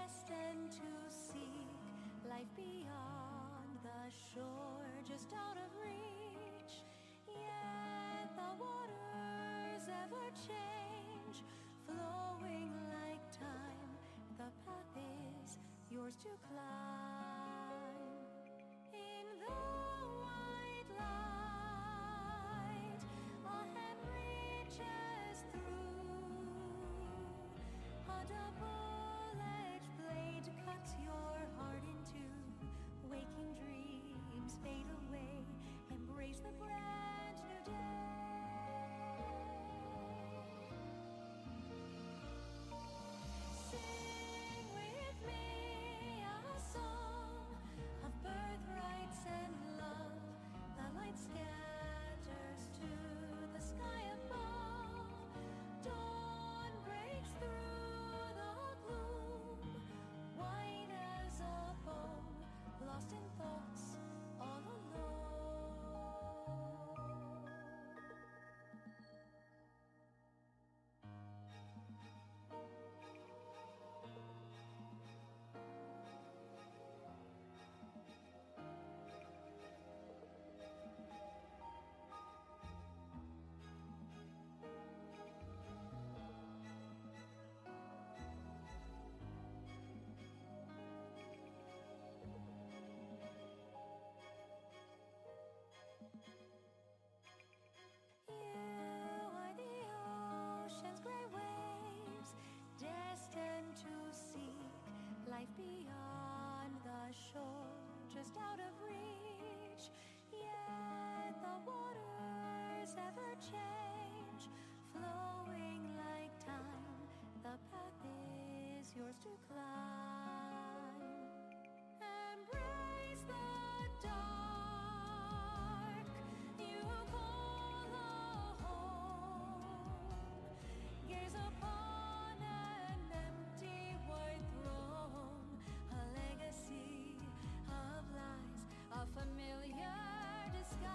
destined to seek life beyond the shore, just out of reach. Yet the waters ever change, flowing like time. The path is yours to climb. In the white light, a hand reaches through. A double-edged blade cuts your heart in two. Waking dreams fade away. Embrace the brand new day. Sing with me a song of birthrights and love. The light scatters to the sky above. Dawn breaks through the gloom, white as a bone, lost in thoughts all alone. You are the ocean's gray waves, destined to seek life beyond the shore, just out of reach. Yet the waters ever change, flowing like time. The path is yours to climb. Embrace the dark you call a home. Gaze upon an empty white throne, a legacy of lies, a familiar disguise.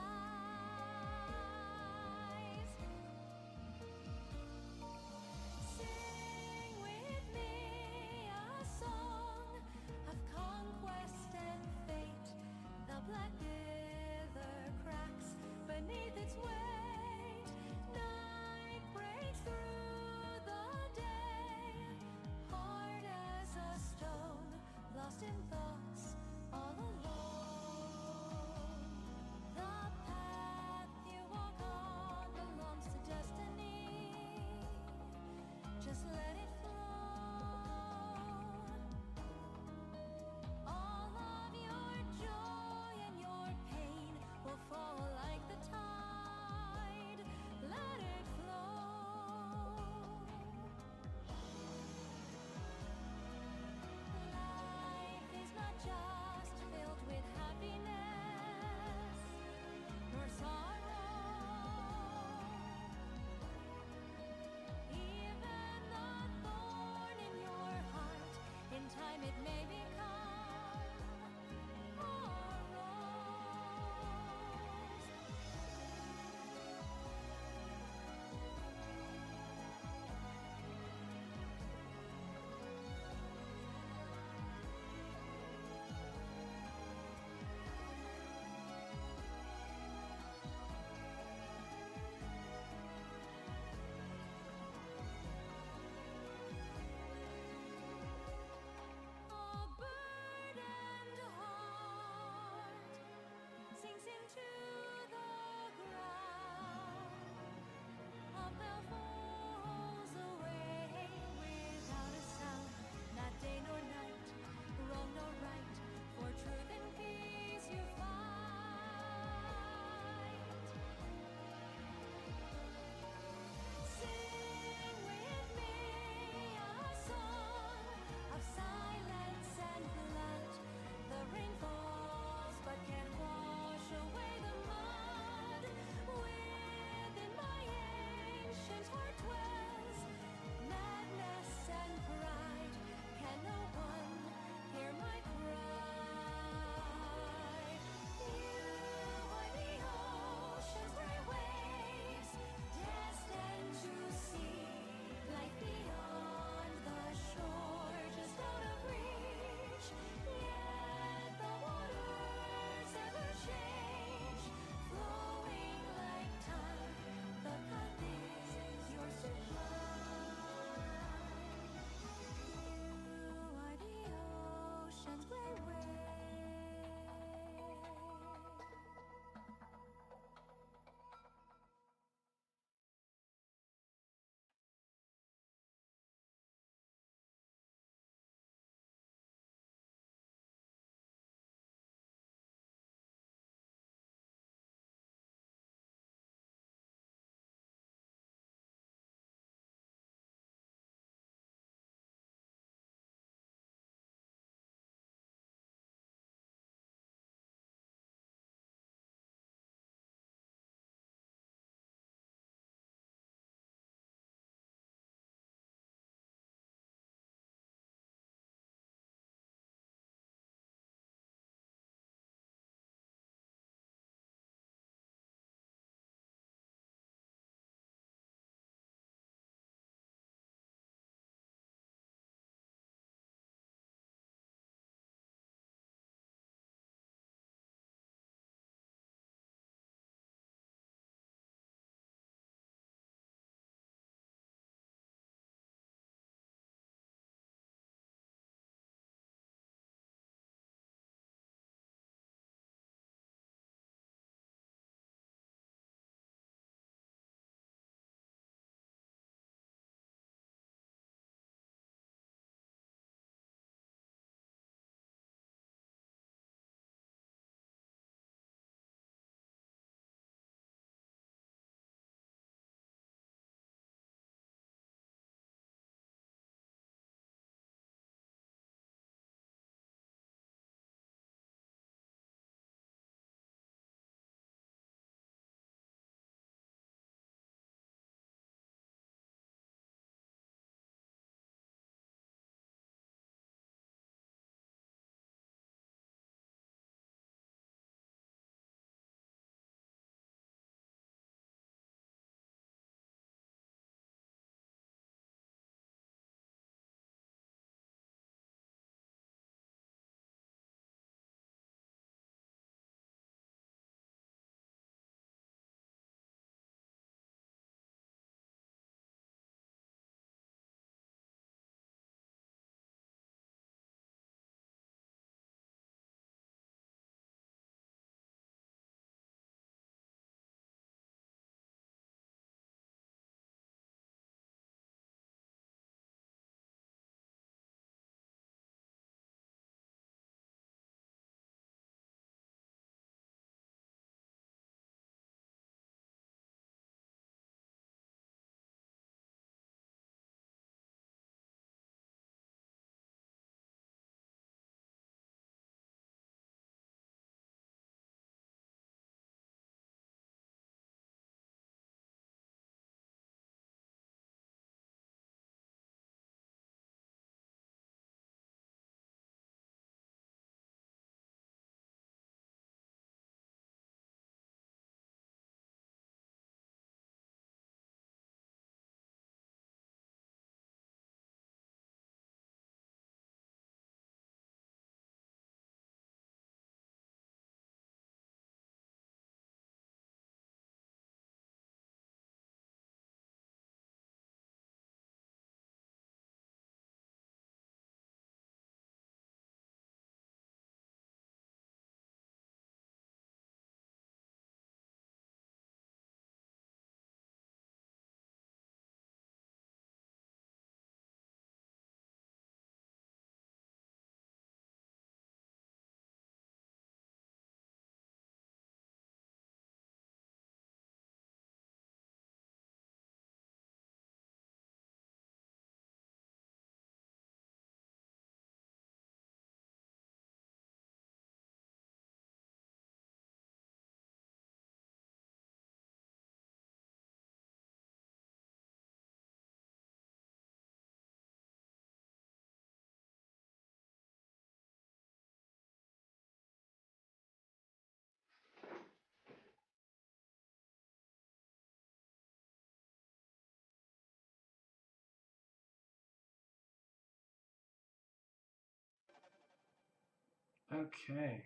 Okay.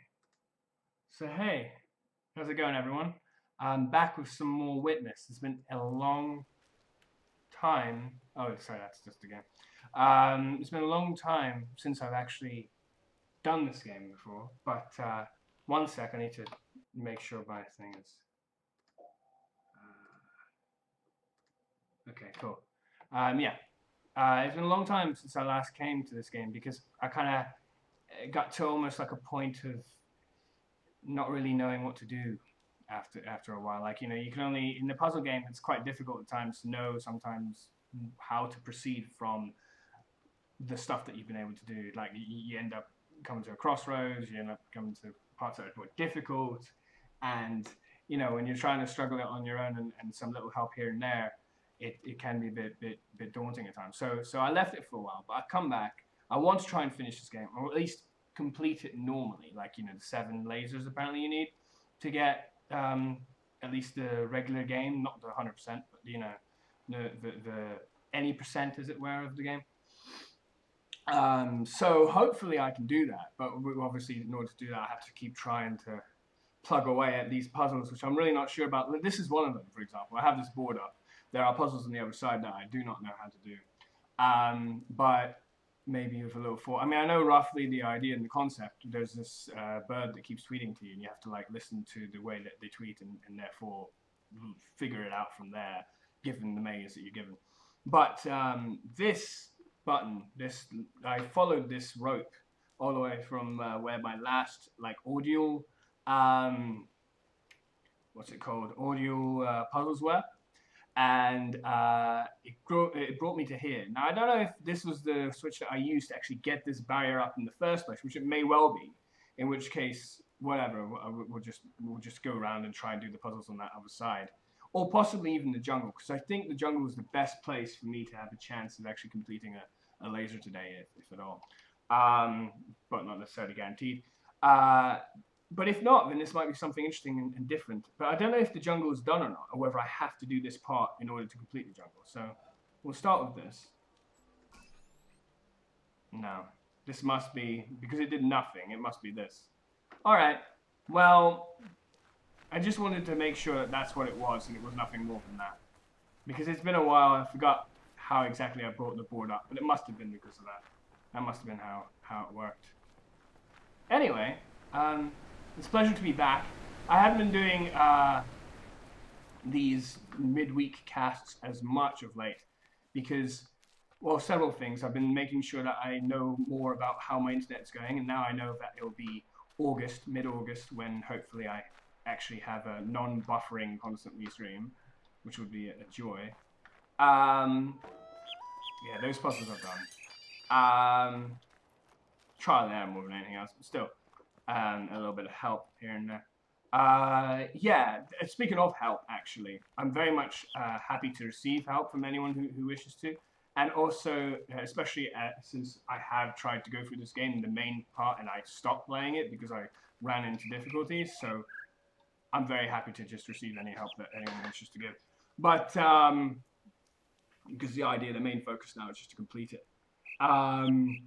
So hey, how's it going, everyone? I'm back with some more Witness. It's been a long time. Oh, sorry, that's just a game. It's been a long time since I've actually done this game before. But one sec, I need to make sure my thing is. Okay, cool. Yeah, it's been a long time since I last came to this game because I kind of got to almost like a point of not really knowing what to do after a while. Like you can only in the puzzle game, it's quite difficult at times to know sometimes how to proceed from the stuff that you've been able to do. Like you end up coming to a crossroads, you end up coming to parts that are more difficult, and when you're trying to struggle it on your own and some little help here and there, it can be a bit daunting at times. So I left it for a while, but I come back. I want to try and finish this game, or at least complete it normally. Like the 7 lasers apparently you need to get at least the regular game, not the 100%, but the any percent as it were of the game. So hopefully I can do that, but obviously in order to do that, I have to keep trying to plug away at these puzzles, which I'm really not sure about. This is one of them, for example. I have this board up. There are puzzles on the other side that I do not know how to do, but maybe with a little thought. I mean, I know roughly the idea and the concept. There's this bird that keeps tweeting to you, and you have to like listen to the way that they tweet, and therefore figure it out from there, given the maze that you're given. But this button, this I followed this rope all the way from where my last like audio, um, what's it called, audio puzzles were, and it brought me to here. Now I don't know if this was the switch that I used to actually get this barrier up in the first place, which it may well be. In which case, whatever, we'll just go around and try and do the puzzles on that other side, or possibly even the jungle, because I think the jungle is the best place for me to have a chance of actually completing a laser today, if at all. But not necessarily guaranteed. Uh, but if not, then this might be something interesting and different. But I don't know if the jungle is done or not, or whether I have to do this part in order to complete the jungle. So we'll start with this. No, this must be, because it did nothing, it must be this. All right, well, I just wanted to make sure that that's what it was and it was nothing more than that. Because it's been a while, I forgot how exactly I brought the board up, but it must have been because of that. That must have been how it worked. Anyway, it's a pleasure to be back. I haven't been doing these midweek casts as much of late because, well, several things. I've been making sure that I know more about how my internet's going, and now I know that it'll be August, mid-August, when hopefully I actually have a non-buffering constantly stream, which would be a joy. Yeah, those puzzles are done. Trial and error more than anything else, but still, a little bit of help here and there. Yeah, speaking of help, actually, I'm very much happy to receive help from anyone who wishes to. And also, especially since I have tried to go through this game in the main part and I stopped playing it because I ran into difficulties. So I'm very happy to just receive any help that anyone wishes to give. But because the idea, the main focus now is just to complete it. You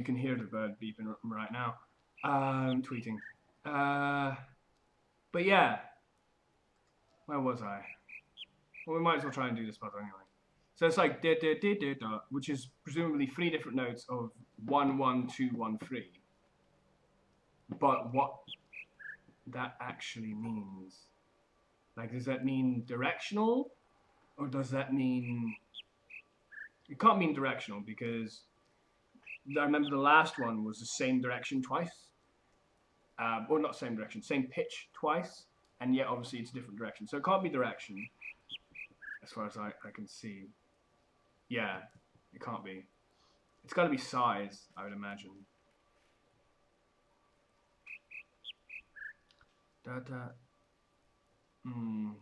can hear the bird beeping right now, tweeting. But yeah, where was I? Well, we might as well try and do this puzzle anyway. So it's like da da da da da, which is presumably 3 different notes of 1 1 2 1 3. But what that actually means, like, does that mean directional, or does that mean? It can't mean directional because I remember the last one was the same direction twice. Or not same direction, same pitch twice, and yet obviously it's a different direction. So it can't be direction, as far as I can see. Yeah, it can't be. It's got to be size, I would imagine. Da da. Hmm.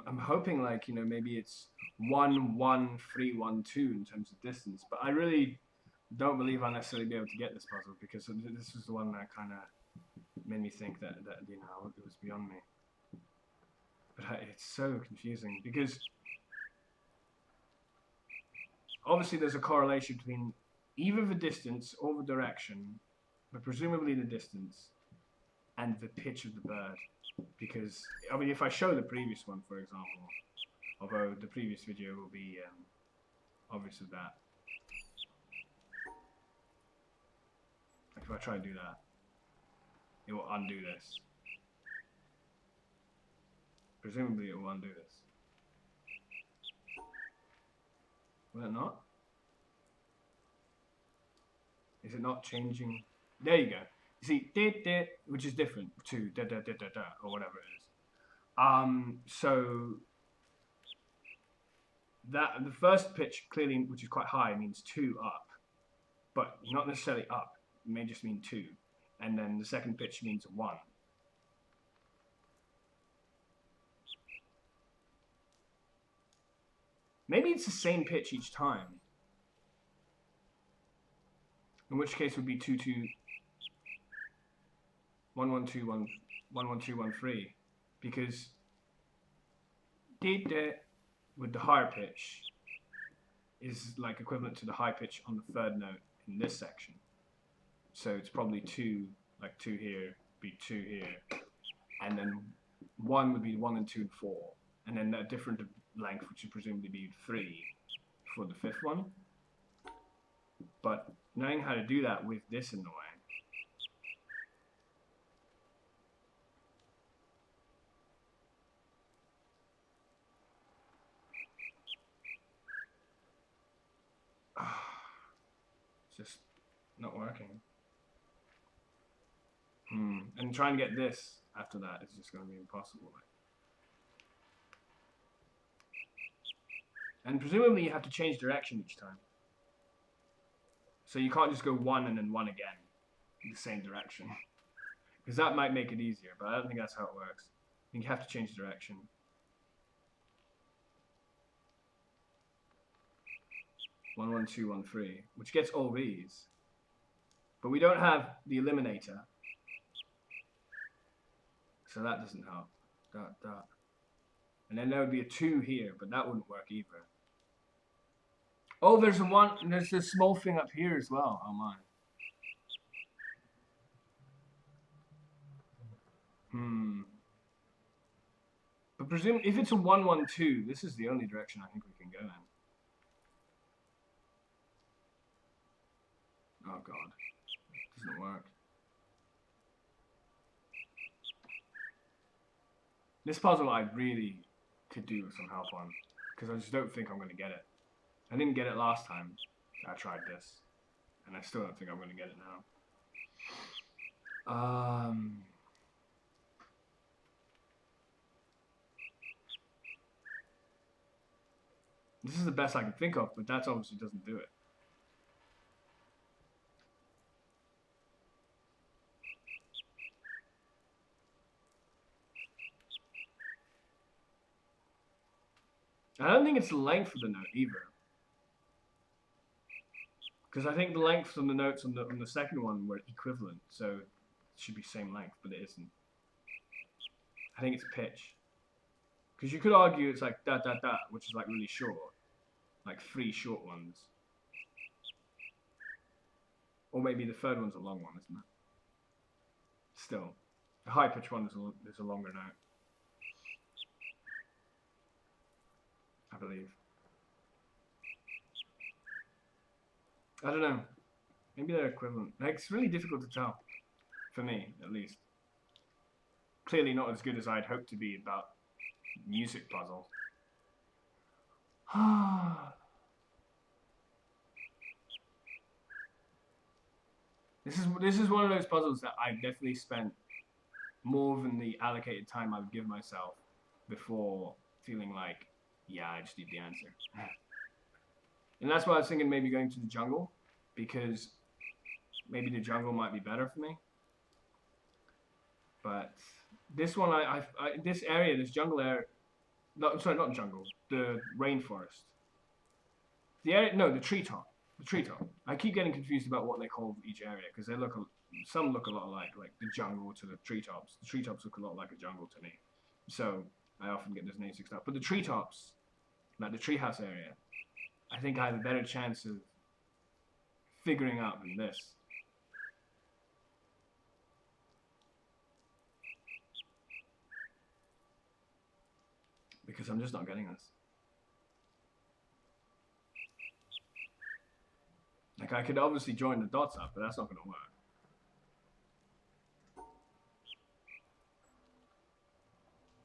I'm hoping like maybe it's 1 1 3 1 2 in terms of distance, but I really don't believe I'll necessarily be able to get this puzzle because this is the one that kind of made me think that it was beyond me. But it's so confusing because obviously there's a correlation between either the distance or the direction, but presumably the distance and the pitch of the bird. Because I mean, if I show the previous one, for example, although the previous video will be obvious of that. Like if I try to do that, it will undo this. Presumably it will undo this. Will it not? Is it not changing? There you go. You see, dit, which is different to da da da da da or whatever it is. So that the first pitch clearly, which is quite high, means 2 up, but not necessarily up. It may just mean 2, and then the second pitch means 1. Maybe it's the same pitch each time. In which case it would be 2 2 1 1 2 1 1 1 2 1 3, because with the higher pitch is like equivalent to the high pitch on the third note in this section. So it's probably 2, like 2 here, be 2 here, and then 1 would be 1 and 2 and 4, and then a different length, which would presumably be 3 for the 5th one. But knowing how to do that with this in the way, it's just not working. And trying to get this after that is just going to be impossible. And presumably you have to change direction each time. So you can't just go 1 and then 1 again in the same direction. Because that might make it easier, but I don't think that's how it works. I think you have to change direction. One, 1, 2, 1, 3, which gets all these. But we don't have the eliminator. So that doesn't help. That. And then there would be a 2 here, but that wouldn't work either. Oh, there's a small thing up here as well. Oh my. But presume if it's a 1 1 2, this is the only direction I think we can go in. Oh god. It doesn't work. This puzzle I really could do with some help on, because I just don't think I'm going to get it. I didn't get it last time I tried this, and I still don't think I'm going to get it now. This is the best I can think of, but that obviously doesn't do it. I don't think it's the length of the note either. Because I think the lengths on the notes on the second one were equivalent, so it should be same length, but it isn't. I think it's pitch. Because you could argue it's like da da da, which is like really short. Like 3 short ones. Or maybe the third one's a long one, isn't it? Still. The high pitch one is a longer note. I believe. I don't know. Maybe they're equivalent. Like, it's really difficult to tell. For me, at least. Clearly not as good as I'd hoped to be about music puzzles. This is one of those puzzles that I definitely spent more than the allocated time I would give myself before feeling like, yeah, I just need the answer. And that's why I was thinking maybe going to the jungle, because maybe the jungle might be better for me. But this one, this area, this jungle area, no, sorry, not jungle, the rainforest. The area, no, the treetop. The treetop. I keep getting confused about what they call each area, because they look some look a lot like the jungle to the treetops. The treetops look a lot like a jungle to me, so I often get those names mixed up. But the treetops, like the treehouse area, I think I have a better chance of figuring out than this. Because I'm just not getting this. Like, I could obviously join the dots up, but that's not going to work.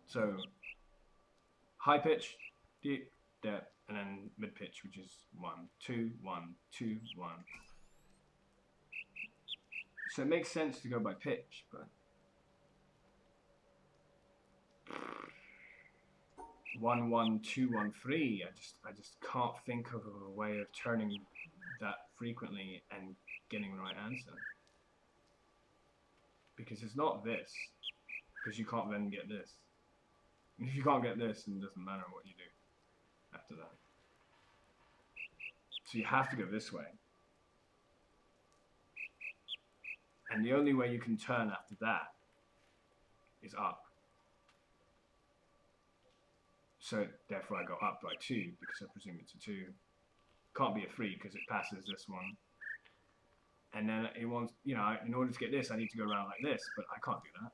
So, high pitch, deep, depth, and then mid pitch, which is 1, 2, 1, 2, 1. So it makes sense to go by pitch, but 1, 1, 2, 1, 3. I just can't think of a way of turning that frequently and getting the right answer. Because it's not this. Because you can't then get this. And if you can't get this, then it doesn't matter what you do after that. So you have to go this way. And the only way you can turn after that is up. So therefore I go up by 2, because I presume it's a 2. Can't be a 3 because it passes this one. And then it wants, you know, in order to get this, I need to go around like this, but I can't do that.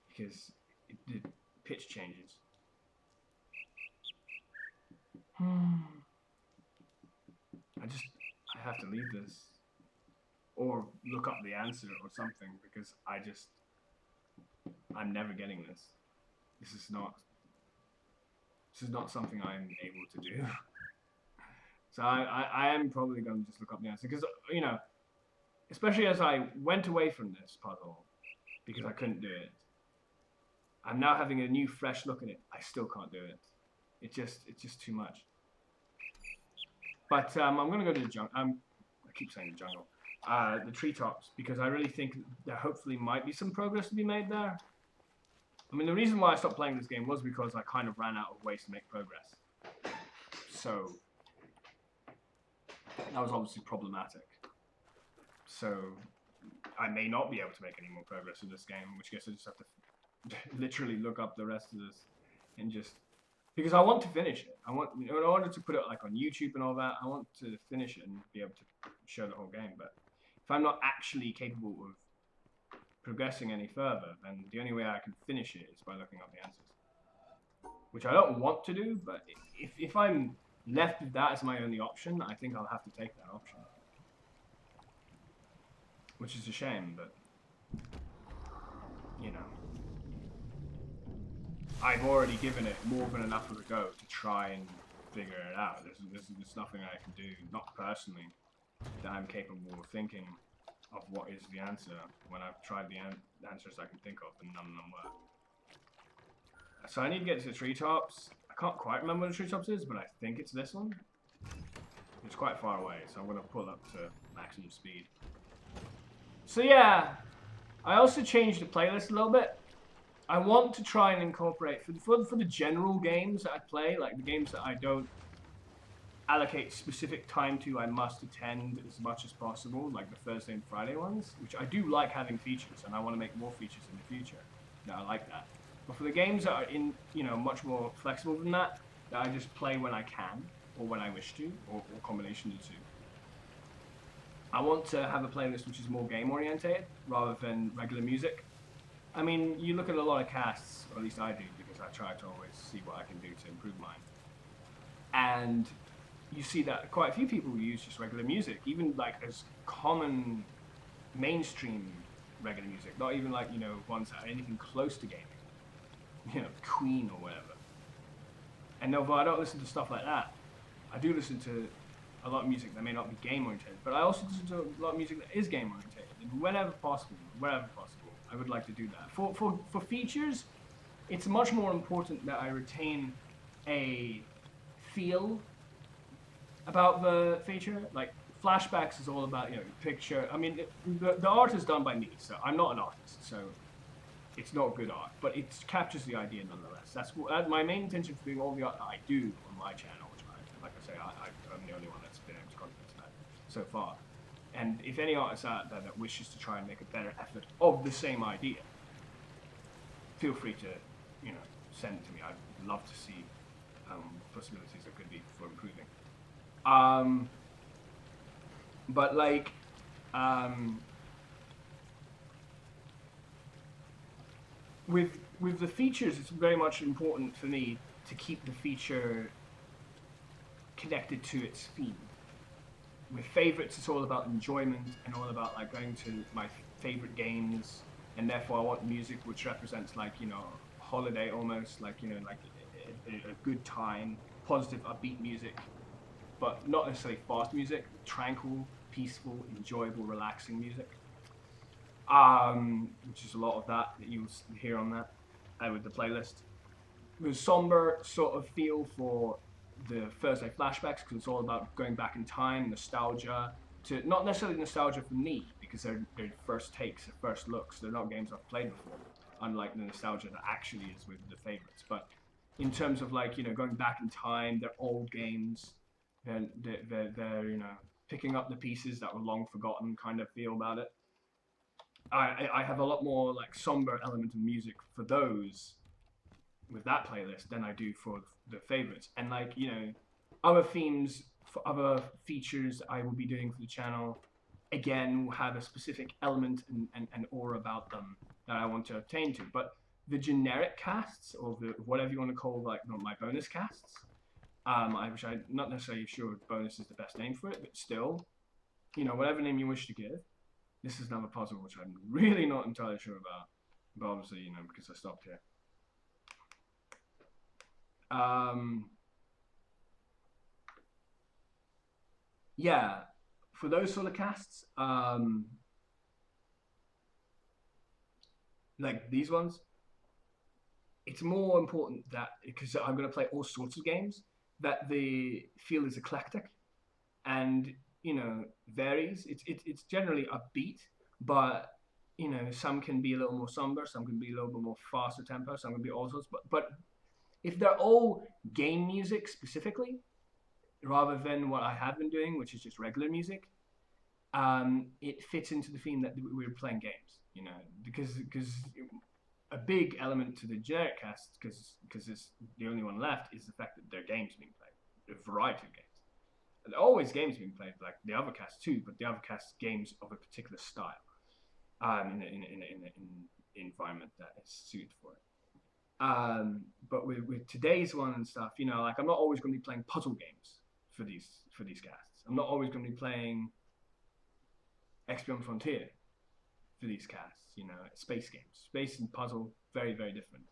Because the pitch changes. I have to leave this. Or look up the answer or something, because I'm never getting this. This is not something I'm able to do. So I am probably going to just look up the answer, because, you know, especially as I went away from this puzzle because I couldn't do it. I'm now having a new fresh look at it. I still can't do it. It's just too much. But I'm going to go to the jungle. I keep saying the jungle. The treetops, because I really think there hopefully might be some progress to be made there. I mean, the reason why I stopped playing this game was because I kind of ran out of ways to make progress. So that was obviously problematic. So I may not be able to make any more progress in this game, in which case I just have to literally look up the rest of this and just, because I want to finish it. I wanted to put it like on YouTube and all that. I want to finish it and be able to show the whole game. But if I'm not actually capable of progressing any further, then the only way I can finish it is by looking up the answers, which I don't want to do. But if I'm left with that as my only option, I think I'll have to take that option, which is a shame. But you know, I've already given it more than enough of a go to try and figure it out. There's nothing I can do, not personally, that I'm capable of thinking of what is the answer when I've tried the answers I can think of and none of them work. So I need to get to the treetops. I can't quite remember what the treetops is, but I think it's this one. It's quite far away, so I'm going to pull up to maximum speed. So yeah, I also changed the playlist a little bit. I want to try and incorporate, for the general games that I play, like the games that I don't allocate specific time to, I must attend as much as possible, like the Thursday and Friday ones, which I do like having features, and I want to make more features in the future. No, I like that. But for the games that are in, you know, much more flexible than that, that I just play when I can, or when I wish to, or a combination of the two, I want to have a playlist which is more game oriented rather than regular music. I mean, you look at a lot of casts, or at least I do, because I try to always see what I can do to improve mine. And you see that quite a few people use just regular music, even like as common mainstream regular music, not even like, you know, ones that are anything close to gaming, you know, Queen or whatever. And no, but I don't listen to stuff like that. I do listen to a lot of music that may not be game oriented, but I also listen to a lot of music that is game oriented, and wherever possible, I would like to do that. For features, it's much more important that I retain a feel about the feature. Like flashbacks is all about, you know, picture. I mean, the art is done by me, so I'm not an artist, so it's not good art, but it captures the idea nonetheless. That's my main intention for doing all the art that I do on my channel, which like I say, I'm the only one that's been able to contribute to that so far. And if any artist out there that wishes to try and make a better effort of the same idea, feel free to, send it to me. I'd love to see possibilities that could be for improving. Um, but like, um, with the features, it's very much important for me to keep the feature connected to its theme. With favorites, it's all about enjoyment and all about like going to my favorite games, and therefore I want music which represents like holiday almost, like like a good time, positive, upbeat music, but not necessarily fast music, tranquil, peaceful, enjoyable, relaxing music. Which is a lot of that you'll hear on that with the playlist. The somber sort of feel for the Thursday flashbacks because it's all about going back in time, nostalgia. To not necessarily nostalgia for me because they're first takes, they're first looks. They're not games I've played before, unlike the nostalgia that actually is with the favorites. But in terms of like going back in time, they're old games. They're picking up the pieces that were long forgotten kind of feel about it. I have a lot more like somber element of music for those with that playlist than I do for the favorites. And like other themes for other features I will be doing for the channel, again, will have a specific element and aura about them that I want to attain to. But the generic casts or the whatever you want to call like my bonus casts, which I'm not necessarily sure bonus is the best name for it, but still, whatever name you wish to give. This is another puzzle which I'm really not entirely sure about, but obviously because I stopped here. Yeah, for those sort of casts, like these ones, it's more important that because I'm going to play all sorts of games, that the feel is eclectic and varies. It's generally upbeat, but some can be a little more somber, some can be a little bit more faster tempo, some can be all sorts. But if they're all game music specifically, rather than what I have been doing, which is just regular music, it fits into the theme that we're playing games. Because a big element to the generic cast, because it's the only one left, is the fact that there are games being played, a variety of games. And there are always games being played, like the other cast too, but the other cast games of a particular style, in an environment that is suited for it. But with today's one and stuff, like I'm not always going to be playing puzzle games for these casts. I'm not always going to be playing Expion Frontier for these casts. Space games, space and puzzle, very very different.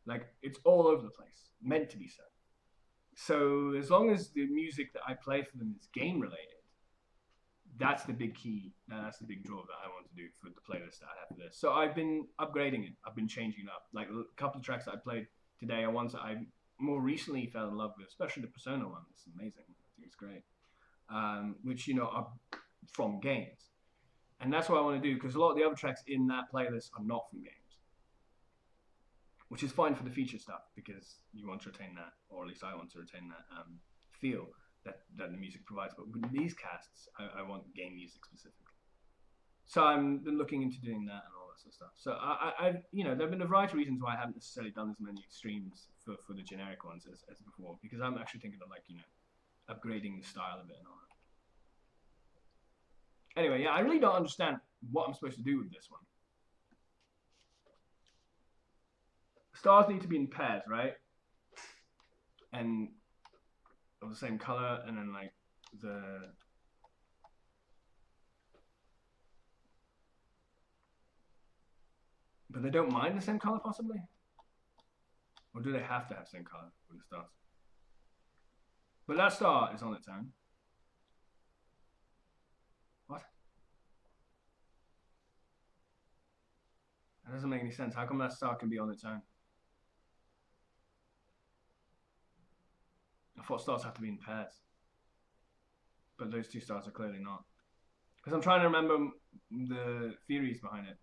Like it's all over the place, meant to be so. So as long as the music that I play for them is game related, that's the big key. That's the big draw that I want to do for the playlist that I have for this. So I've been upgrading it. I've been changing it up. Like a couple of tracks that I played today are ones that I more recently fell in love with, especially the Persona one. It's amazing. I think it's great. Which are from games, and that's what I want to do because a lot of the other tracks in that playlist are not from games, which is fine for the feature stuff because you want to retain that, or at least I want to retain that feel that the music provides. But with these casts, I want game music specifically. So I'm been looking into doing that and all that sort of stuff. So I there have been a variety of reasons why I haven't necessarily done as many streams for the generic ones as before, because I'm actually thinking of like upgrading the style a bit and all that. Anyway, yeah, I really don't understand what I'm supposed to do with this one. Stars need to be in pairs, right? And of the same color, and then like but they don't mind the same color possibly, or do they have to have the same color with the stars? But that star is on its own. What? That doesn't make any sense. How come that star can be on its own? I thought stars have to be in pairs, but those two stars are clearly not. Because I'm trying to remember the theories behind it.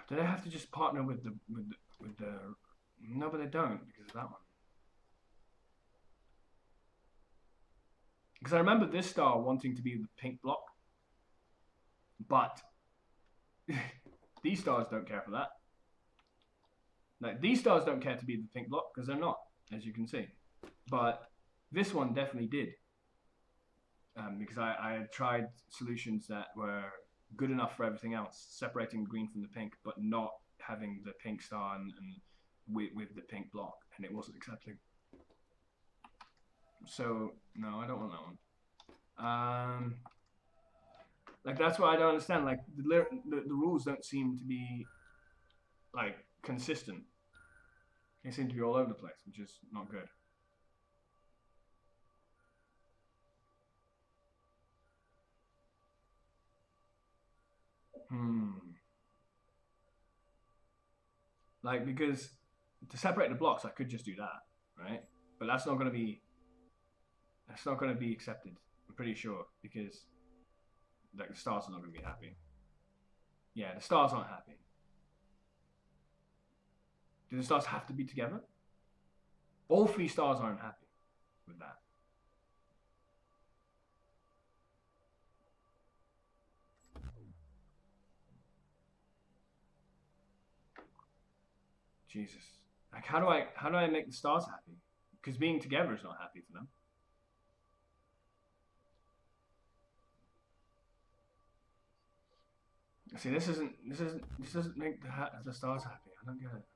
Do they have to just partner with the? No, but they don't because of that one. Because I remember this star wanting to be the pink block, but these stars don't care for that. Like, these stars don't care to be the pink block because they're not, as you can see. But this one definitely did. Because I had tried solutions that were good enough for everything else, separating green from the pink, but not having the pink star and with the pink block, and it wasn't accepting. So no, I don't want that one. Like, that's what I don't understand. Like, the rules don't seem to be like consistent. They seem to be all over the place, which is not good. Like, because to separate the blocks, I could just do that, right? But that's not going to be accepted. I'm pretty sure, because like the stars are not going to be happy. Yeah, the stars aren't happy. Do the stars have to be together? All 3 stars aren't happy with that. Jesus. Like, how do I make the stars happy? Because being together is not happy for them. See, this doesn't make the stars happy. I don't get it.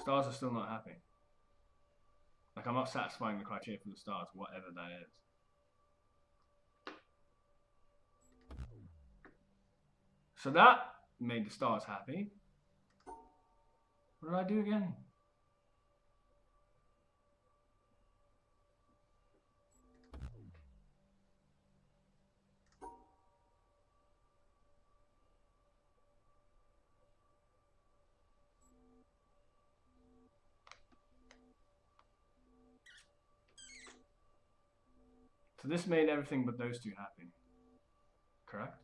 Stars are still not happy. Like, I'm not satisfying the criteria for the stars, whatever that is. So that made the stars happy. What did I do again? So this made everything but those 2 happy. Correct?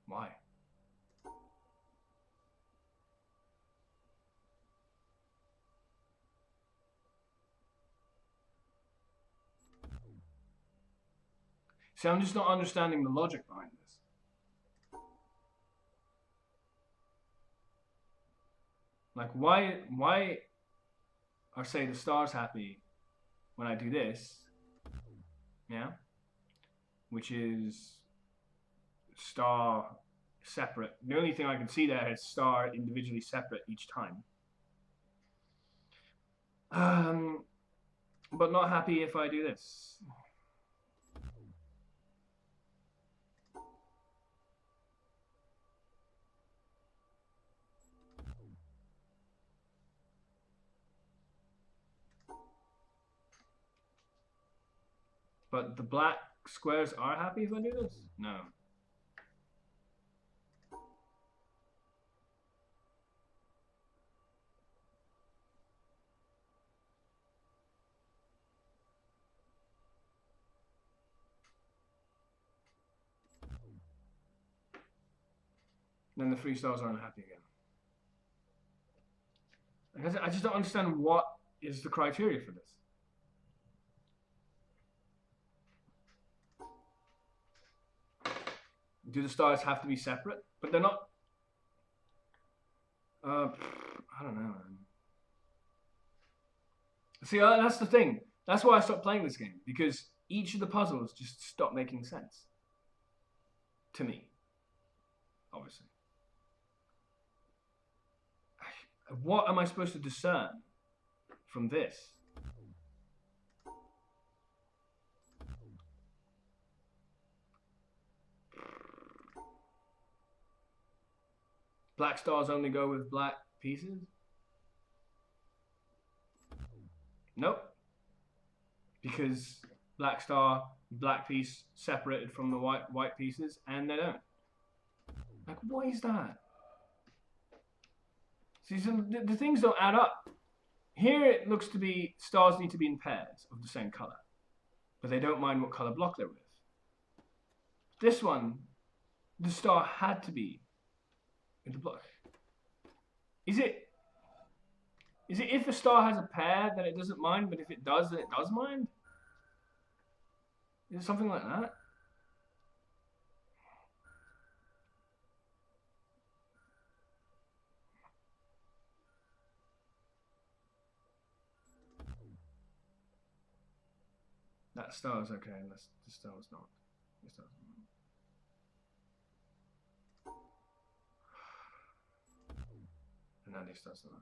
Why? See, I'm just not understanding the logic behind this. Like, why are, say, the stars happy when I do this? Yeah? Which is star separate. The only thing I can see there is star individually separate each time. But not happy if I do this. But the black squares are happy if I do this? No. Then the 3 stars aren't happy again. I just don't understand what is the criteria for this. Do the stars have to be separate? But they're not. I don't know, man. See, that's the thing. That's why I stopped playing this game, because each of the puzzles just stopped making sense to me. Obviously. What am I supposed to discern from this? Black stars only go with black pieces? Nope. Because black star, black piece separated from the white pieces, and they don't. Like, what is that? See, so the things don't add up. Here it looks to be stars need to be in pairs of the same color, but they don't mind what color block they're with. This one, the star had to be in the block. Is it if a star has a pair, then it doesn't mind, but if it does, then it does mind? Is it something like that? That star is okay, unless the star is not. This star's not. And now this star's not.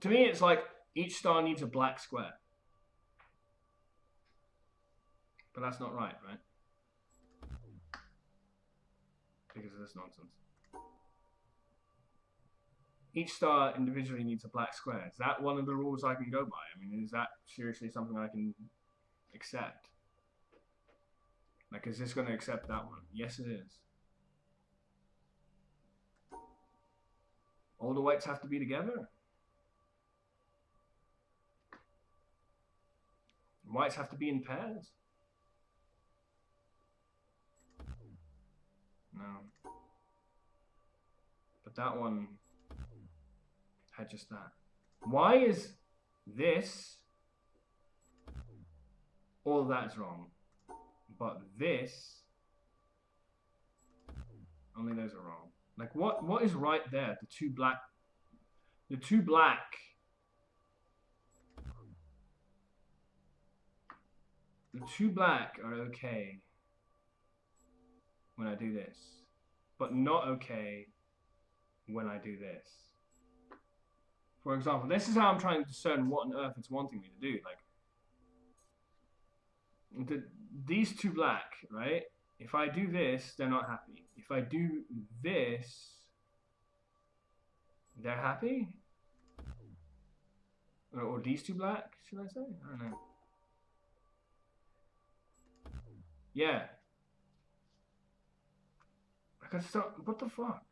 To me, it's like each star needs a black square. But that's not right, right? Because of this nonsense. Each star individually needs a black square. Is that one of the rules I can go by? I mean, is that seriously something I can accept? Like, is this going to accept that one? Yes, it is. All the whites have to be together? Whites have to be in pairs? No. But that one had just that. Why is this? All of that is wrong. But this, only those are wrong. Like what is right there? The two black are okay when I do this, but not okay when I do this. For example, this is how I'm trying to discern what on earth it's wanting me to do. Like, these two black, right? If I do this, they're not happy. If I do this, they're happy? Or these two black, should I say? I don't know. Yeah. I gotta start. What the fuck?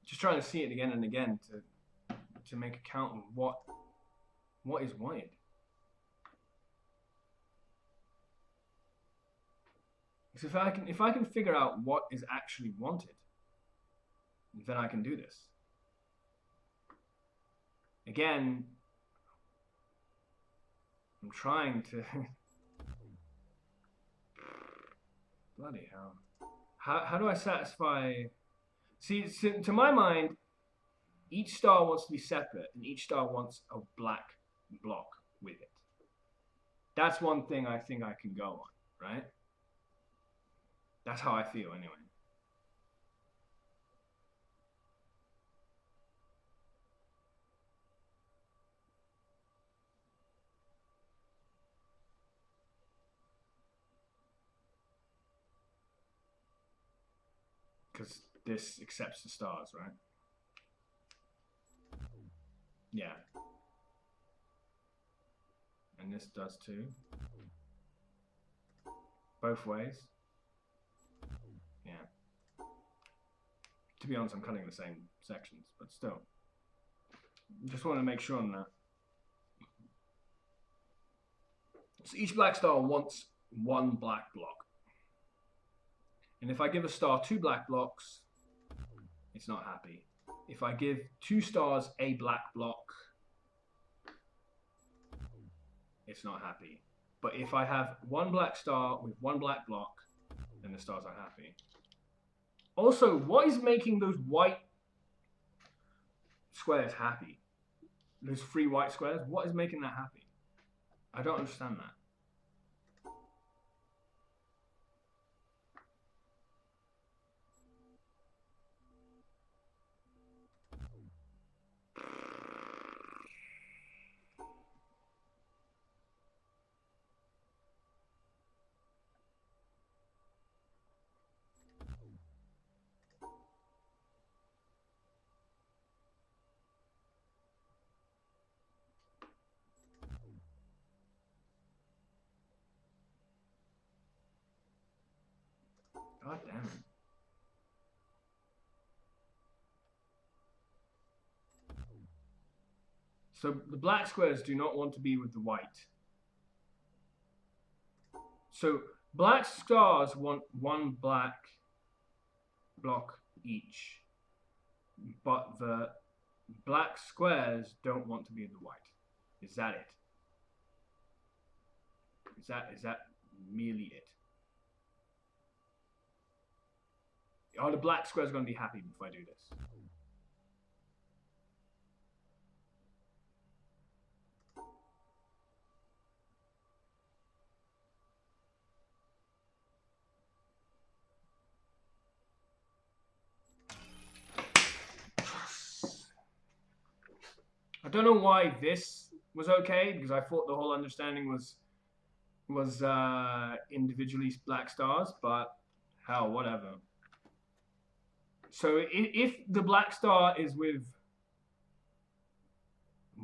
Just trying to see it again and again to make a count of what is wanted. Because if I can figure out what is actually wanted, then I can do this. Again, I'm trying to bloody hell. How do I satisfy? See, to my mind, each star wants to be separate, and each star wants a black block with it. That's one thing I think I can go on, right? That's how I feel, anyway. Because this accepts the stars, right? Yeah. And this does too. Both ways. Yeah. To be honest, I'm cutting the same sections, but still. Just want to make sure on that. So each black star wants one black block. And if I give a star two black blocks, it's not happy. If I give two stars a black block, it's not happy. But if I have one black star with one black block, then the stars are happy. Also, what is making those white square is happy? Those 3 white squares, what is making that happy? I don't understand that. God damn it. So the black squares do not want to be with the white. So black stars want 1 black block each, but the black squares don't want to be with the white. Is that it? Is that merely it? Are the black squares going to be happy if I do this? I don't know why this was okay, because I thought the whole understanding was individually black stars, but hell, whatever. So if the black star is with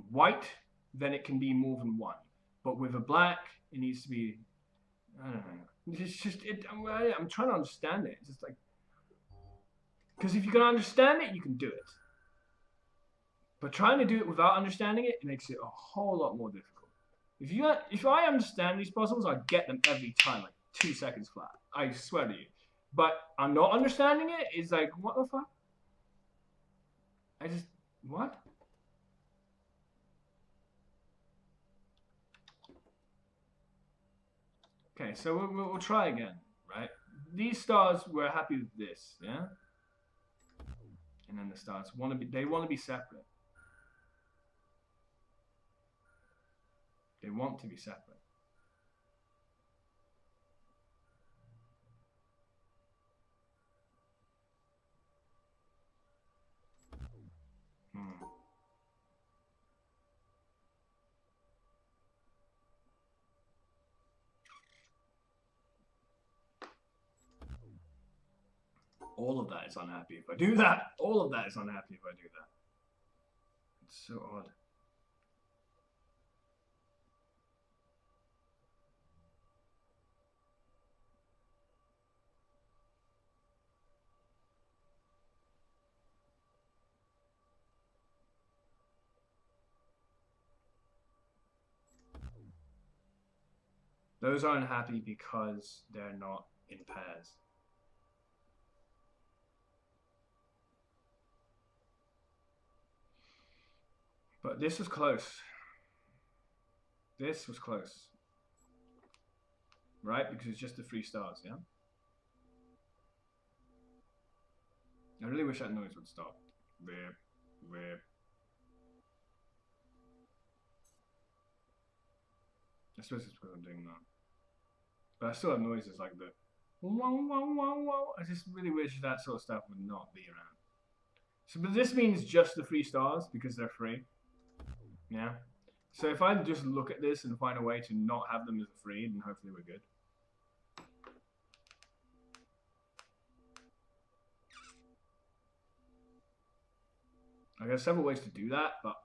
white, then it can be more than 1. But with a black, it needs to be, I don't know. It's just, I'm trying to understand it. It's just like, because if you can understand it, you can do it. But trying to do it without understanding it, it makes it a whole lot more difficult. If I understand these puzzles, I get them every time, like 2 seconds flat. I swear to you. But I'm not understanding it. It's like, what the fuck? What? Okay, so we'll try again, right? These stars, we're happy with this, yeah? And then the stars want to be separate. They want to be separate. All of that is unhappy if I do that. All of that is unhappy if I do that. It's so odd. Those are unhappy because they're not in pairs. But this was close. This was close. Right? Because it's just the 3 stars, yeah? I really wish that noise would stop. Rip, rip. I suppose it's because I'm doing that. But I still have noises like the wow, wow, wow, wow. I just really wish that sort of stuff would not be around. So, but this means just the 3 stars because they're free. Yeah. So if I just look at this and find a way to not have them as a free, then hopefully we're good. I got several ways to do that, but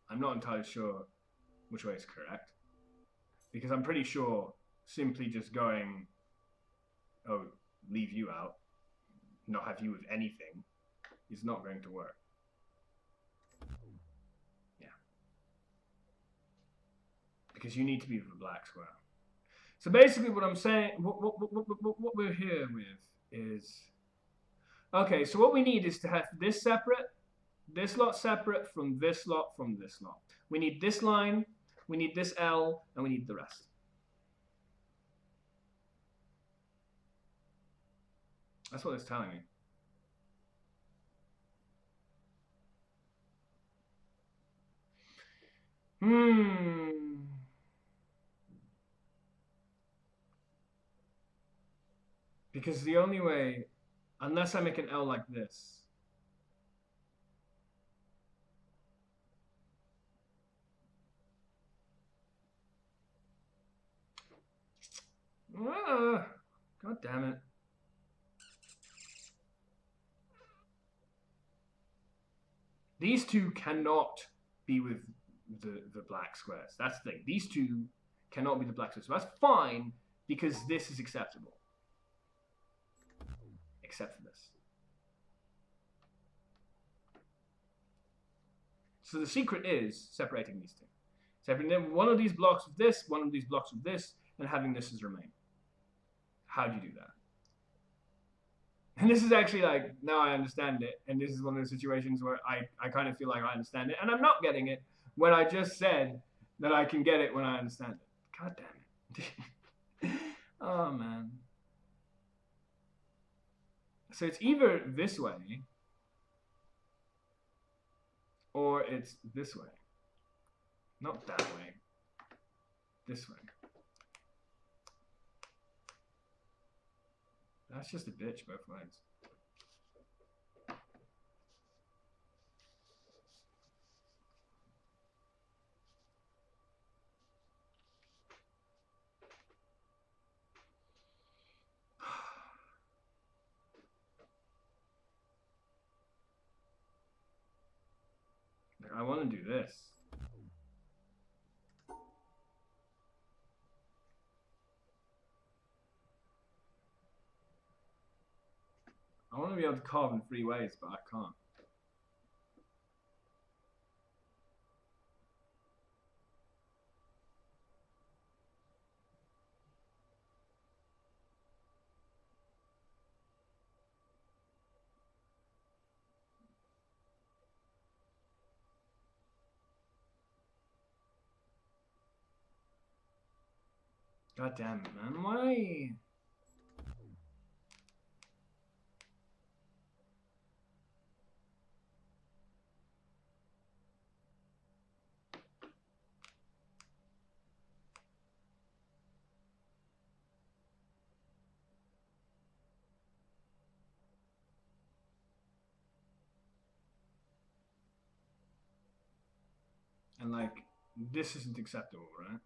I'm not entirely sure which way is correct. Because I'm pretty sure simply just going, oh, leave you out, not have you with anything, is not going to work. Yeah. Because you need to be with a black square. So basically what I'm saying, what we're here with is, okay, so what we need is to have this separate, this lot separate from this lot from this lot. We need this line, we need this L, and we need the rest. That's what it's telling me. Hmm. Because the only way, unless I make an L like this. God damn it. These two cannot be with the black squares. That's the thing. These two cannot be the black squares. So that's fine because this is acceptable. Except for this. So the secret is separating these two. Separating one of these blocks with this, one of these blocks with this, and having this as remain. How do you do that? And this is actually like, now I understand it. And this is one of the situations where I kind of feel like I understand it. And I'm not getting it when I just said that I can get it when I understand it. God damn it. Oh, man. So it's either this way or it's this way. Not that way. This way. That's just a bitch both ways. I want to do this. I want to be able to carve in 3 ways, but I can't. God damn it, man. Why? And like, this isn't acceptable, right?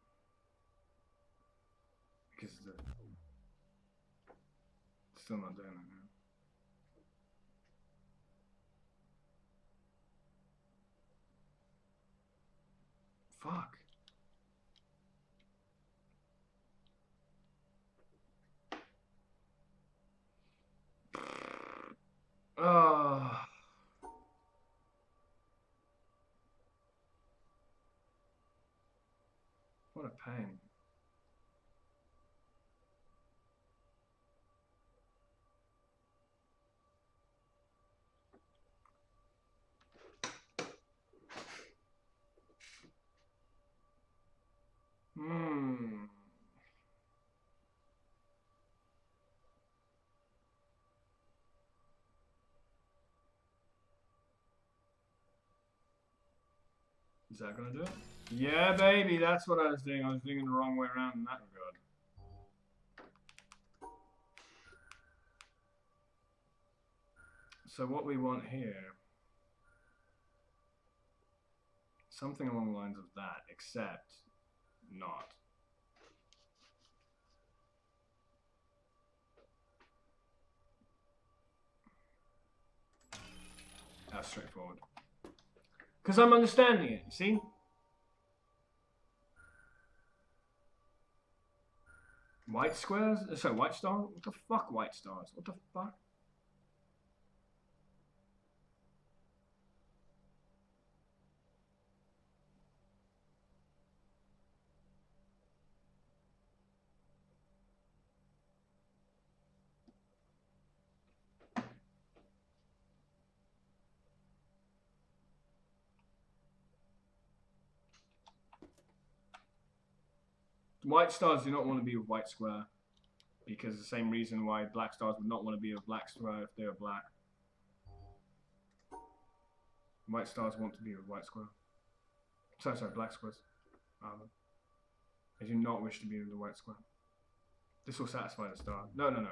Because the still not doing it, man. Fuck. Oh. What a pain. Hmm. Is that gonna do it? Yeah, baby, that's what I was doing. I was doing it the wrong way around in that regard. So what we want here, something along the lines of that, except not. That's straightforward. Because I'm understanding it, you see? White squares? Sorry, white stars? What the fuck, white stars? What the fuck? White stars do not want to be a white square. Because the same reason why black stars would not want to be a black square if they were black. White stars want to be a white square. Sorry, black squares. I do not wish to be in the white square. This will satisfy the star. No, no, no.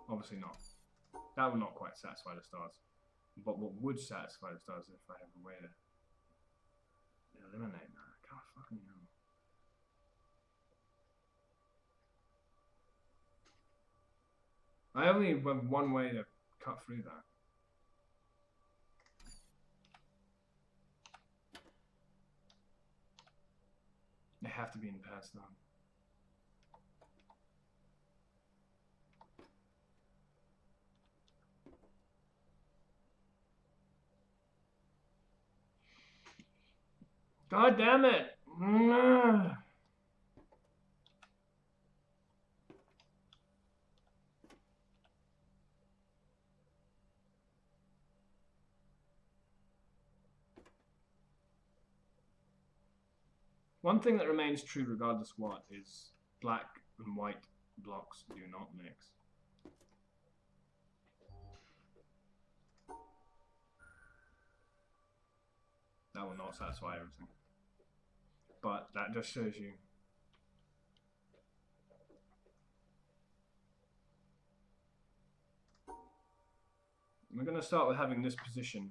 Obviously not. That will not quite satisfy the stars. But what would satisfy the stars if I have a way to eliminate that? I can't fucking know. I only have one way to cut through that. They have to be in pairs though. God damn it! One thing that remains true regardless what is black and white blocks do not mix. That will not satisfy everything. But that just shows you. We're going to start with having this position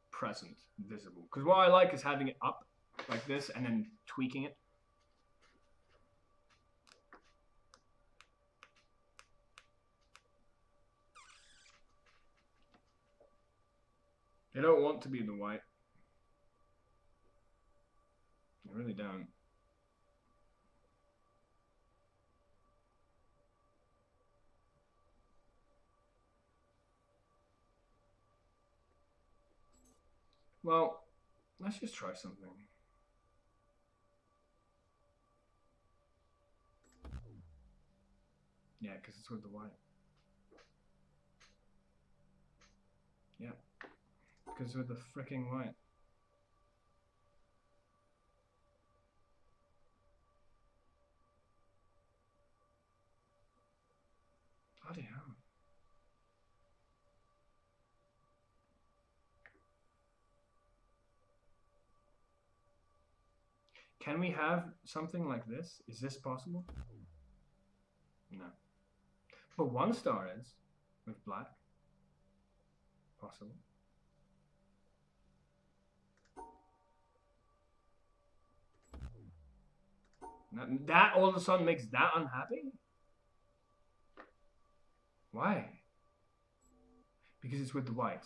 present, visible. Because what I like is having it up like this and then tweaking it. They don't want to be the white. They really don't. Well, let's just try something. Yeah, because it's with the white. Yeah, because it's with the freaking white. Bloody hell. Can we have something like this? Is this possible? No. But one star is with black. Possible. That all of a sudden makes that unhappy? Why? Because it's with the white.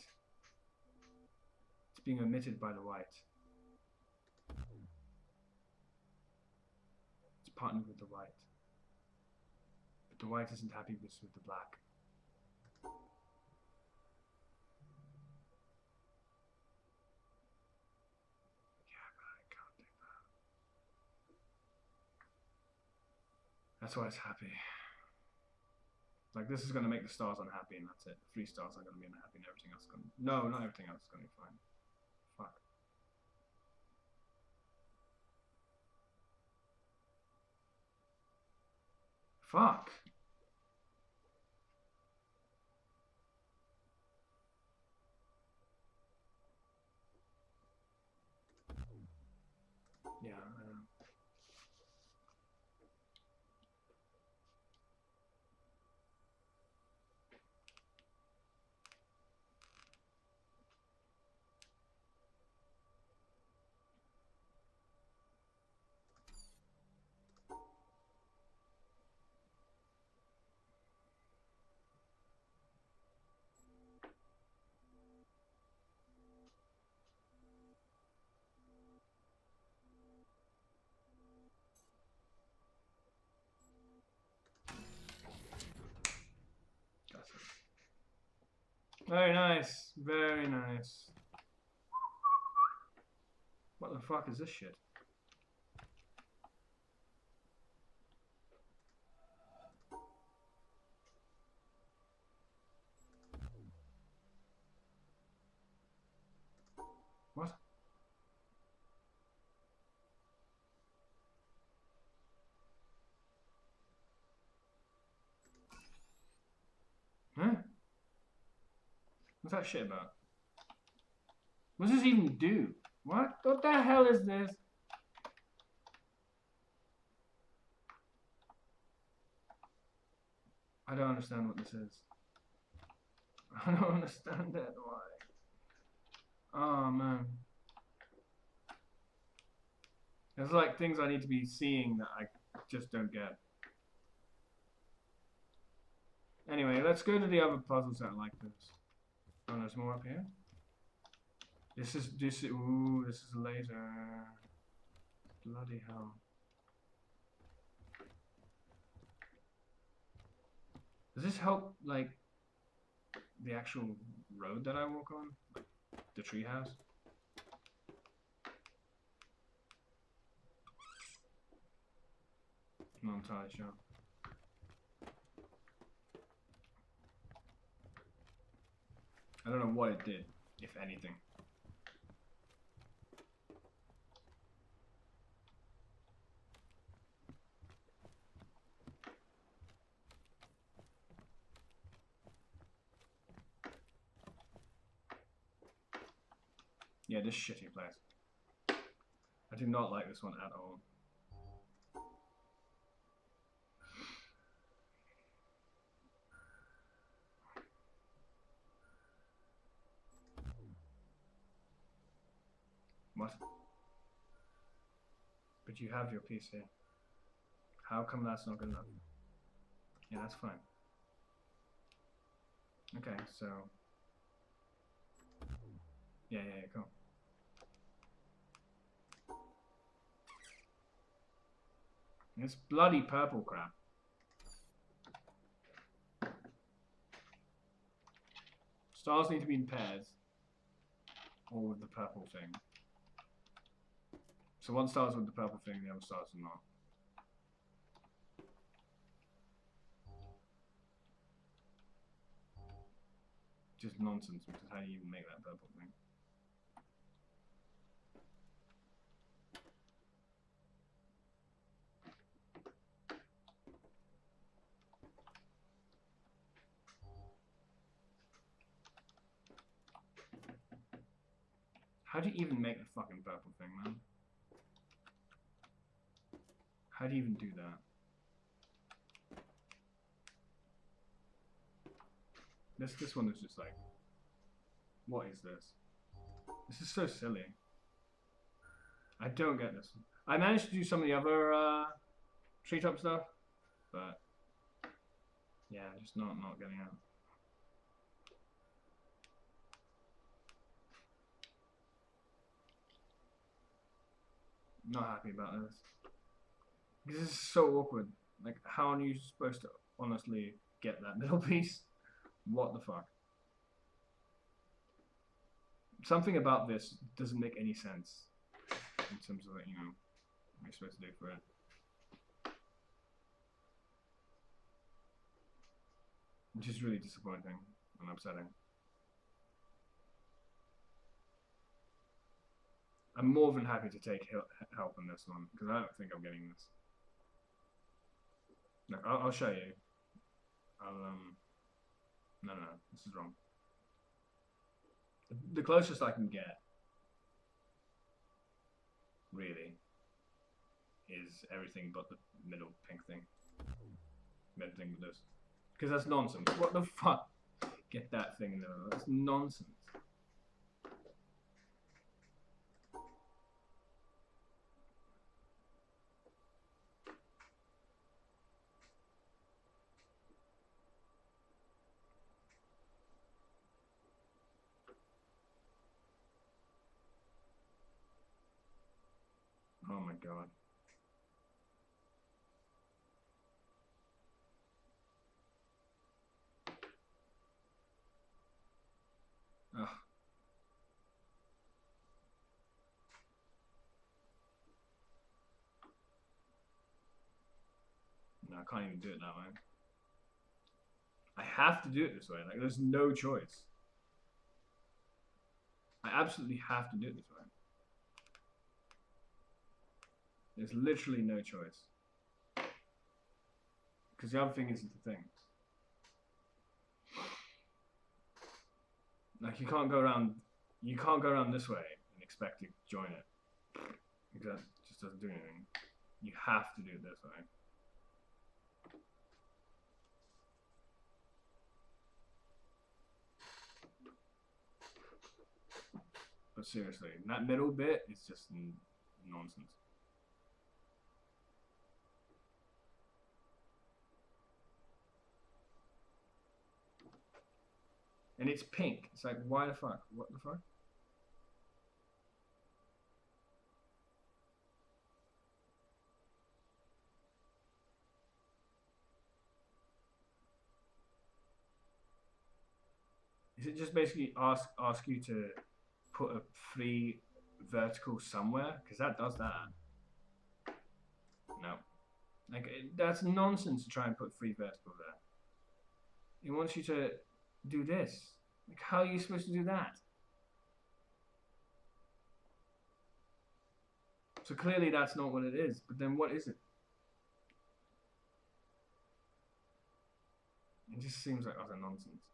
It's being omitted by the white. It's partnered with the white. But the white isn't happy with the black. Yeah, but I can't do that. That's why it's happy. Like, this is going to make the stars unhappy, and that's it. 3 stars are going to be unhappy, and everything else is going to... No, not everything else is going to be fine. Fuck. Fuck. Yeah, I know. That's it. Very nice. Very nice. What the fuck is this shit? What? Huh? What's that shit about? What does this even do? What? What the hell is this? I don't understand what this is. I don't understand it. Why? Oh man. There's like things I need to be seeing that I just don't get. Anyway, let's go to the other puzzles that are like this. Oh, there's more up here. Ooh, this is a laser. Bloody hell. Does this help, like, the actual road that I walk on? Like, the treehouse? I'm not entirely sure. I don't know what it did, if anything. Yeah, this shitty place. I do not like this one at all. What? But you have your piece here. How come that's not good enough? Yeah, that's fine. Okay, so... Yeah, cool. This bloody purple crap. Stars need to be in pairs. Or with the purple thing. So one star's with the purple thing, the other stars are not. Just nonsense, because how do you even make that purple thing? How do you even make the fucking purple thing, man? How do you even do that? This one is just like, what is this? This is so silly. I don't get this. I managed to do some of the other treetop stuff, but yeah, just not getting out. Not happy about this. Because this is so awkward. Like, how are you supposed to honestly get that middle piece? What the fuck? Something about this doesn't make any sense in terms of, you know, what you're supposed to do for it. Which is really disappointing and upsetting. I'm more than happy to take help on this one, because I don't think I'm getting this. No, I'll show you. No, this is wrong. The closest I can get, really, is everything but the middle pink thing. Middle thing with this. Because that's nonsense. What the fuck? Get that thing though. That's nonsense. Oh my god. Ugh. No, I can't even do it that way. I have to do it this way. Like, there's no choice. I absolutely have to do it this way. There's literally no choice. Because the other thing isn't the thing. Like, you can't go around this way and expect to join it. Because that just doesn't do anything. You have to do it this way. But seriously, that middle bit is just nonsense. And it's pink. It's like, why the fuck? What the fuck? Is it just basically ask you to put a free vertical somewhere? Because that does that. No. Like, that's nonsense to try and put free vertical there. It wants you to do this. Like, how are you supposed to do that? So clearly that's not what it is. But then what is it? It just seems like utter nonsense.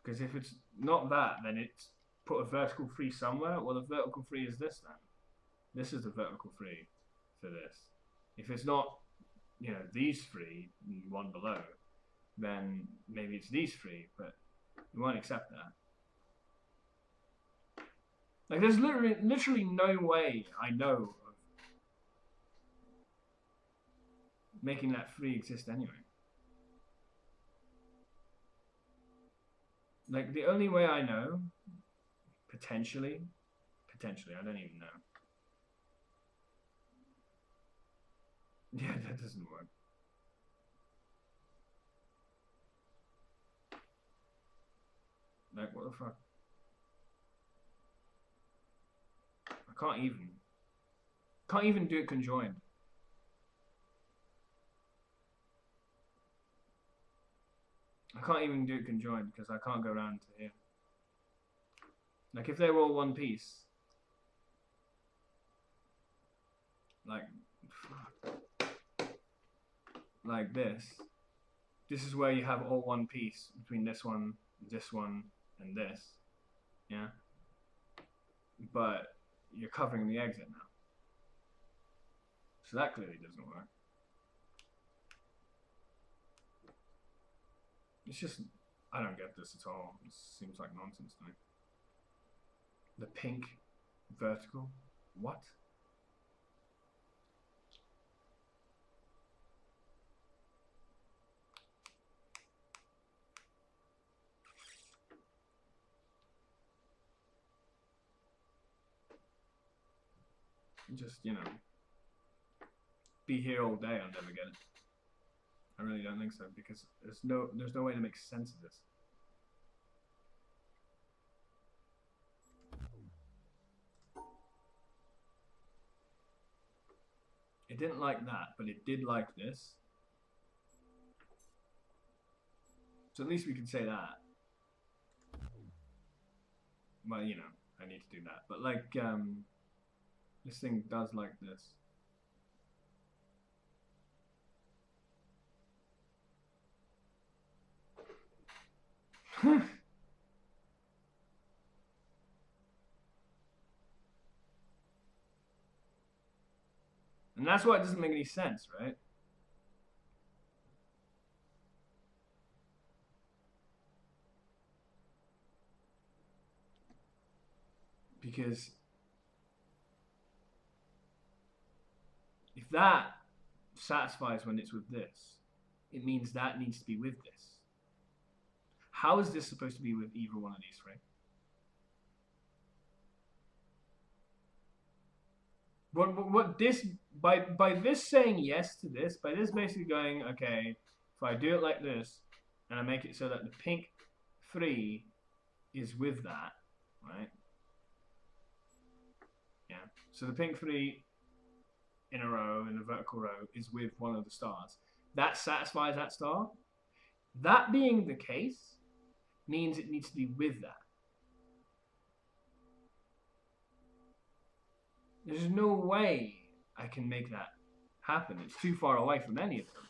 Because if it's not that, then it's put a vertical free somewhere. Well, the vertical free is this then. This is the vertical free for this. If it's not, you know, these three, one below, then maybe it's these three, but we won't accept that. Like, there's literally no way I know of making that free exist anyway. Like, the only way I know, potentially, I don't even know. Yeah, that doesn't work. Like, what the fuck? I can't even do it conjoined. I can't even do it conjoined because I can't go around to here. Like, if they were all one piece, like this is where you have all one piece between this one, and this, yeah? But you're covering the exit now. So that clearly doesn't work. It's just, I don't get this at all. It seems like nonsense to me. The pink vertical? What? Just, you know, be here all day, I'll never get it. I really don't think so, because there's no way to make sense of this. It didn't like that, but it did like this. So at least we can say that. Well, you know, I need to do that. But like, this thing does like this. And that's why it doesn't make any sense, right? Because if that satisfies when it's with this, it means that needs to be with this. How is this supposed to be with either one of these three? What this, by this saying yes to this, by this basically going, okay, if I do it like this, and I make it so that the pink 3 is with that, right? Yeah. So the pink 3 in a row, in a vertical row, is with one of the stars. That satisfies that star. That being the case means it needs to be with that. There's no way I can make that happen. It's too far away from any of them.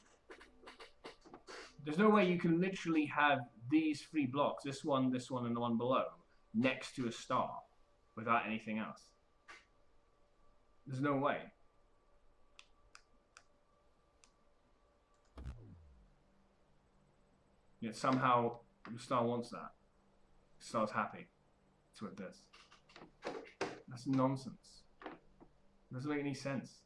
There's no way you can literally have these 3 blocks, this one, and the one below, next to a star without anything else. There's no way. Yet somehow the star wants that. Star's happy. It's with this. That's nonsense. It doesn't make any sense.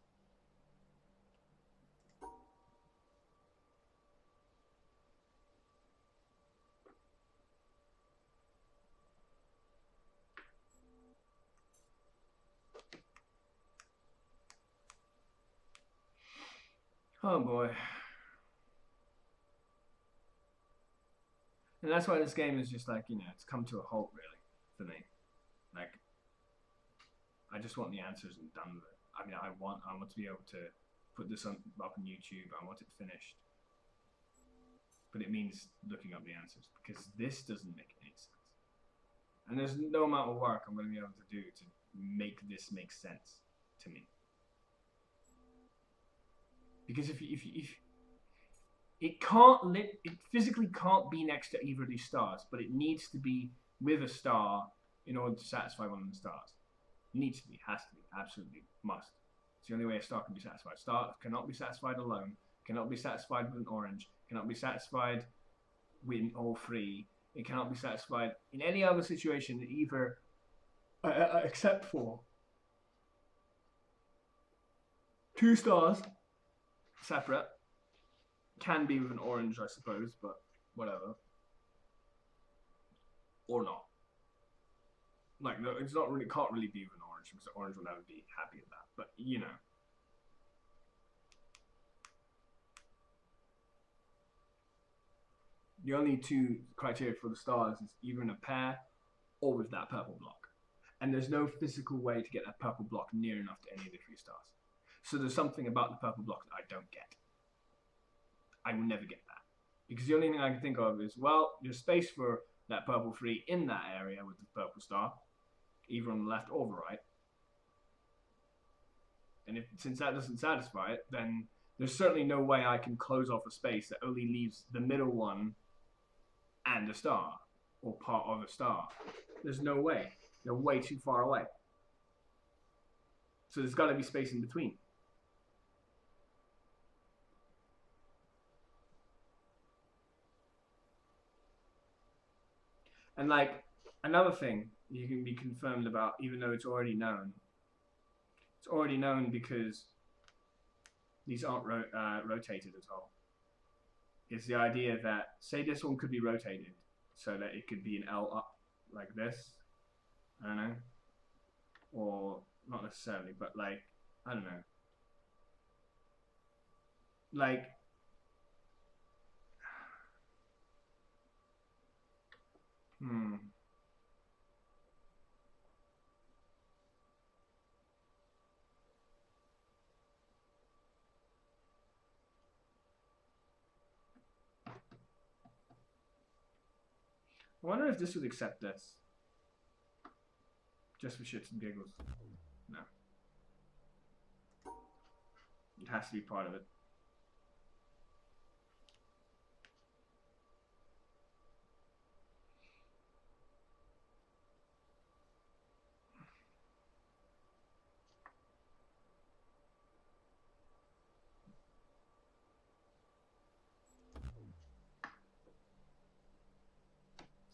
Oh boy. And that's why this game is just like, you know, it's come to a halt really for me. Like, I just want the answers and done with it. I mean, I want to be able to put this up on YouTube. I want it finished. But it means looking up the answers because this doesn't make any sense. And there's no amount of work I'm going to be able to do to make this make sense to me. Because if it can't it physically can't be next to either of these stars, but it needs to be with a star in order to satisfy one of the stars. Needs to be, has to be, absolutely must. It's the only way a star can be satisfied. Star cannot be satisfied alone, cannot be satisfied with an orange, cannot be satisfied with all three. It cannot be satisfied in any other situation either, except for two stars separate. Can be with an orange, I suppose, but whatever. Or not. Like, no, it's not really, can't really be with an orange because the orange will never be happy with that. But, you know. The only two criteria for the stars is either in a pair or with that purple block. And there's no physical way to get that purple block near enough to any of the three stars. So there's something about the purple block that I don't get. I will never get that. Because the only thing I can think of is, well, there's space for that purple 3 in that area with the purple star, either on the left or the right. And since that doesn't satisfy it, then there's certainly no way I can close off a space that only leaves the middle one and a star, or part of a star. There's no way. They're way too far away. So there's got to be space in between. And like, another thing you can be confirmed about, even though it's already known. It's already known because these aren't rotated at all. It's the idea that, say this one could be rotated so that it could be an L up like this. I don't know. Or, not necessarily, but like, I don't know. Like, I wonder if this would accept this. Just for shits and giggles. No. It has to be part of it.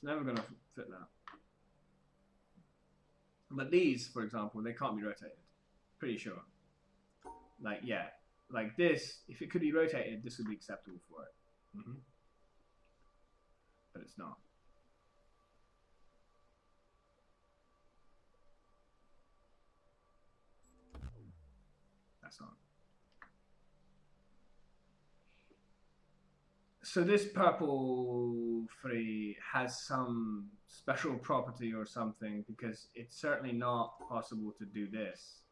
It's never going to fit that. But these, for example, they can't be rotated. Pretty sure. Like, yeah. Like this, if it could be rotated, this would be acceptable for it. But it's not. That's not. So this purple 3 has some special property or something, because it's certainly not possible to do this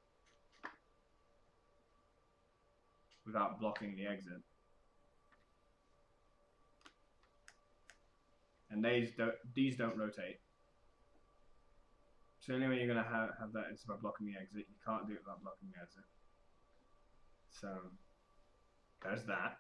without blocking the exit. And these don't rotate. So the only way you're going to have that is by blocking the exit. You can't do it without blocking the exit. So there's that.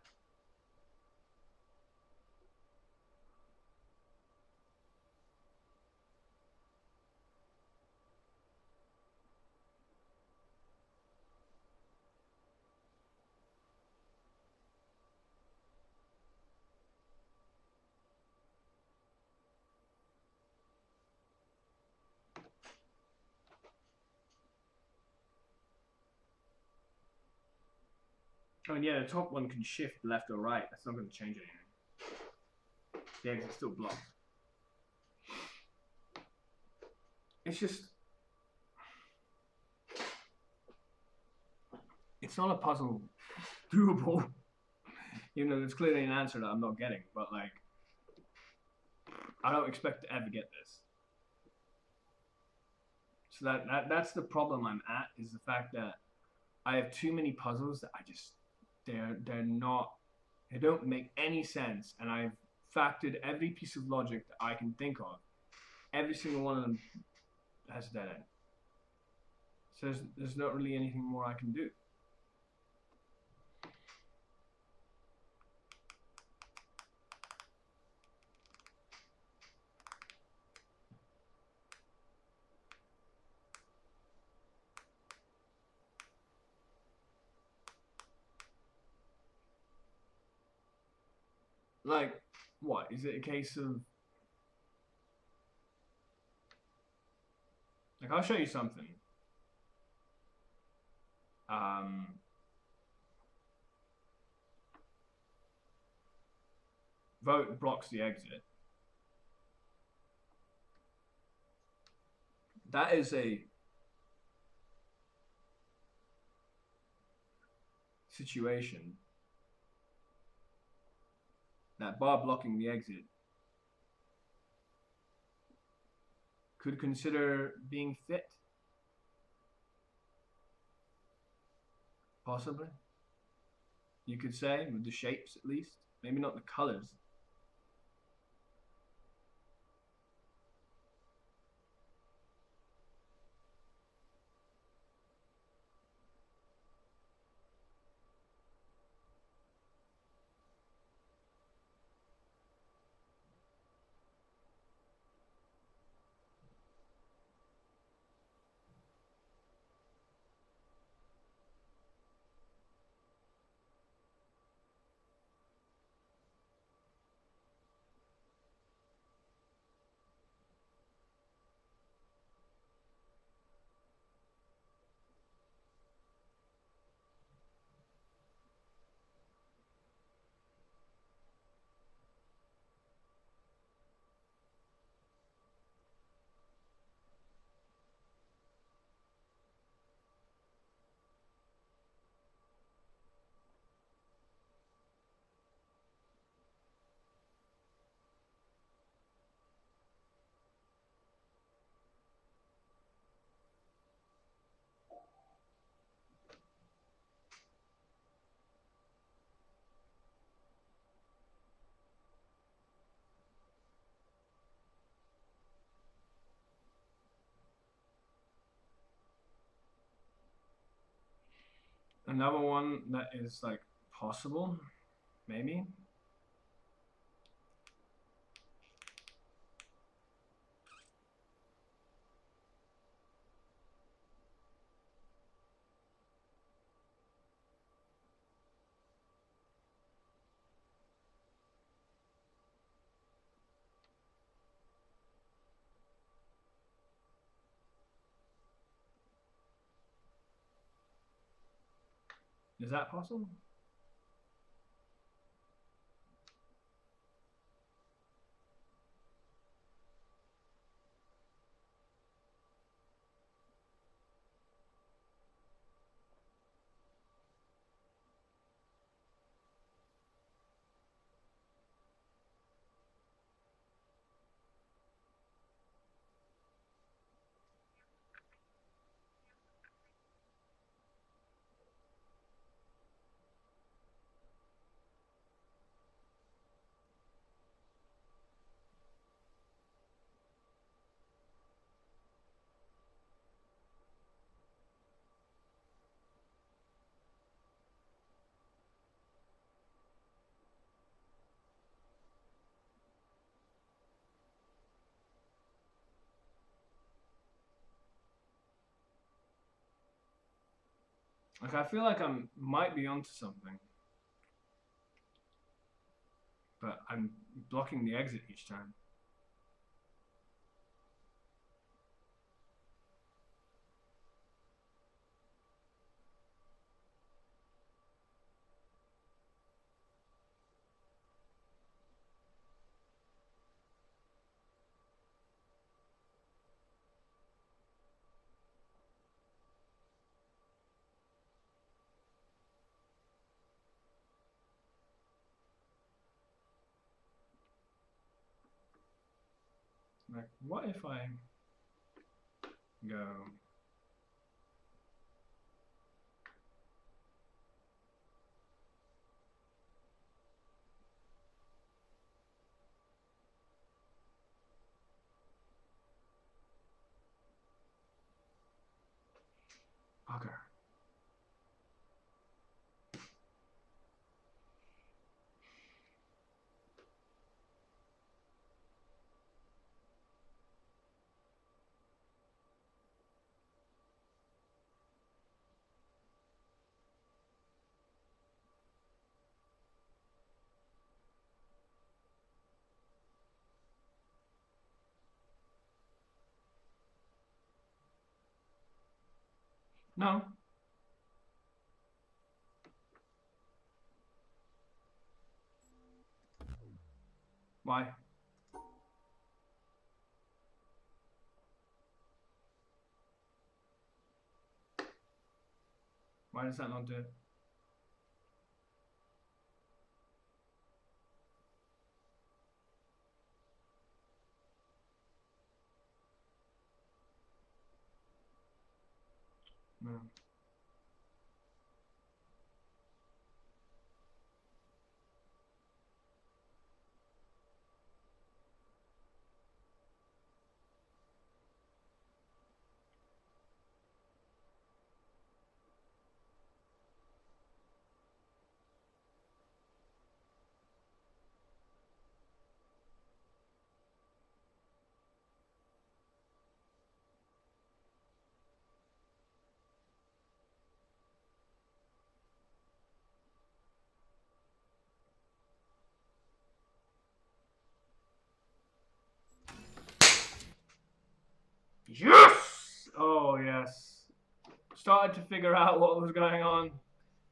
Oh, and yeah, the top one can shift left or right. That's not going to change anything. The exit's still blocked. It's just... It's not a puzzle doable. Even though there's clearly an answer that I'm not getting. But, like, I don't expect to ever get this. So that's the problem I'm at, is the fact that I have too many puzzles that I just... They're not... They don't make any sense. And I've factored every piece of logic that I can think of. Every single one of them has a dead end. So there's not really anything more I can do. Like, what? Is it a case of... Like, I'll show you something. Vote blocks the exit. That is a situation that bar blocking the exit could consider being fit. Possibly. You could say, with the shapes at least. Maybe not the colors. Another one that is like possible, maybe. Is that possible? Like, I feel like I might be onto something. But I'm blocking the exit each time. Like, what if I go? Bugger. No. Why? Why does that not do it? No. Yes! Oh, yes. Started to figure out what was going on.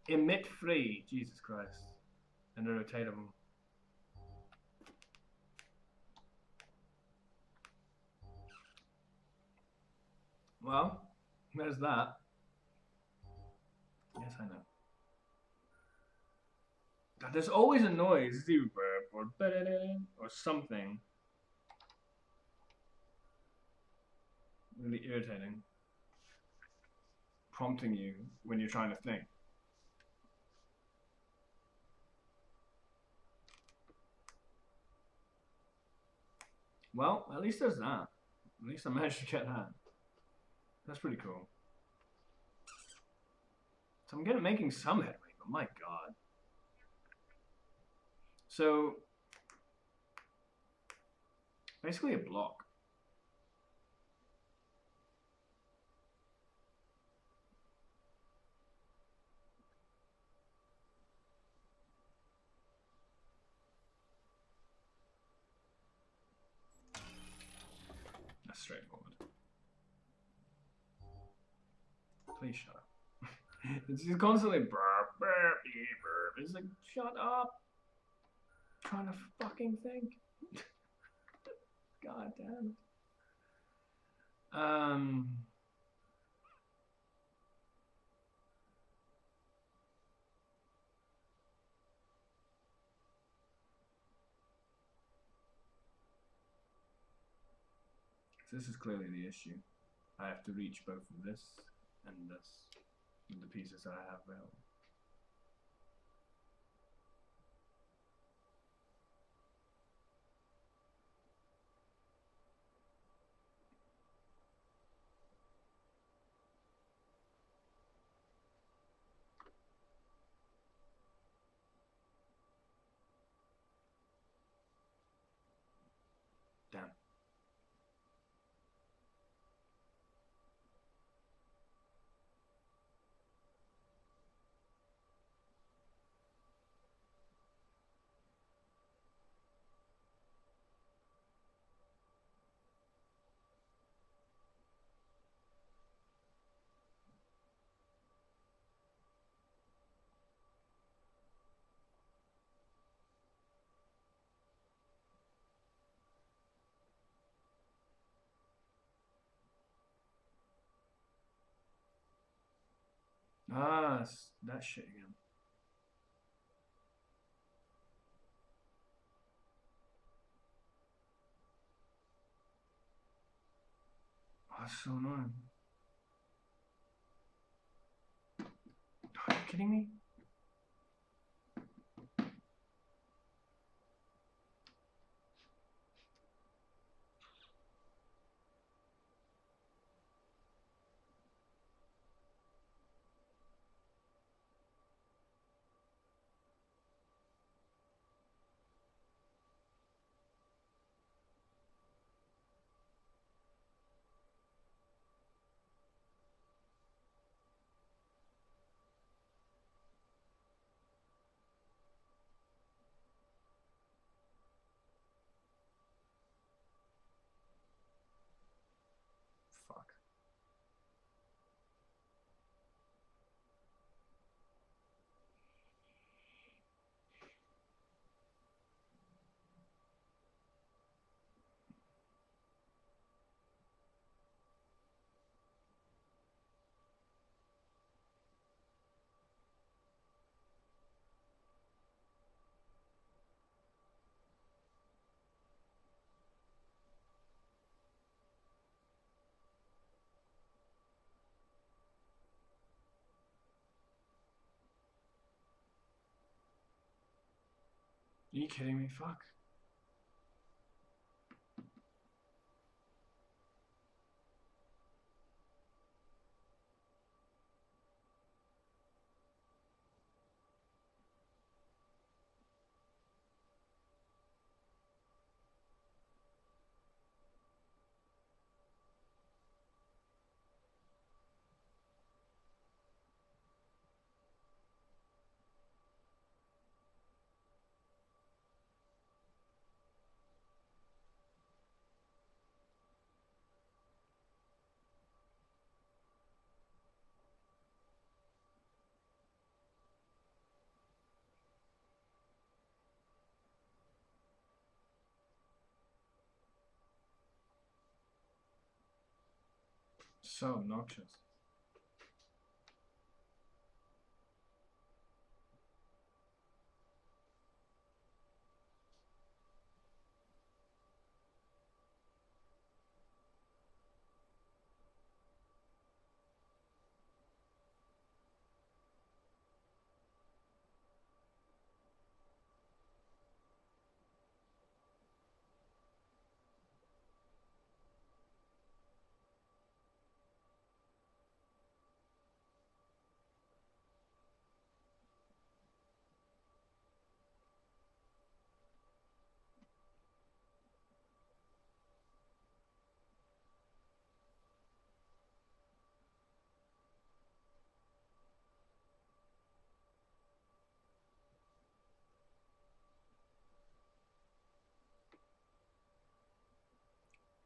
Emit free. Jesus Christ. And irritatable. Well, there's that. Yes, I know. God, there's always a noise, or something. Really irritating. Prompting you when you're trying to think. Well, at least there's that. At least I managed to get that. That's pretty cool. So I'm making some headway, but my god. So, basically a block. That's straightforward. Please shut up. It's just constantly burp, burp, beep, burp. It's like, shut up. I'm trying to fucking think. God damn it. This is clearly the issue. I have to reach both of this and this with the pieces I have available. Damn. Ah, that shit again. That's so annoying. Are you kidding me? Fuck. Are you kidding me? Fuck. So obnoxious.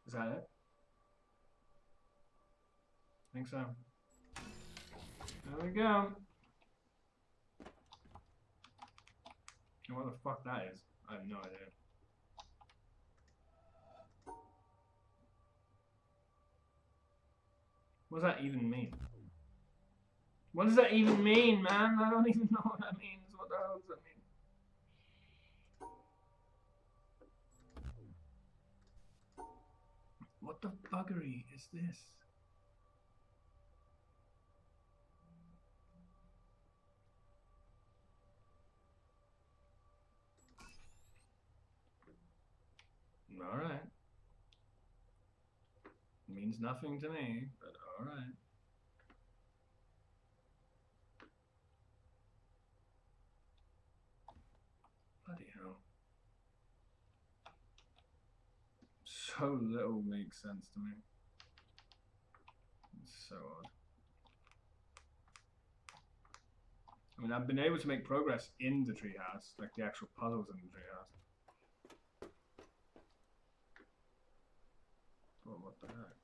Is that it? I think so. There we go. What the fuck that is? I have no idea. What does that even mean? What does that even mean, man? I don't even know what that means. What the hell does that mean? What the buggery is this? Alright. Means nothing to me, but alright. Bloody hell. So little makes sense to me. It's so odd. I mean, I've been able to make progress in the treehouse, like the actual puzzles in the treehouse. But what the heck?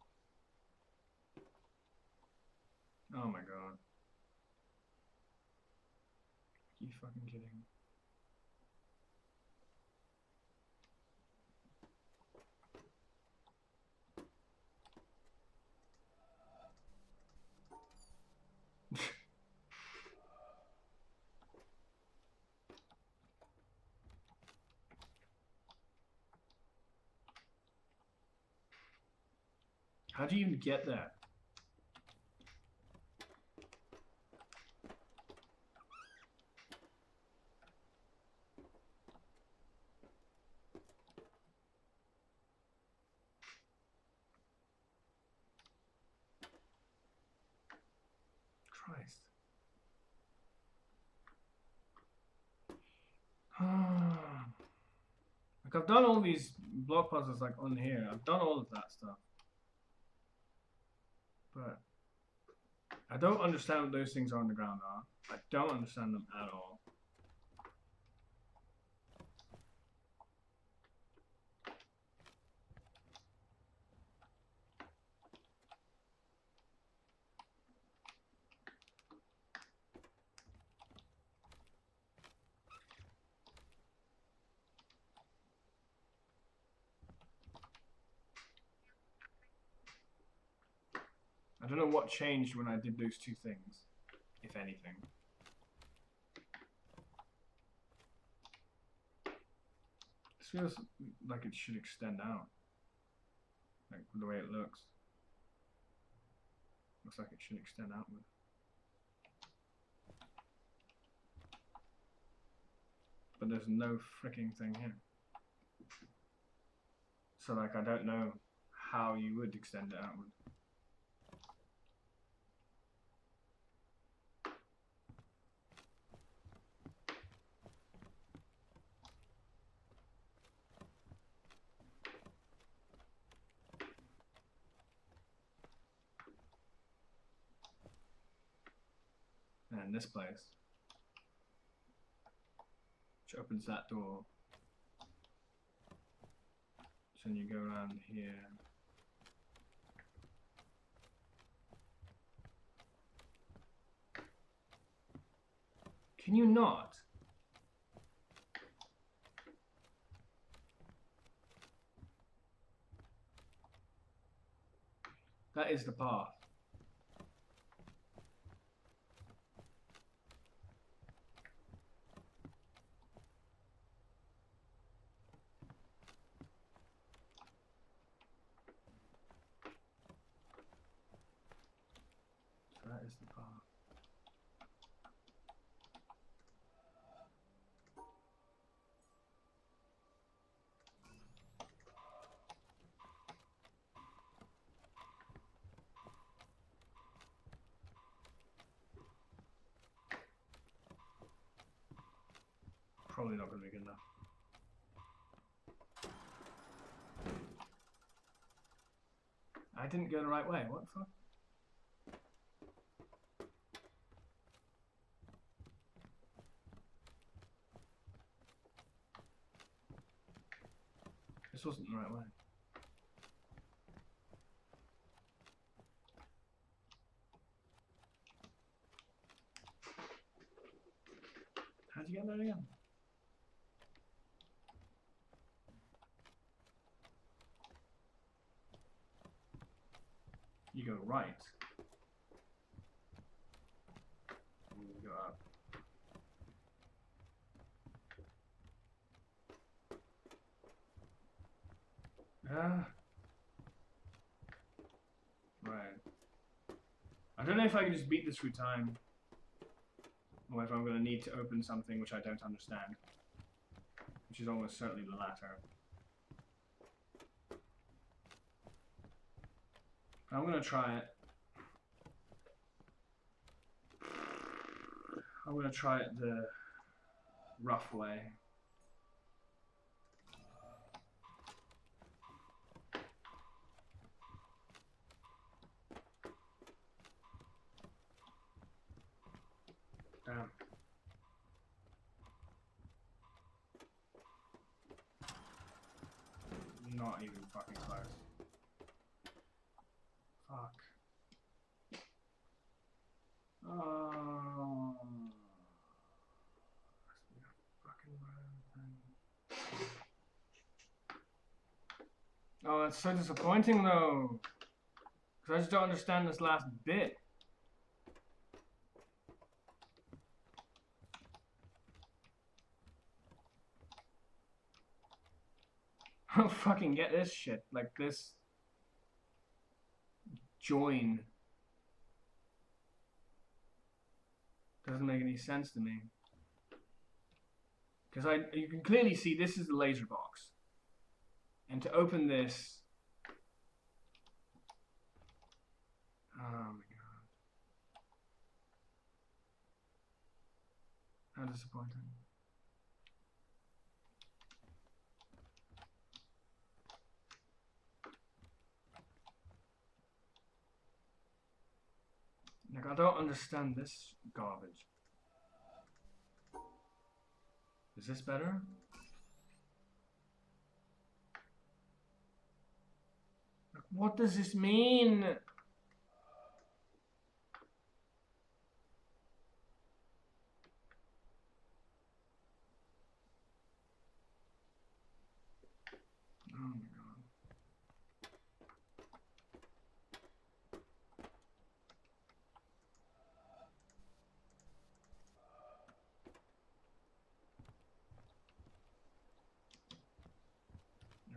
Oh my god. Are you fucking kidding me? How do you even get there? Christ. Like, I've done all these block puzzles like on here. I've done all of that stuff. But I don't understand what those things are on the ground are. I don't understand them at all. I don't know what changed when I did those two things, if anything. This feels like it should extend out. Like the way it looks. Looks like it should extend outward. But there's no freaking thing here. So like I don't know how you would extend it outward. And this place, which opens that door. So then you go around here. Can you not? That is the path. That is the path. Probably not going to be good enough. I didn't go the right way. What the fuck? This wasn't the right way. How'd you get there again? You go right. And you go up. Right. I don't know if I can just beat this through time, or if I'm going to need to open something which I don't understand, which is almost certainly the latter. I'm going to try it. I'm going to try it the rough way. Damn. Not even fucking close. Fuck. Oh. Oh, that's so disappointing though. Because I just don't understand this last bit. I don't fucking get this shit. Like this. join. Doesn't make any sense to me. Because you can clearly see this is the laser box. And to open this... Oh my god. How disappointing. Like, I don't understand this garbage. Is this better? Like, what does this mean? Oh my god.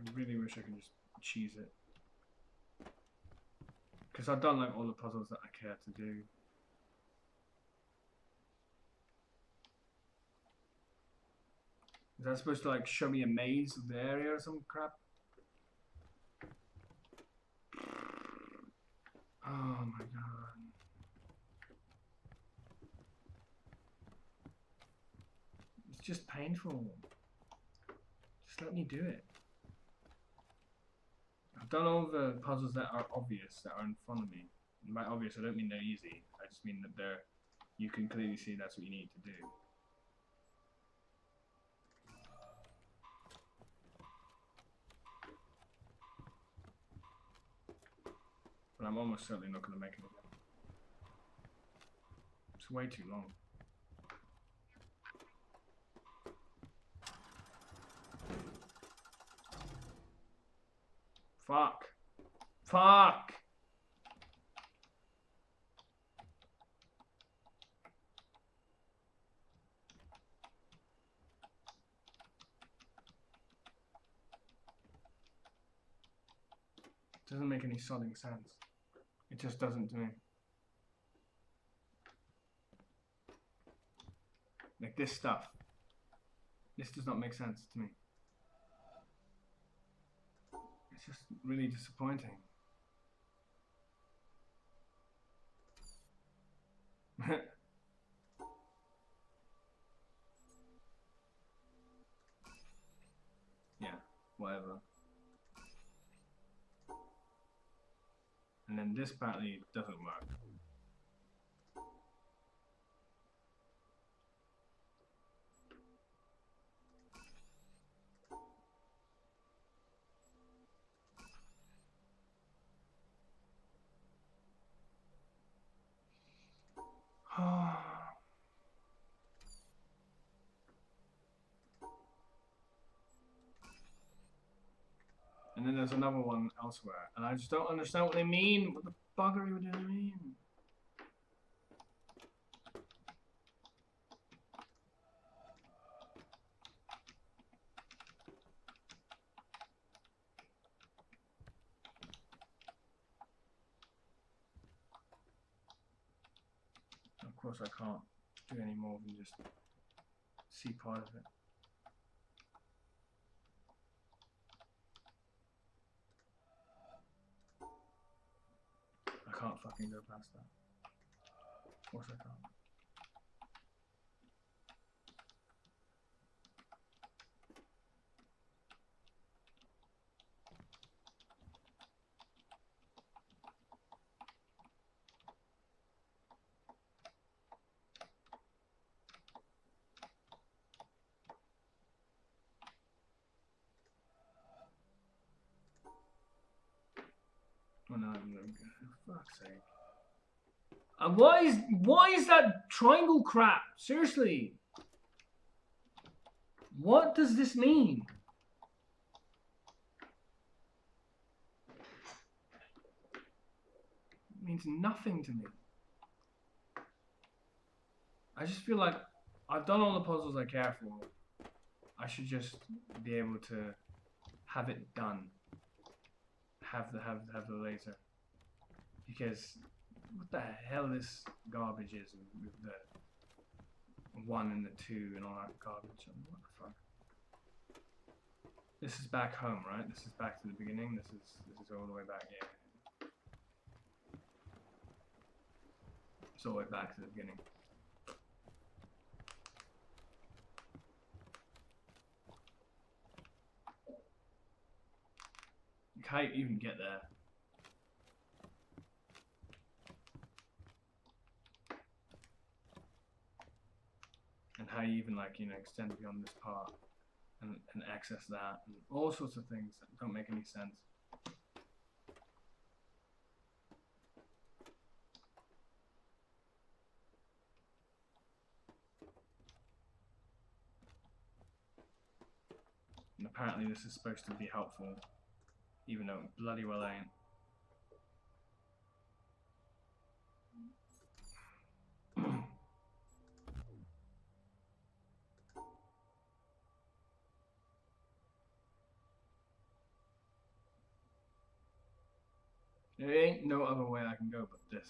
I really wish I could just cheese it. Because I've done like all the puzzles that I care to do. Is that supposed to like show me a maze of the area or some crap? Oh my god. It's just painful. Just let me do it. I've done all the puzzles that are obvious, that are in front of me. And by obvious, I don't mean they're easy. I just mean that they're, you can clearly see that's what you need to do. But I'm almost certainly not going to make it again. It's way too long. Fuck. Fuck! Doesn't make any sodding sense. It just doesn't to me. Like this stuff. This does not make sense to me. It's just really disappointing. Yeah, whatever. And then this apparently doesn't work. And then there's another one elsewhere, and I just don't understand what they mean. What the buggery do they mean? Of course, I can't do any more than just see part of it. I can't fucking go past that. Of course I can't. Oh no, for fuck's sake. Why is that triangle crap? Seriously. What does this mean? It means nothing to me. I just feel like I've done all the puzzles I care for. I should just be able to have it done. Have the laser. Because what the hell this garbage is with the 1 and the 2 and all that garbage. I mean, what the fuck? This is back home, right? This is back to the beginning. This is all the way back here. It's all the way back to the beginning. You can't even get there. And how you even, like, you know, extend beyond this part and access that and all sorts of things that don't make any sense. And apparently this is supposed to be helpful, even though it bloody well ain't. There ain't no other way I can go but this.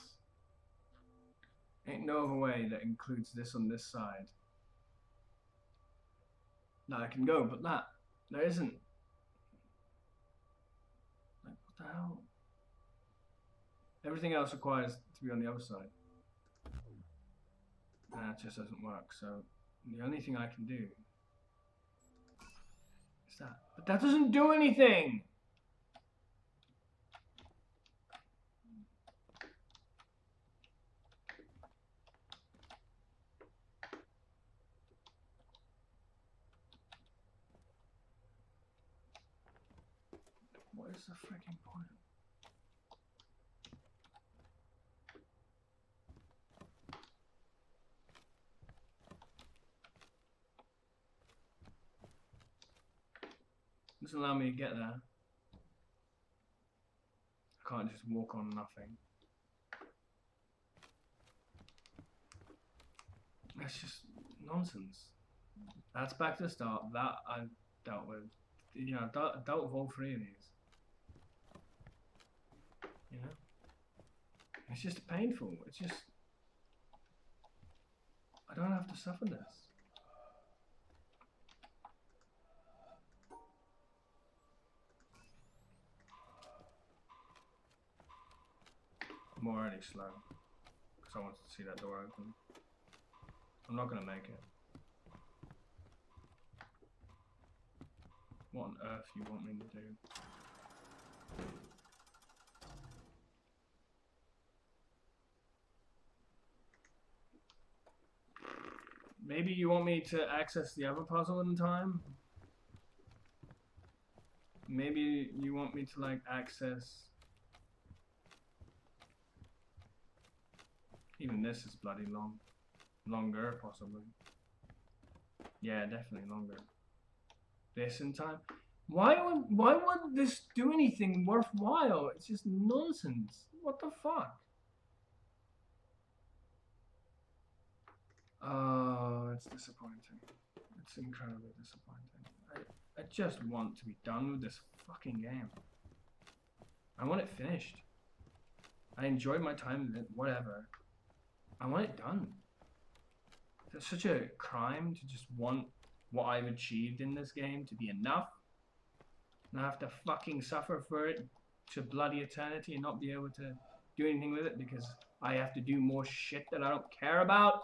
Ain't no other way that includes this on this side that I can go but that. There isn't. Like, what the hell? Everything else requires to be on the other side. And that just doesn't work, so the only thing I can do is that. But that doesn't do anything! What is the freaking point? Doesn't allow me to get there. I can't just walk on nothing. That's just nonsense. That's back to the start. That I've dealt with. You know, I dealt with all 3 of these. You know? It's just painful. It's just... I don't have to suffer this. I'm already slow. Because I wanted to see that door open. I'm not going to make it. What on earth you want me to do? Maybe you want me to access the other puzzle in time? Maybe you want me to, like, access... Even this is bloody long. Longer, possibly. Yeah, definitely longer. This in time? Why would this do anything worthwhile? It's just nonsense. What the fuck? Oh, it's disappointing. It's incredibly disappointing. I just want to be done with this fucking game. I want it finished. I enjoyed my time with it, whatever. I want it done. It's such a crime to just want what I've achieved in this game to be enough. And I have to fucking suffer for it to bloody eternity and not be able to do anything with it because I have to do more shit that I don't care about.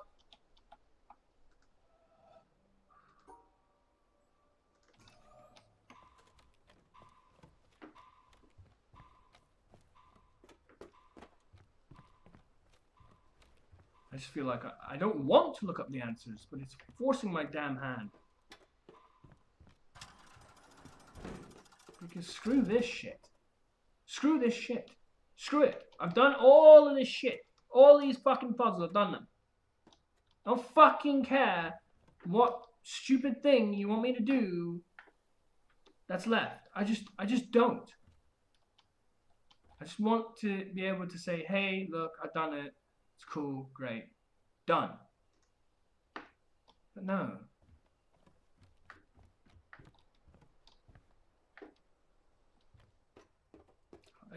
I just feel like I don't want to look up the answers, but it's forcing my damn hand. Because screw this shit. Screw this shit. Screw it. I've done all of this shit. All these fucking puzzles, I've done them. I don't fucking care what stupid thing you want me to do that's left. I just don't. I just want to be able to say, hey, look, I've done it. It's cool, great, done. But no.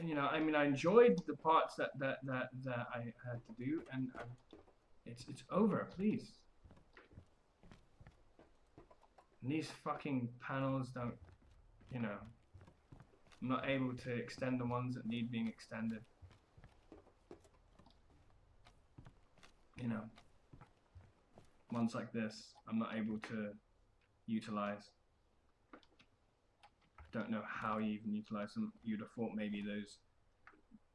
you know, I mean, I enjoyed the parts that I had to do, and it's over, please. And these fucking panels don't, you know, I'm not able to extend the ones that need being extended. You know, ones like this, I'm not able to utilize. Don't know how you even utilize them. You'd have thought maybe those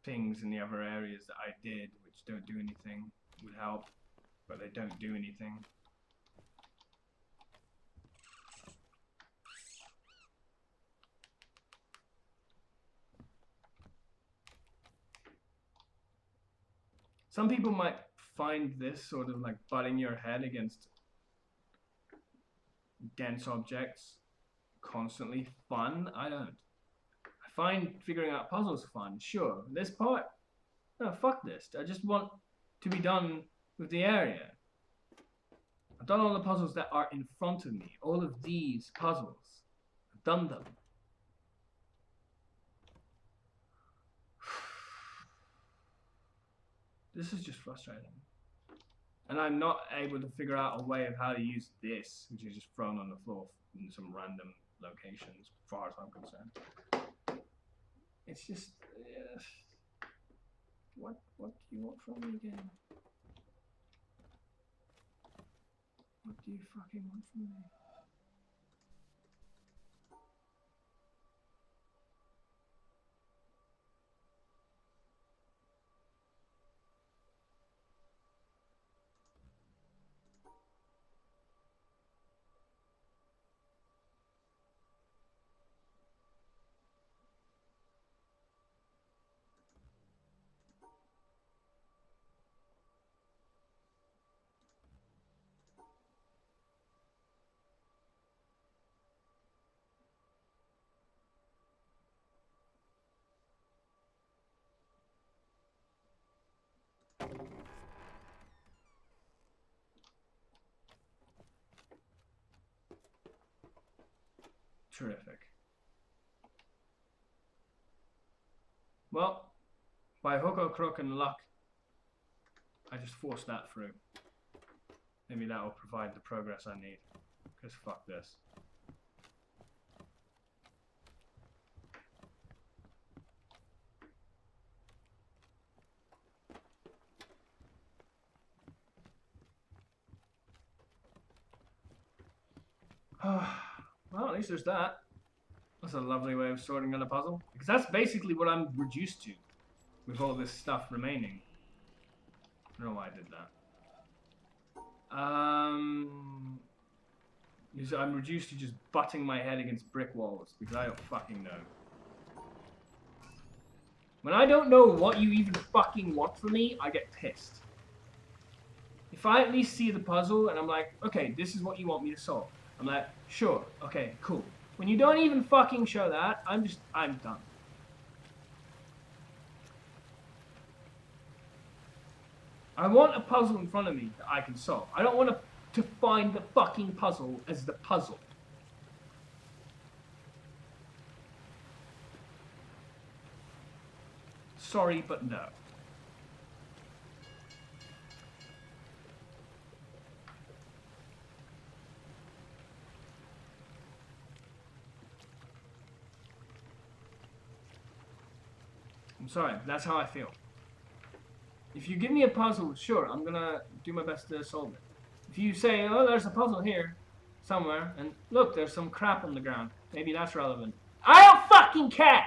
things in the other areas that I did, which don't do anything, would help, but they don't do anything. Some people might find this sort of like butting your head against dense objects constantly fun. I don't. I find figuring out puzzles fun, sure. This part, no, fuck this. I just want to be done with the area. I've done all the puzzles that are in front of me. All of these puzzles. I've done them. This is just frustrating. And I'm not able to figure out a way of how to use this, which is just thrown on the floor in some random locations, as far as I'm concerned. It's just... What do you want from me again? What do you fucking want from me? Terrific. Well, by hook or crook and luck, I just forced that through. Maybe that will provide the progress I need. Because fuck this. Well, at least there's that. That's a lovely way of sorting out a puzzle. Because that's basically what I'm reduced to. With all this stuff remaining. I don't know why I did that. Because I'm reduced to just butting my head against brick walls. Because I don't fucking know. When I don't know what you even fucking want from me, I get pissed. If I at least see the puzzle and I'm like, okay, this is what you want me to solve. I'm like, sure, okay, cool. When you don't even fucking show that, I'm done. I want a puzzle in front of me that I can solve. I don't want to find the fucking puzzle as the puzzle. Sorry, but no. I'm sorry, that's how I feel. If you give me a puzzle, sure, I'm gonna do my best to solve it. If you say, oh, there's a puzzle here, somewhere, and look, there's some crap on the ground, maybe that's relevant. I don't fucking care!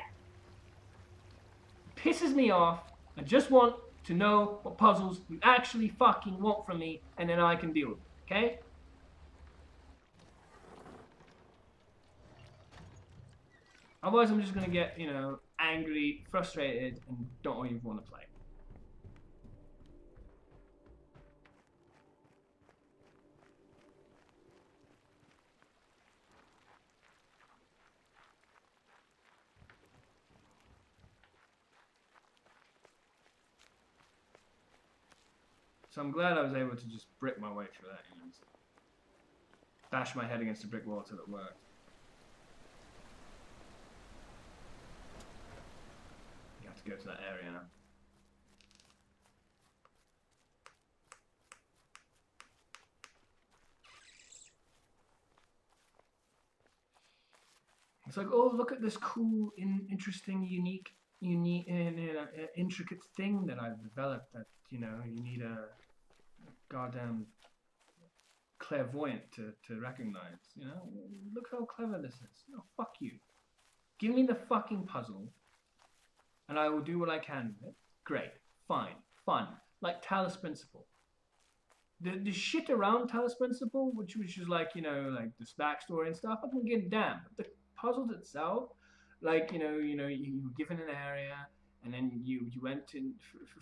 It pisses me off. I just want to know what puzzles you actually fucking want from me, and then I can deal with it, okay? Otherwise, I'm just gonna get, you know, angry, frustrated, and don't even want to play. So I'm glad I was able to just brick my way through that and bash my head against a brick wall till it worked. Yeah, go to that area now. It's like, oh, look at this cool, interesting, unique, intricate thing that I've developed. That you need a goddamn clairvoyant to recognize. Look how clever this is. No, fuck you. Give me the fucking puzzle, and I will do what I can with it. Great, fine, fun, like Talos Principle. The shit around Talos Principle, which is like like this backstory and stuff, I can get damn. But the puzzles itself, like you were given an area, and then you went in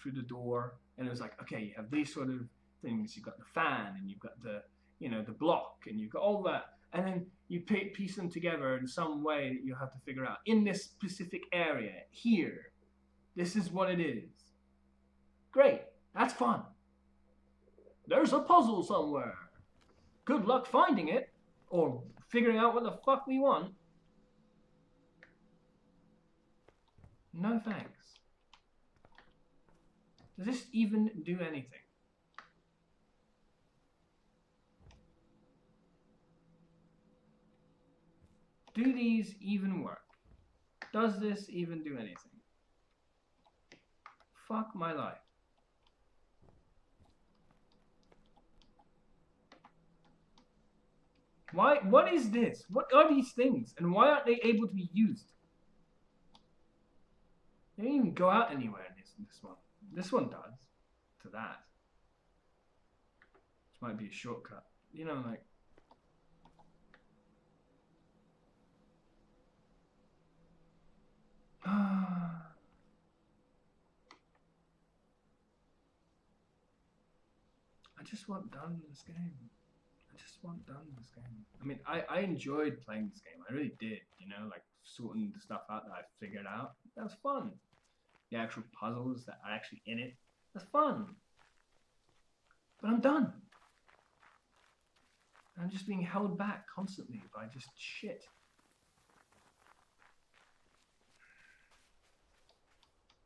through the door, and it was like, okay, you have these sort of things. You've got the fan, and you've got the the block, and you've got all that, and then you piece them together in some way that you have to figure out in this specific area here. This is what it is. Great, that's fun. There's a puzzle somewhere. Good luck finding it, or figuring out what the fuck we want. No thanks. Does this even do anything? Do these even work? Does this even do anything? Fuck my life. Why? What is this? What are these things? And why aren't they able to be used? They don't even go out anywhere in this one. This one does. To that. This might be a shortcut. Like... I just want done with this game. I just want done with this game. I mean, I enjoyed playing this game. I really did. Like sorting the stuff out that I figured out. That was fun. The actual puzzles that are actually in it. That's fun. But I'm done. I'm just being held back constantly by just shit.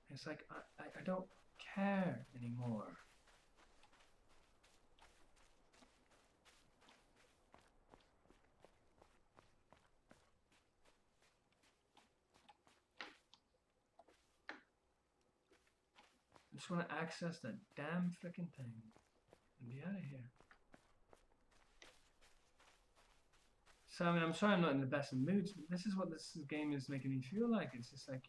It's like, I don't care anymore. I just want to access that damn frickin' thing and be out of here. So, I mean, I'm sorry I'm not in the best of moods, but this is what this game is making me feel like. It's just like,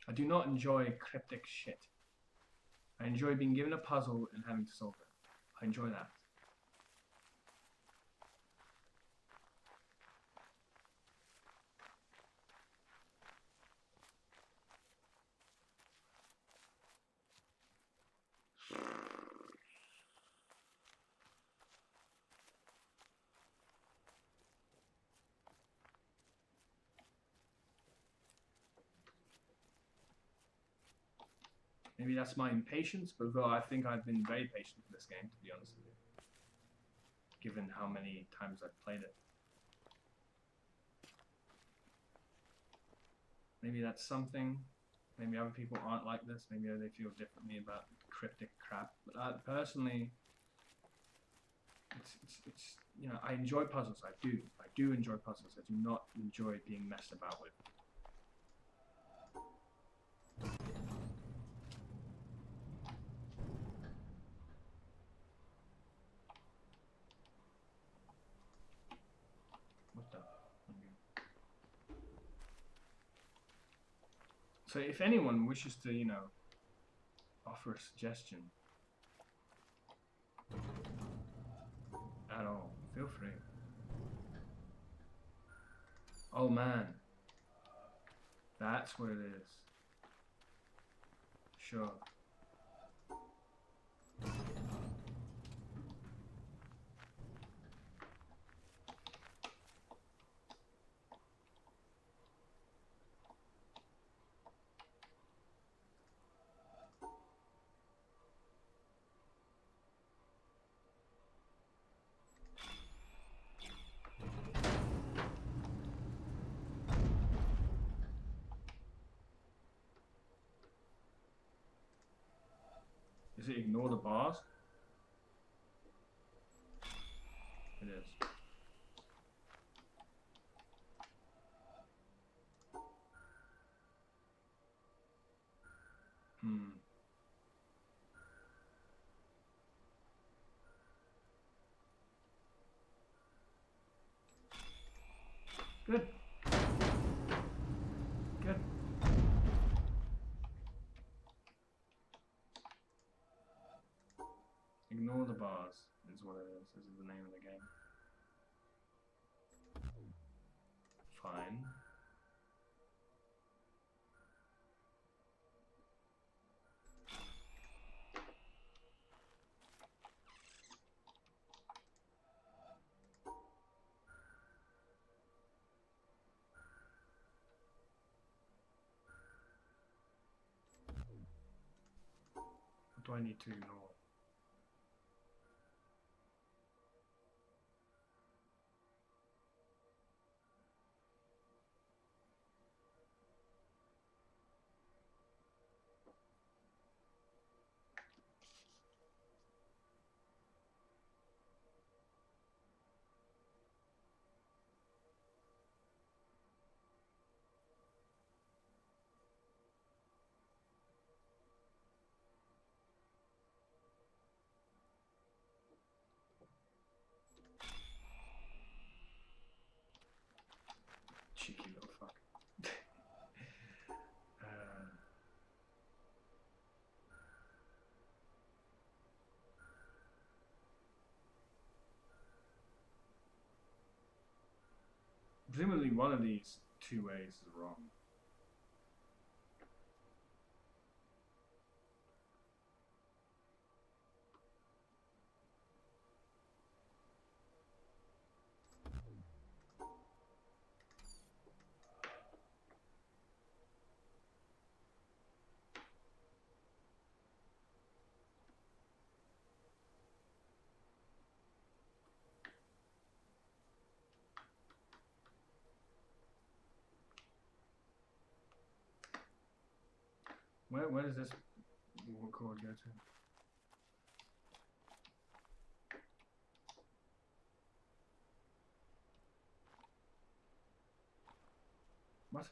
I do not enjoy cryptic shit. I enjoy being given a puzzle and having to solve it. I enjoy that. Maybe that's my impatience, but though I think I've been very patient with this game, to be honest with you. Given how many times I've played it. Maybe that's something. Maybe other people aren't like this. Maybe they feel differently about cryptic crap. But personally, it's I enjoy puzzles. I do enjoy puzzles. I do not enjoy being messed about with. What the? Okay. So if anyone wishes to, offer a suggestion at all, feel free. Oh man, that's what it is. Sure. Is it ignore the bars? It is. Good. Good. Ignore the bars is what it is. This is the name of the game. Fine. What do I need to ignore? Cheeky little fuck. Presumably one of these two ways is wrong. Where does this chord go to? What?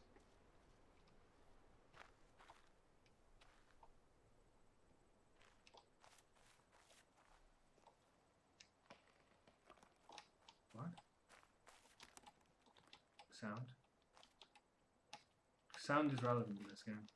What? Sound? Sound is relevant in this game.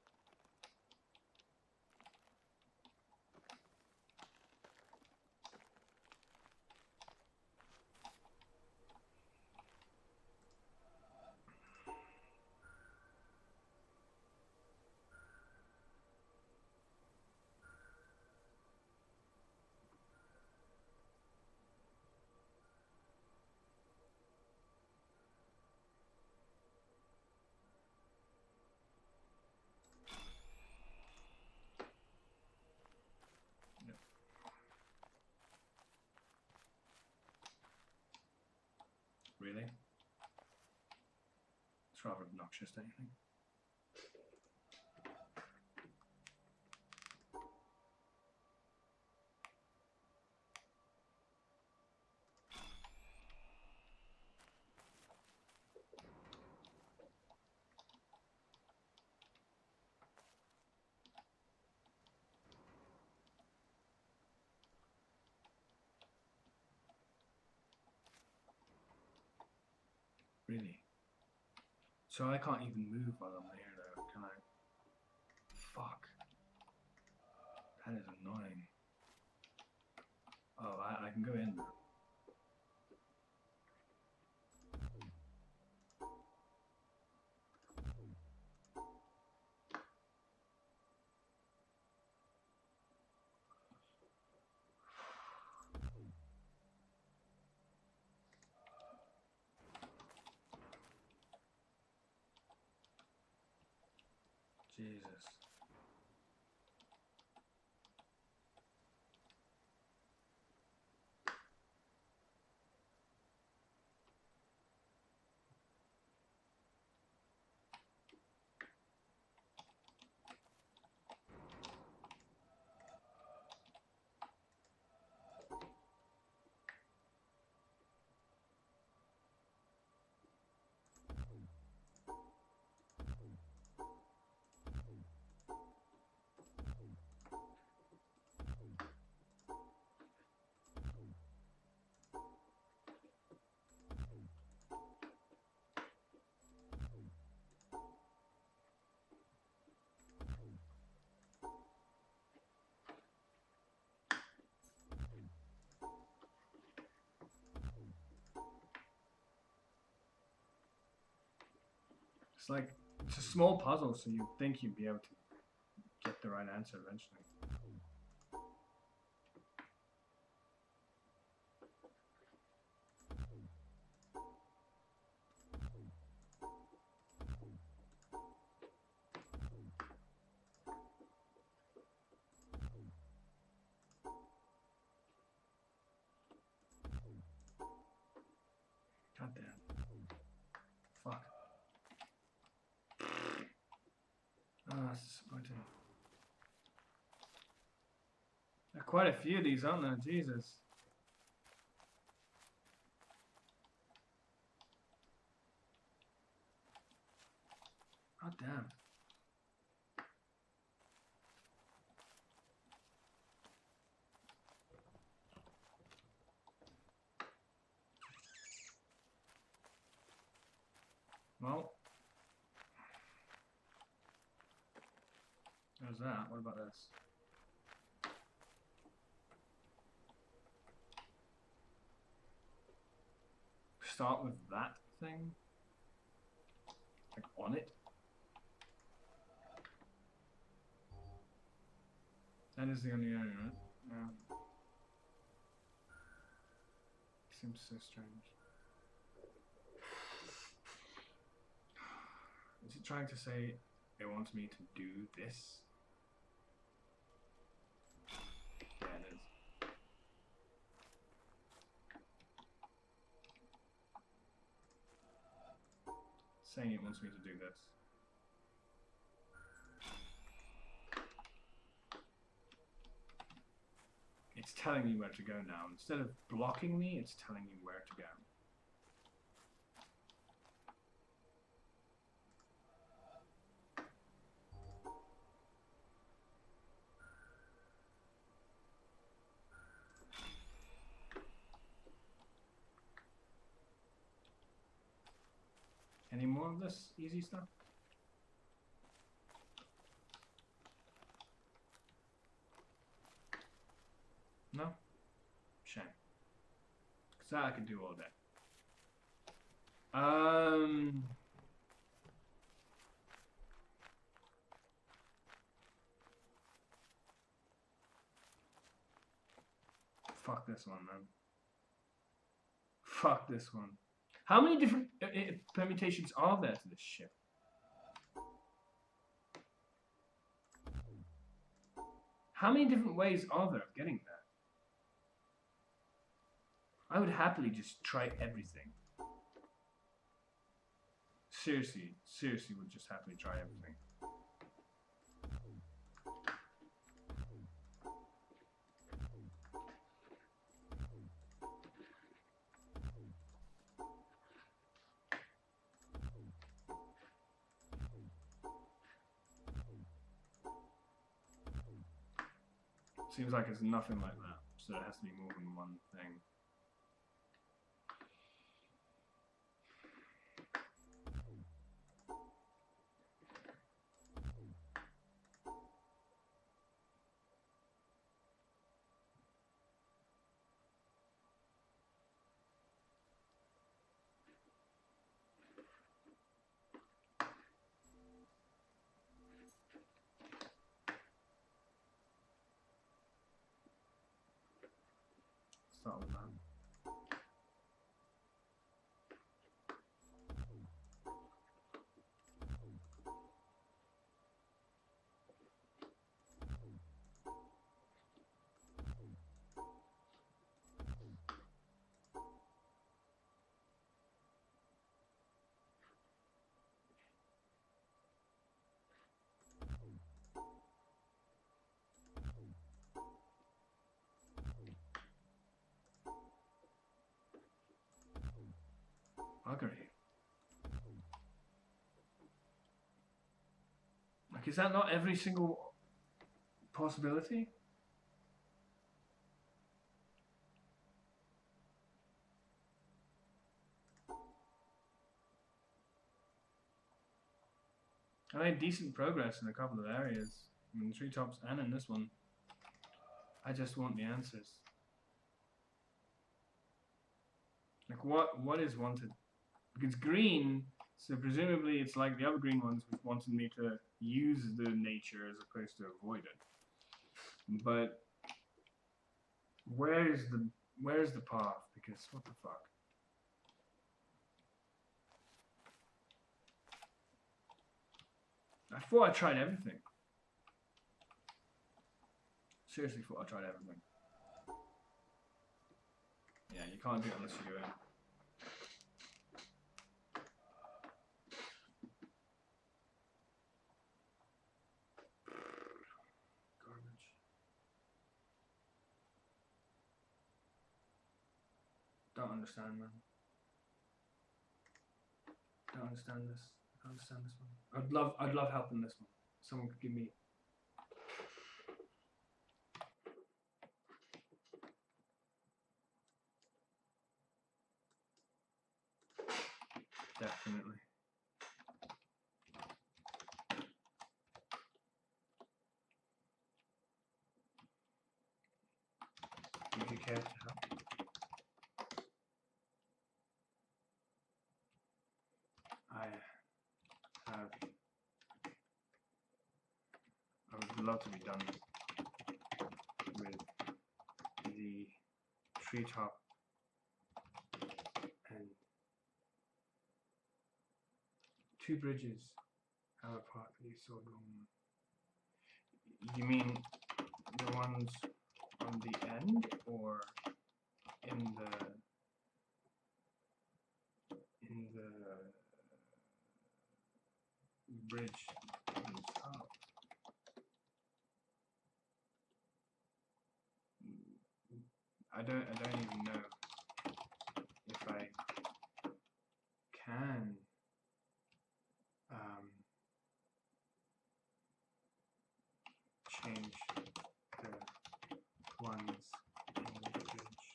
Really? It's rather obnoxious, don't you think? Really? So I can't even move while I'm here though, can I? Fuck. That is annoying. Oh, I can go in now. Jesus. It's like, it's a small puzzle, so you'd think you'd be able to get the right answer eventually. God damn. Fuck. Oh, that's disappointing. There are quite a few of these, aren't there? Jesus. God damn. Well. There's that. What about this? Start with that thing? Like on it? That is the only area, right? Yeah. Seems so strange. Is it trying to say it wants me to do this? Yeah, it is. It's saying it wants me to do this. It's telling me where to go now. Instead of blocking me, it's telling me where to go. Any more of this easy stuff? No? Shame. Because that I could do all day. Fuck this one, man. Fuck this one. How many different permutations are there to this shit? How many different ways are there of getting there? I would happily just try everything. Seriously would just happily try everything. Seems like it's nothing like that, so it has to be more than one thing. Start with that. Buggery. Like, is that not every single possibility? I made decent progress in a couple of areas. In the treetops and in this one. I just want the answers. Like, what is wanted? Because green So presumably it's like the other green ones, which wanted me to use the nature as opposed to avoid it. But where's the path? Because what the fuck? I thought I tried everything. Seriously thought I tried everything. Yeah, you can't do it unless you go in. Garbage. Don't understand, man. Don't understand this. I don't understand this one. I'd love help in this one. Someone could give me. Definitely. Would you care to help? I would love to be done with the treetop and 2 bridges have a part that you saw wrong. You mean the ones on the end or in the bridge on top? I don't even know if I can change the ones in the bridge.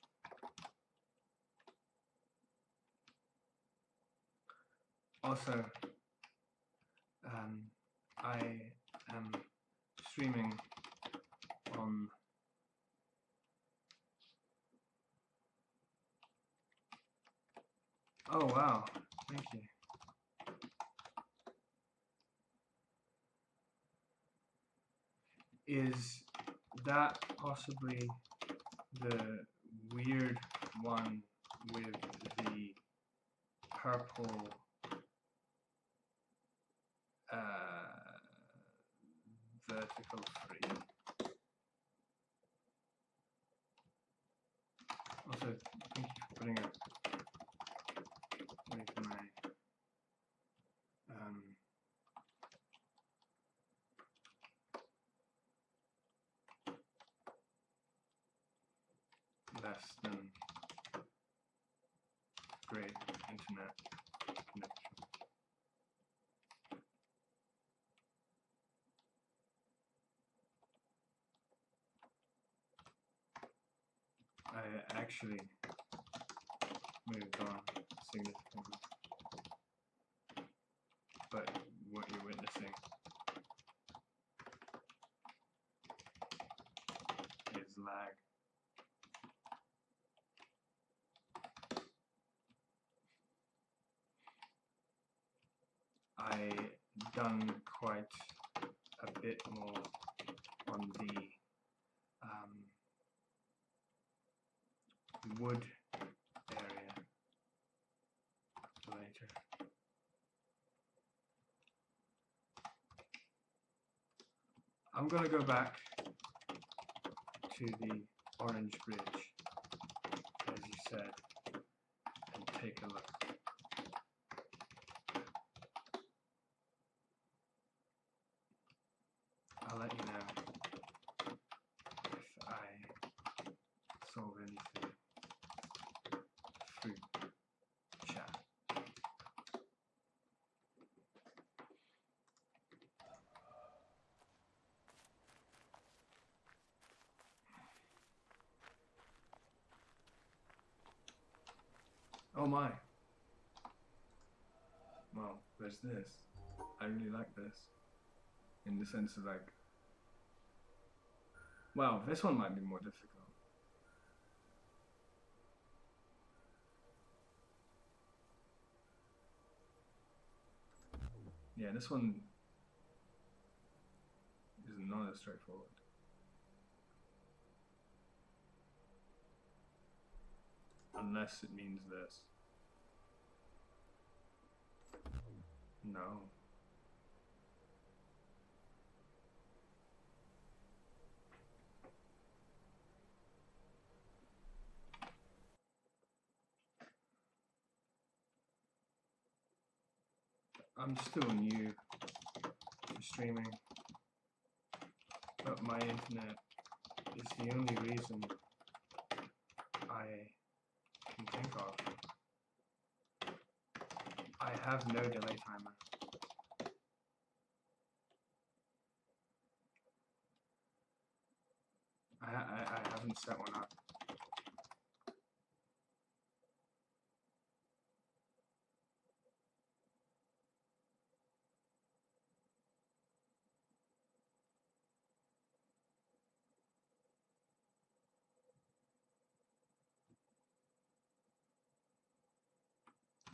Also, I am streaming on oh wow, thank you. Is that possibly the weird one with the purple vertical free? Also, thank you for putting up with my less than great internet connection. I actually moved on significantly, but what you're witnessing is lag. I done quite a bit more on the wood area later. I'm gonna go back to the orange bridge, as you said, and take a look. I'll let you know if I solve anything through chat. Oh my. Well, there's this. I really like this. In the sense of like, well, this one might be more difficult. Yeah, this one is not as straightforward. Unless it means this. No. I'm still new to streaming, but my internet is the only reason I can think of. I have no delay timer. I haven't set one up.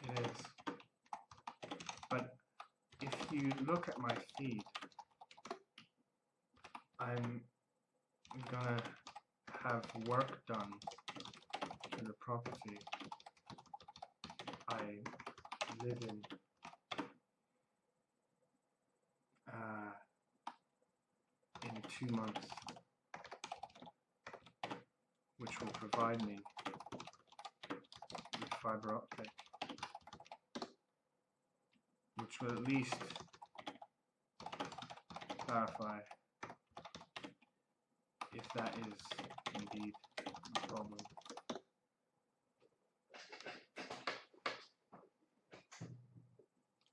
It is. But if you look at my feed, I'm gonna have work done to the property I live in in 2 months, which will provide me with fiber optic, which will at least clarify if that is indeed a problem.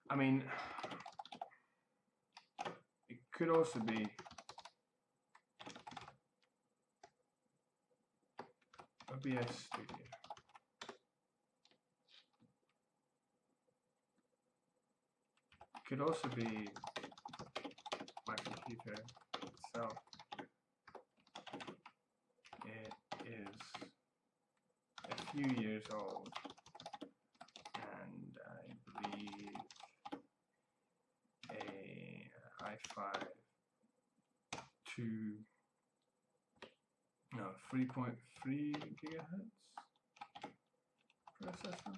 I mean, it could also be OBS Studio. It could also be my computer itself. It is a few years old, and I believe a i5 3.3 gigahertz processor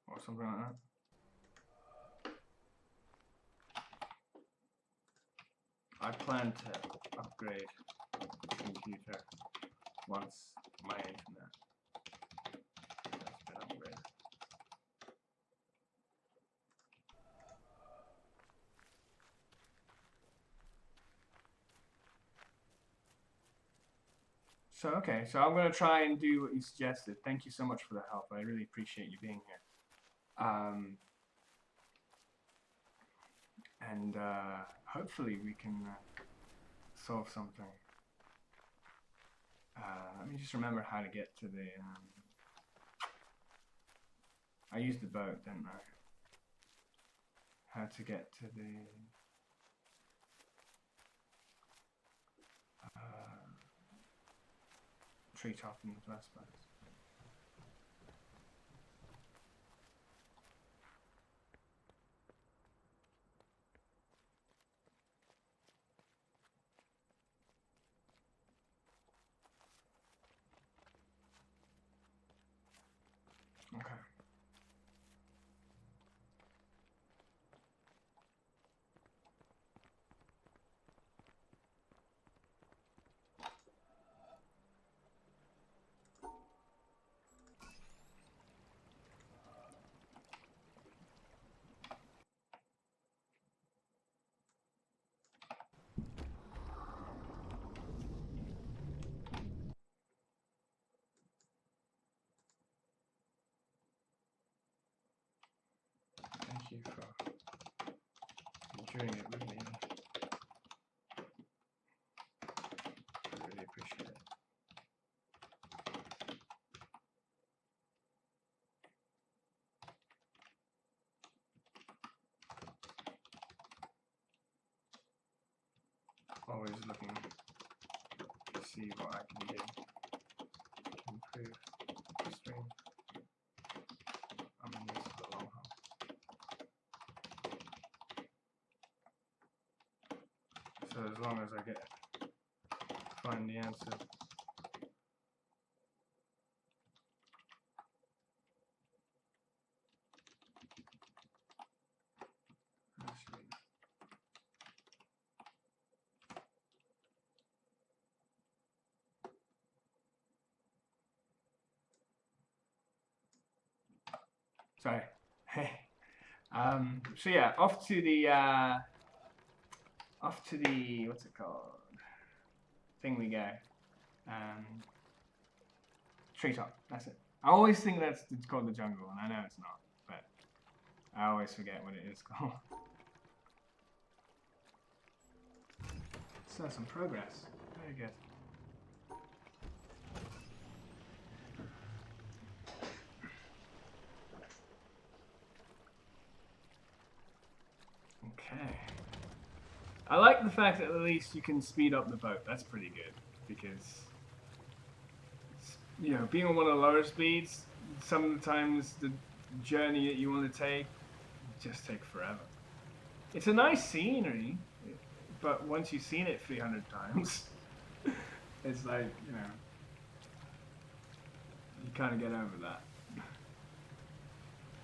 or something like that. I plan to upgrade the computer once my internet has been upgraded. So okay, so I'm going to try and do what you suggested. Thank you so much for the help. I really appreciate you being here. And hopefully we can solve something. Let me just remember how to get to the... I used the boat, didn't I? How to get to the... treetop in the first place. Okay. Thank you for enduring it with me. I really appreciate it. Always looking to see what I can do to improve the stream. I'm in this So as long as I find the answer. Actually, sorry. So yeah, off to the what's it called? Thing we go. Treetop. That's it. I always think it's called the jungle, and I know it's not, but I always forget what it is called. So some progress. Very good. Okay. I like the fact that at least you can speed up the boat. That's pretty good because, you know, being on one of the lower speeds, sometimes the journey that you want to take just take forever. It's a nice scenery, but once you've seen it 300 times, it's like, you know, you kind of get over that.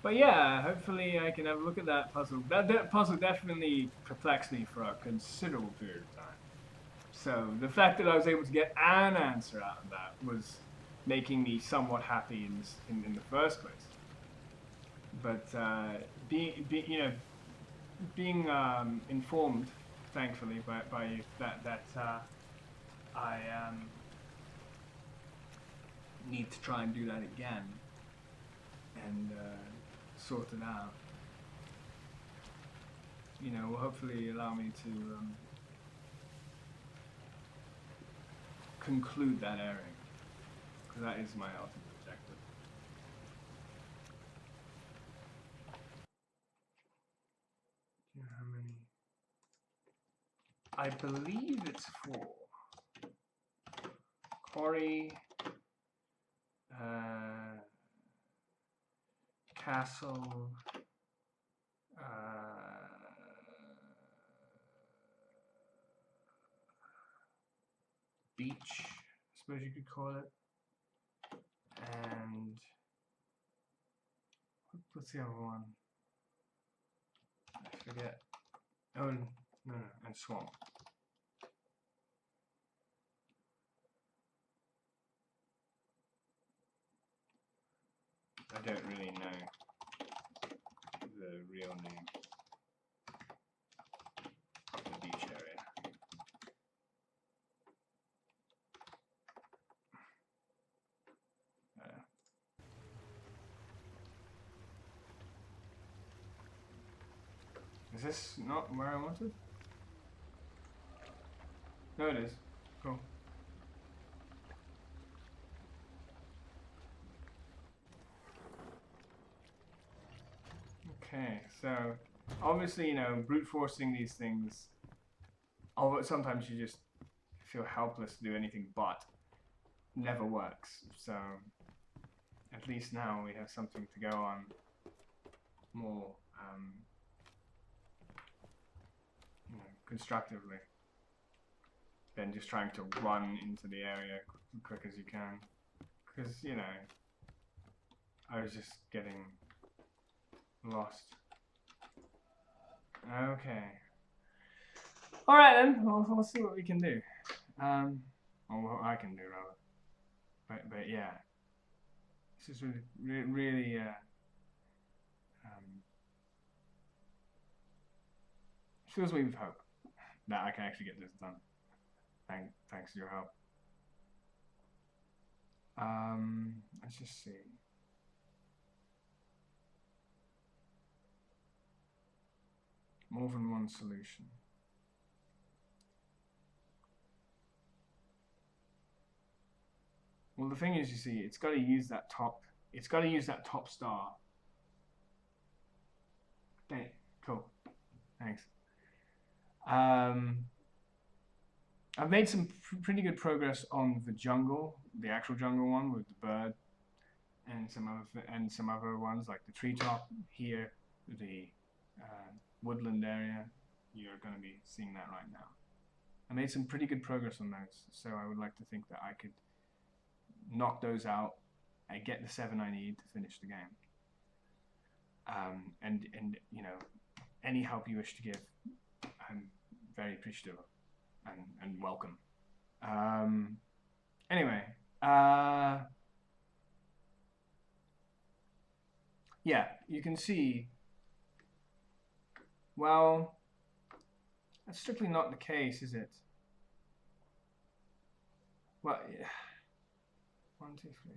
But yeah, hopefully I can have a look at that puzzle. That puzzle definitely perplexed me for a considerable period of time. So the fact that I was able to get an answer out of that was making me somewhat happy in the first place. But being informed, thankfully, by you that I need to try and do that again and sort it out. You know, will hopefully allow me to conclude that area, because that is my ultimate objective. Do you know how many? I believe it's 4. Quarry, castle, beach, I suppose you could call it, and what's the other one? I forget. Oh no, and swamp. I don't really know the real name of the beach area. Is this not where I wanted? No, it is. Cool. Okay, so obviously, you know, brute forcing these things, although sometimes you just feel helpless to do anything but, never works. So at least now we have something to go on more you know, constructively than just trying to run into the area quick as you can. Because, you know, I was just getting lost. Okay. Alright then, we'll see what we can do. Or what I can do, rather. But yeah. This is really fills me with hope that I can actually get this done. Thanks to your help. Let's just see. More than one solution. Well, the thing is, you see, it's got to use that top. It's got to use that top star. Dang it. Cool. Thanks. I've made some pretty good progress on the jungle, the actual jungle one with the bird, and some other ones like the treetop here, the woodland area. You're going to be seeing that right now. I made some pretty good progress on those, so I would like to think that I could knock those out and get the 7 I need to finish the game. And you know, any help you wish to give, I'm very appreciative and welcome. Anyway, yeah, you can see. Well, that's strictly not the case, is it? Well, yeah. 1, 2, 3.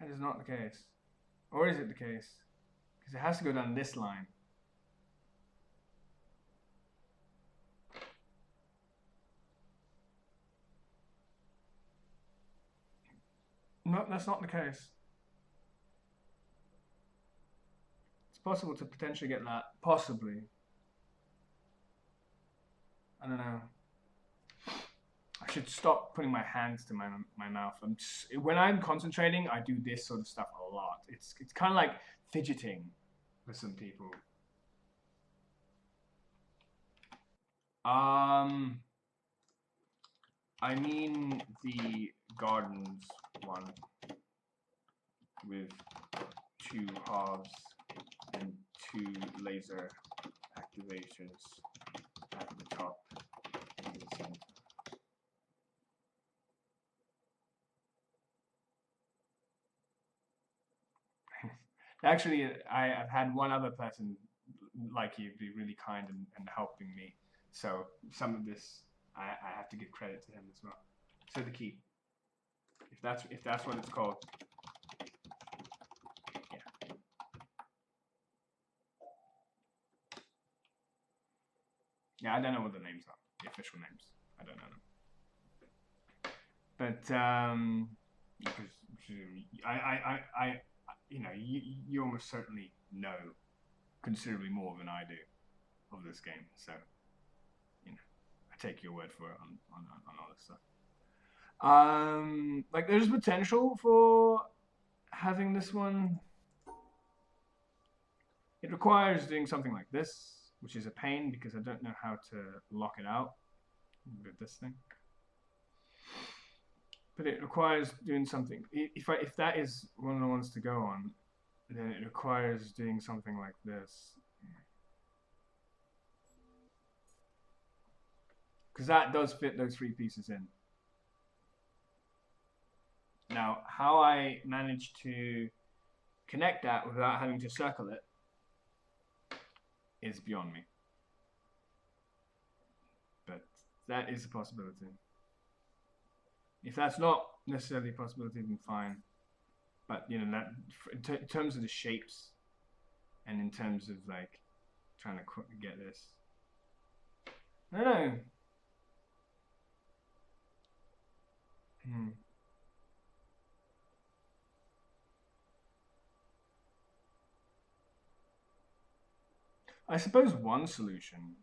That is not the case. Or is it the case? Because it has to go down this line. No, that's not the case. It's possible to potentially get that. Possibly. I don't know. I should stop putting my hands to my mouth. When I'm concentrating, I do this sort of stuff a lot. It's kind of like fidgeting for some people. I mean the gardens one with 2 halves and 2 laser activations at the top and the center. Actually, I've had one other person like you be really kind and helping me. So some of this I have to give credit to him as well. So the key, if that's what it's called, yeah. Yeah, I don't know what the names are, the official names. I don't know them. But I you know, you almost certainly know considerably more than I do of this game. So, you know, I take your word for it on all this stuff. Like there's potential for having this one. It requires doing something like this, which is a pain because I don't know how to lock it out with this thing. But it requires doing something. If that is one of the ones to go on, then it requires doing something like this. Because that does fit those 3 pieces in. Now, how I managed to connect that without having to circle it is beyond me. But that is a possibility. If that's not necessarily a possibility, then fine. But, you know, that in terms of the shapes and in terms of, like, trying to get this. I don't know. I suppose one solution.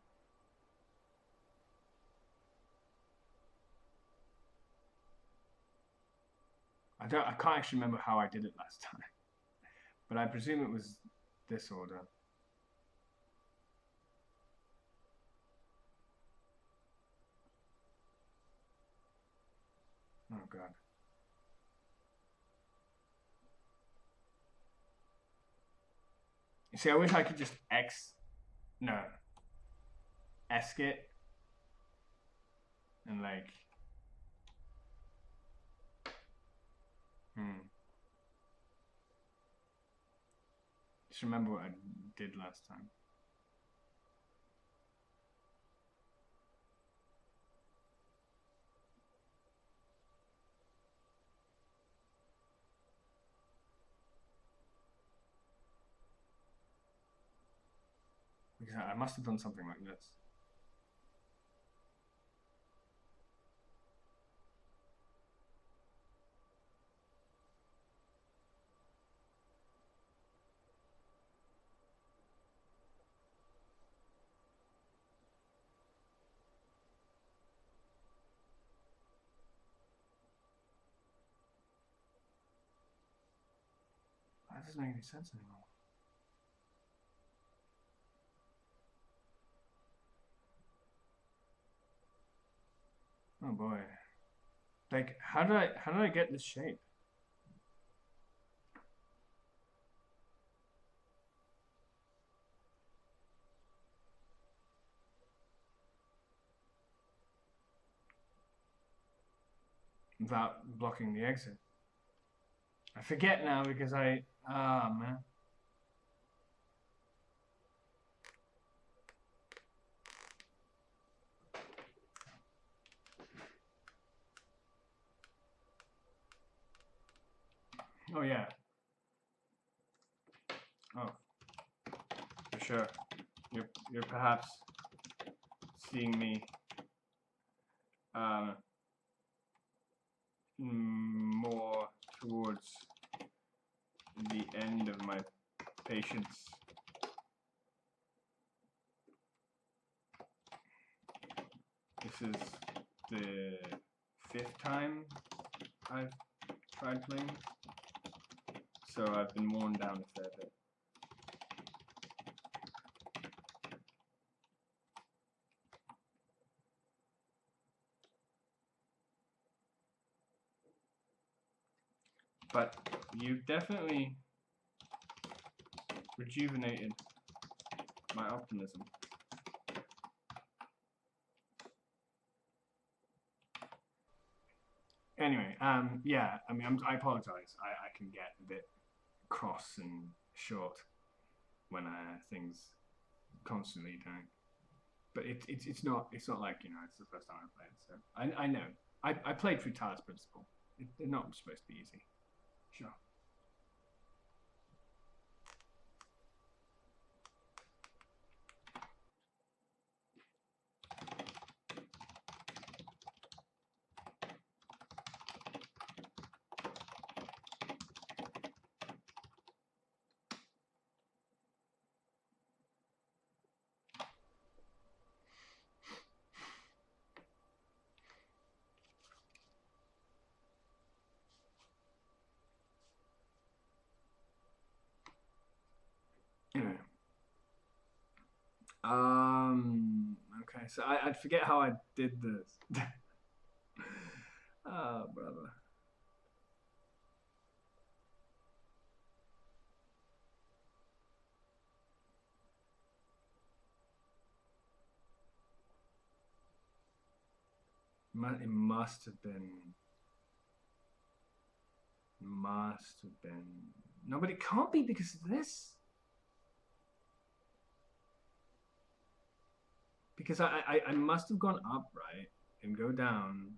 I can't actually remember how I did it last time. But I presume it was this order. Oh god. You see, I wish I could just Esc it and like just remember what I did last time. Because I must have done something like this. That doesn't make any sense anymore. Oh boy. Like, how did I get this shape? Without blocking the exit. I forget now because man. Oh yeah. Oh, for sure. You're perhaps seeing me um, more towards the end of my patience. This is the 5th time I've tried playing, so I've been worn down a fair bit. But you've definitely rejuvenated my optimism. Anyway, yeah, I mean, I apologize. I can get a bit cross and short when things constantly don't. But it's not like, it's the first time I played. So I know I played through Talos Principle. They're not supposed to be easy. Sure. Anyway. Okay, so I forget how I did this. Oh, brother. It must have been. Must have been. No, but it can't be because of this. Because I must have gone up, right? And go down.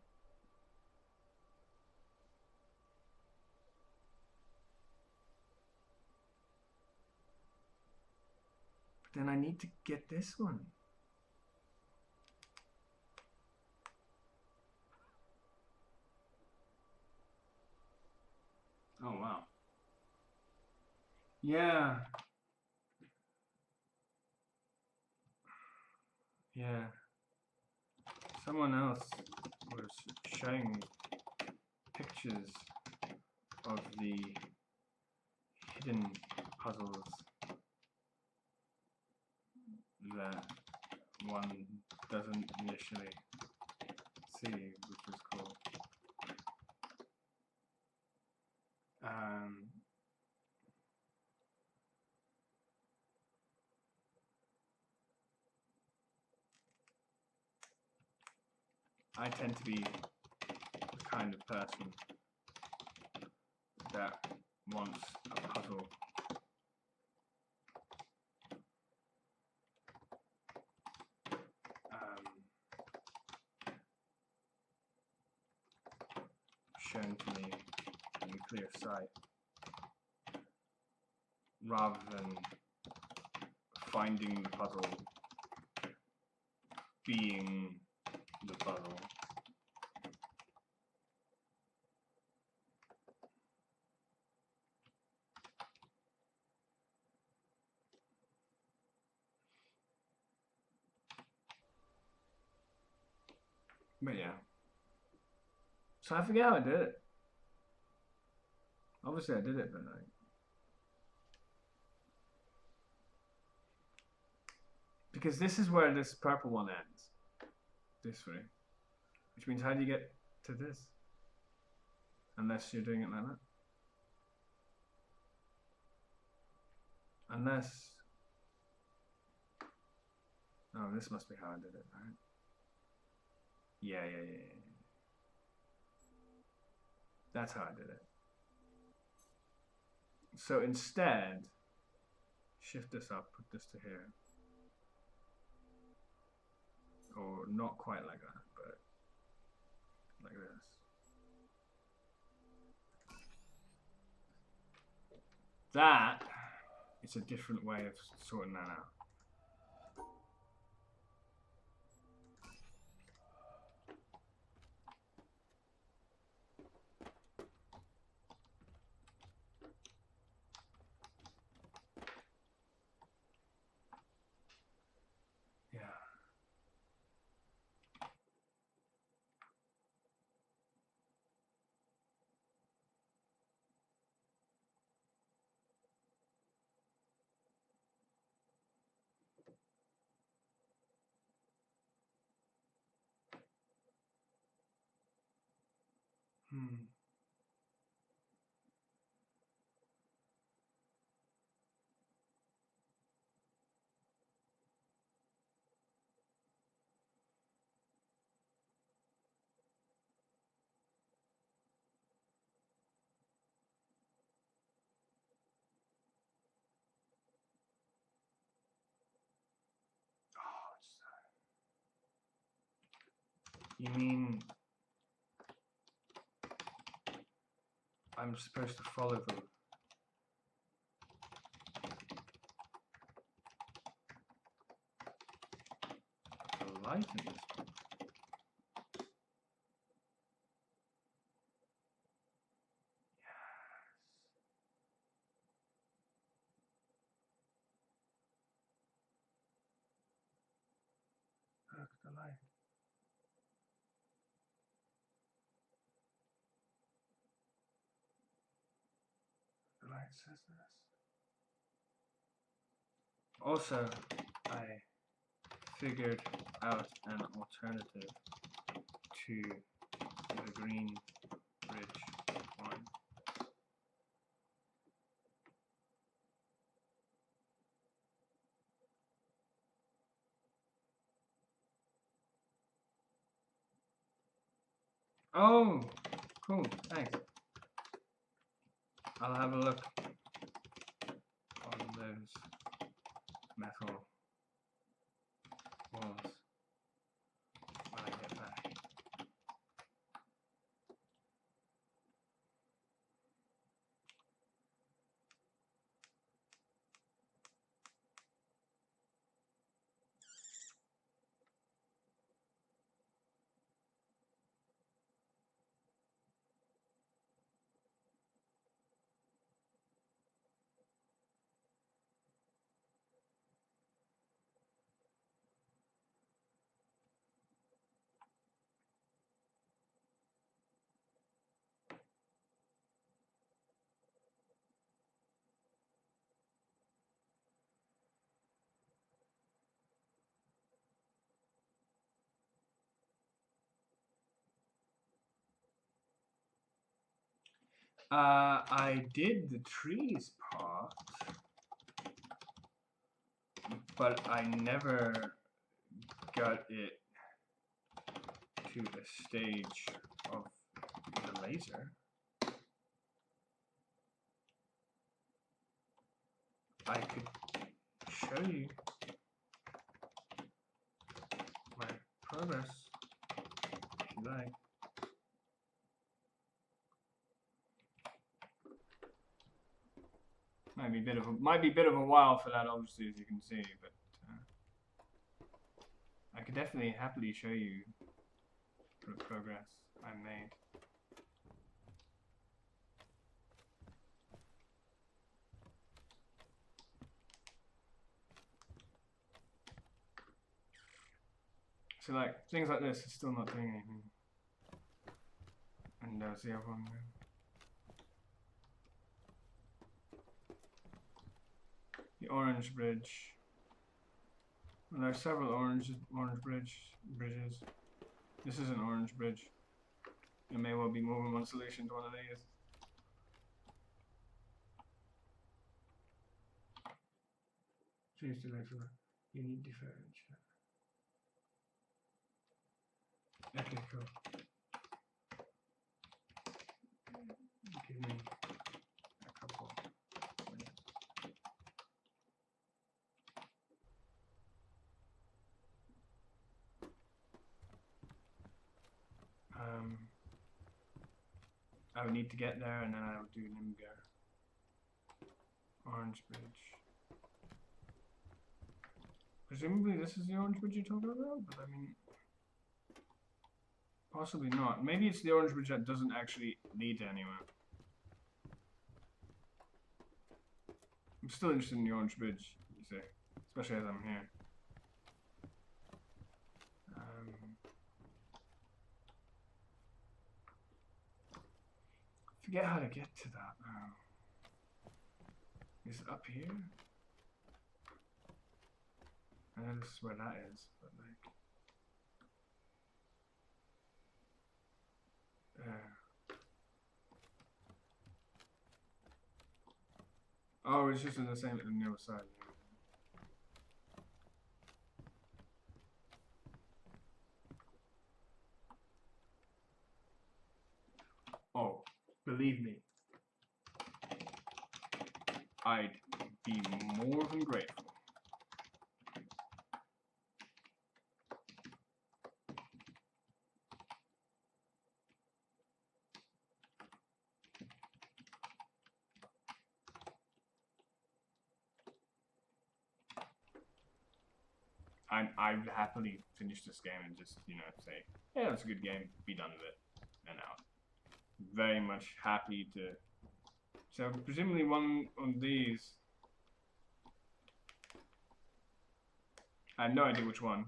But then I need to get this one. Oh, wow. Yeah. Yeah. Someone else was showing pictures of the hidden puzzles that one doesn't initially see, which was cool. I tend to be the kind of person that wants a puzzle shown to me in clear sight, rather than finding the puzzle being the puzzle. But yeah. So I forget how I did it. Obviously I did it, but like... Because this is where this purple one ends. This way. Which means how do you get to this? Unless you're doing it like that. Unless... Oh, this must be how I did it, right? Yeah. That's how I did it. So instead, shift this up, put this to here. Or not quite like that, but like this. That is a different way of sorting that out. Yeah. You mean I'm supposed to follow the light in this one? Look, the light. The light says this. Also, I figured out an alternative to the green bridge one. Oh, cool, thanks. I'll have a look on those metal walls when I get back. I did the trees part, but I never got it to the stage of the laser. I could show you my progress if you like. Might be a bit of a while for that, obviously, as you can see, but I could definitely happily show you the progress I made. So like things like this is still not doing anything. And there's the other one there. The orange bridge. Well, there are several orange bridges. This is an orange bridge. It may well be more than one solution to one of these. Choose to look for unique differential. Okay, cool. Give me a couple minutes. I would need to get there, and then I would do Nimgar. Orange Bridge. Presumably this is the orange bridge you're talking about, but I mean, possibly not. Maybe it's the orange bridge that doesn't actually lead to anywhere. I'm still interested in the orange bridge, you see, especially as I'm here. Forget how to get to that now. Is it up here? I know this is where that is, but like... Oh, it's just in the same on the other side. Oh, believe me, I'd be more than grateful. I'd happily finish this game and just, you know, say, yeah, that's a good game, be done with it, and out. Very much happy to. So presumably one of these. I have no idea which one.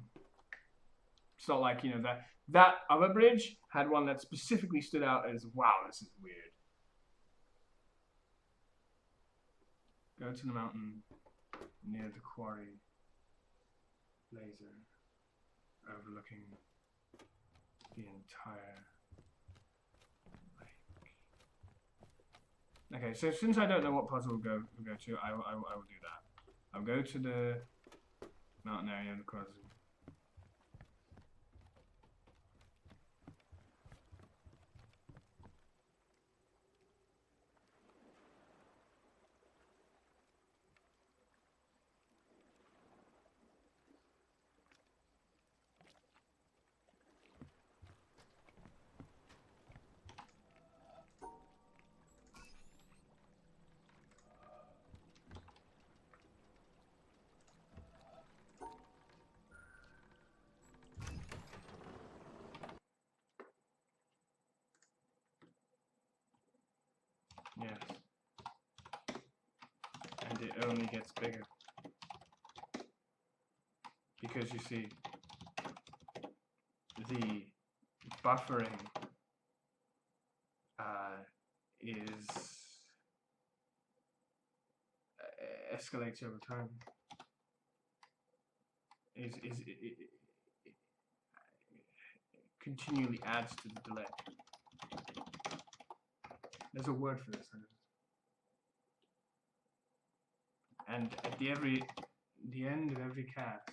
It's not like, you know, that other bridge had one that specifically stood out as, wow, this is weird. Go to the mountain near the quarry. Laser overlooking the entire lake. Okay, so since I don't know what puzzle we'll go to, I will do that. I'll go to the mountain area of the crossing. Yes. And it only gets bigger. Because you see, the buffering escalates over time. It continually adds to the delay. There's a word for this. And at the end of every cast,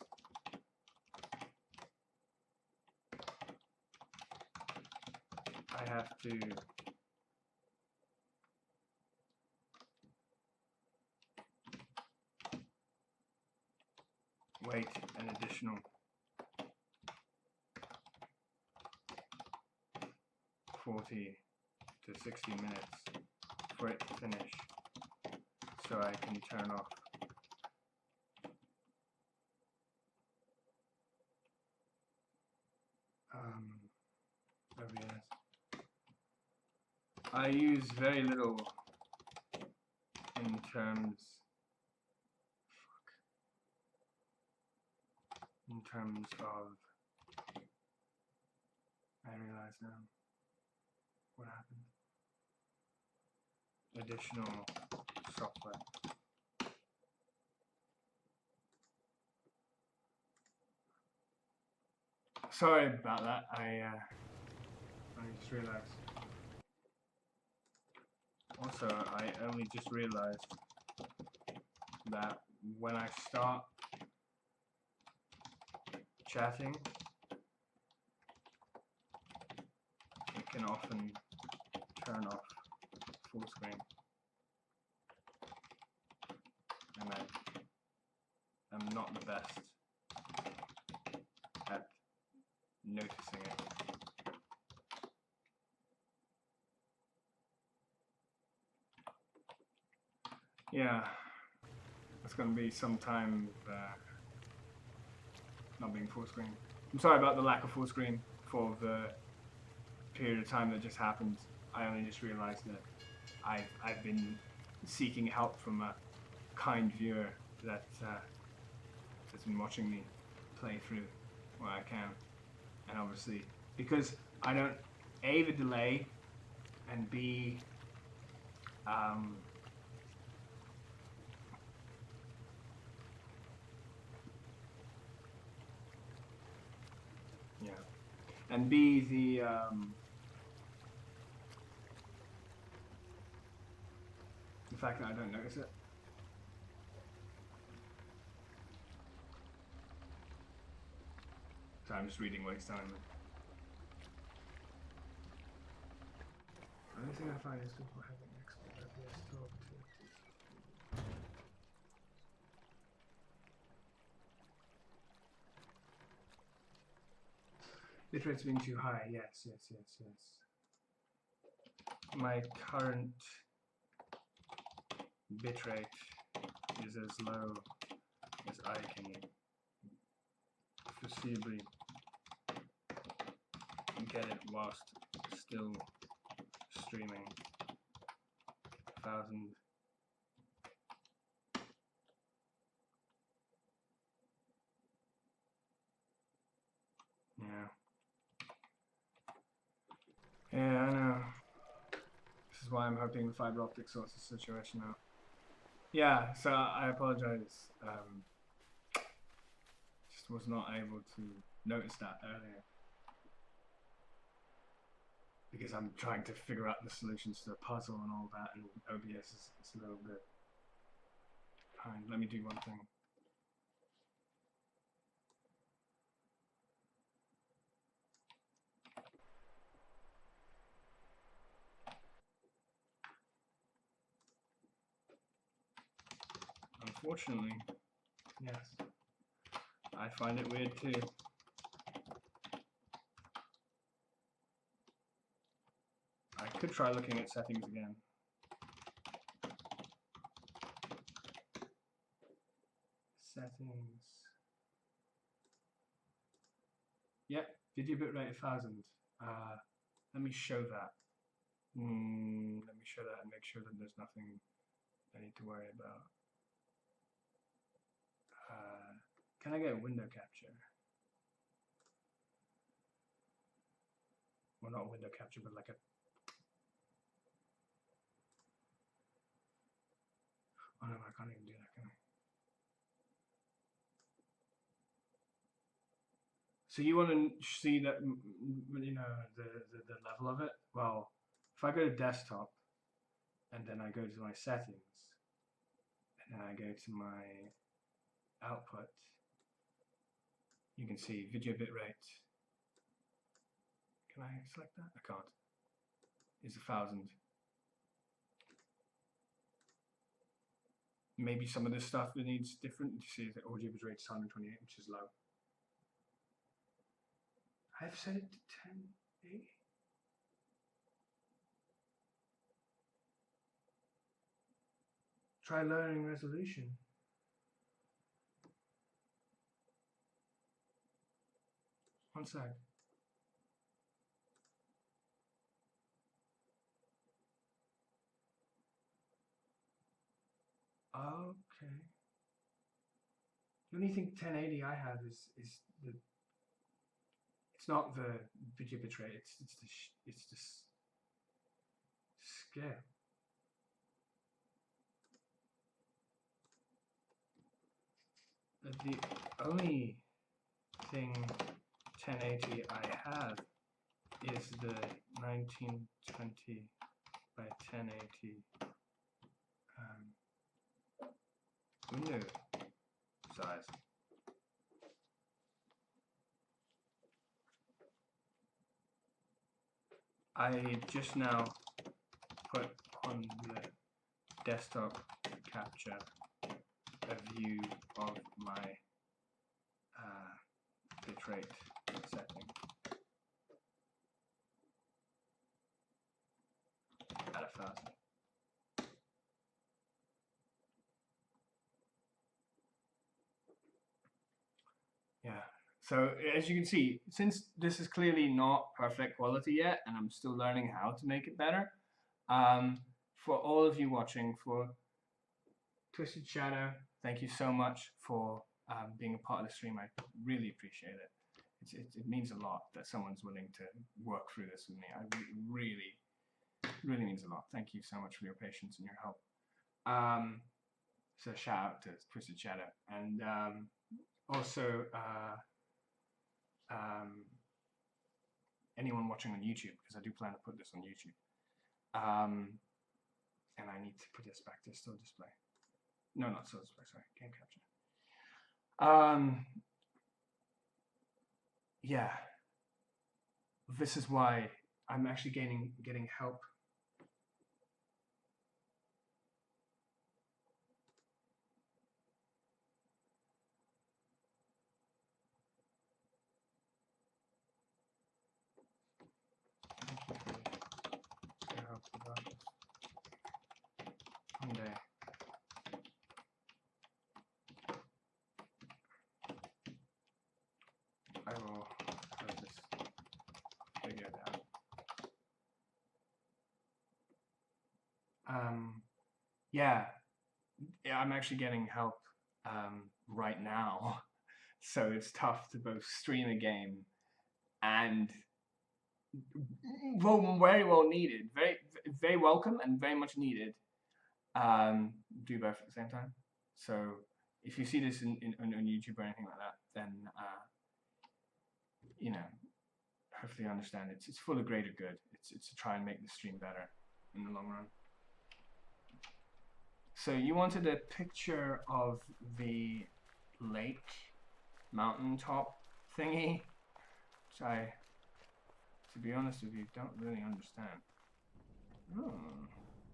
I have to wait an additional 40 to 60 minutes for it to finish, so I can turn off OBS. I use very little in terms of, I realize now what happened. Additional software. sorry about that. I just realized. Also, I only just realized that when I start chatting, it can often turn off full screen, and I'm not the best at noticing it. Yeah, it's going to be some time not being full screen. I'm sorry about the lack of full screen for the period of time that just happened. I only just realized that I've been seeking help from a kind viewer that has been watching me play through where I can, and obviously because I don't A, the delay, and B, yeah, and B, the fact that I don't notice it. So I'm just reading what he's telling me. The only thing I find is people having expert FPS talk to. Bitrate's been too high. Yes. My current bitrate is as low as I can foreseeably get it whilst still streaming 1,000. Yeah, I know. This is why I'm hoping the fiber optic sorts the situation out. Yeah, so I apologize. Just was not able to notice that earlier because I'm trying to figure out the solutions to the puzzle and all that, and OBS is a little bit behind. Let me do one thing. Unfortunately, yes, I find it weird too. I could try looking at settings again. Settings. Yep, video bitrate 1,000. Let me show that. Let me show that and make sure that there's nothing I need to worry about. Can I get window capture? Well, not window capture, but like a... Oh no, I can't even do that, can I? So you want to see that, you know, the level of it? Well, if I go to desktop, and then I go to my settings, and then I go to my output, you can see video bitrate. Can I select that? I can't. It's 1,000. Maybe some of this stuff that needs different. You see the audio bitrate is 128, which is low. I've set it to 1080. Try lowering resolution. One sec. Okay. The only thing 1080 I have is the. It's not the video bitrate. It's the scale. The only thing 1080 I have is the 1920 by 1080 window size. I just now put on the desktop capture a view of my bitrate setting at 1000. Yeah, so as you can see, since this is clearly not perfect quality yet, and I'm still learning how to make it better, for all of you watching, for Twisted Shadow, thank you so much for being a part of the stream. I really appreciate it. It means a lot that someone's willing to work through this with me. Really means a lot. Thank you so much for your patience and your help. So shout out to Twisted Shadow, and also anyone watching on YouTube, because I do plan to put this on YouTube. And I need to put this back to still display. No, not still display, sorry, game capture. Yeah, this is why I'm actually getting help. One day. I will have this figured out. Yeah, I'm actually getting help right now, so it's tough to both stream a game and very well needed, very welcome and very much needed. Do both at the same time. So if you see this on YouTube or anything like that, then you know, hopefully you understand it's for the greater good. It's to try and make the stream better in the long run. So you wanted a picture of the lake mountaintop thingy, which I, to be honest with you, don't really understand.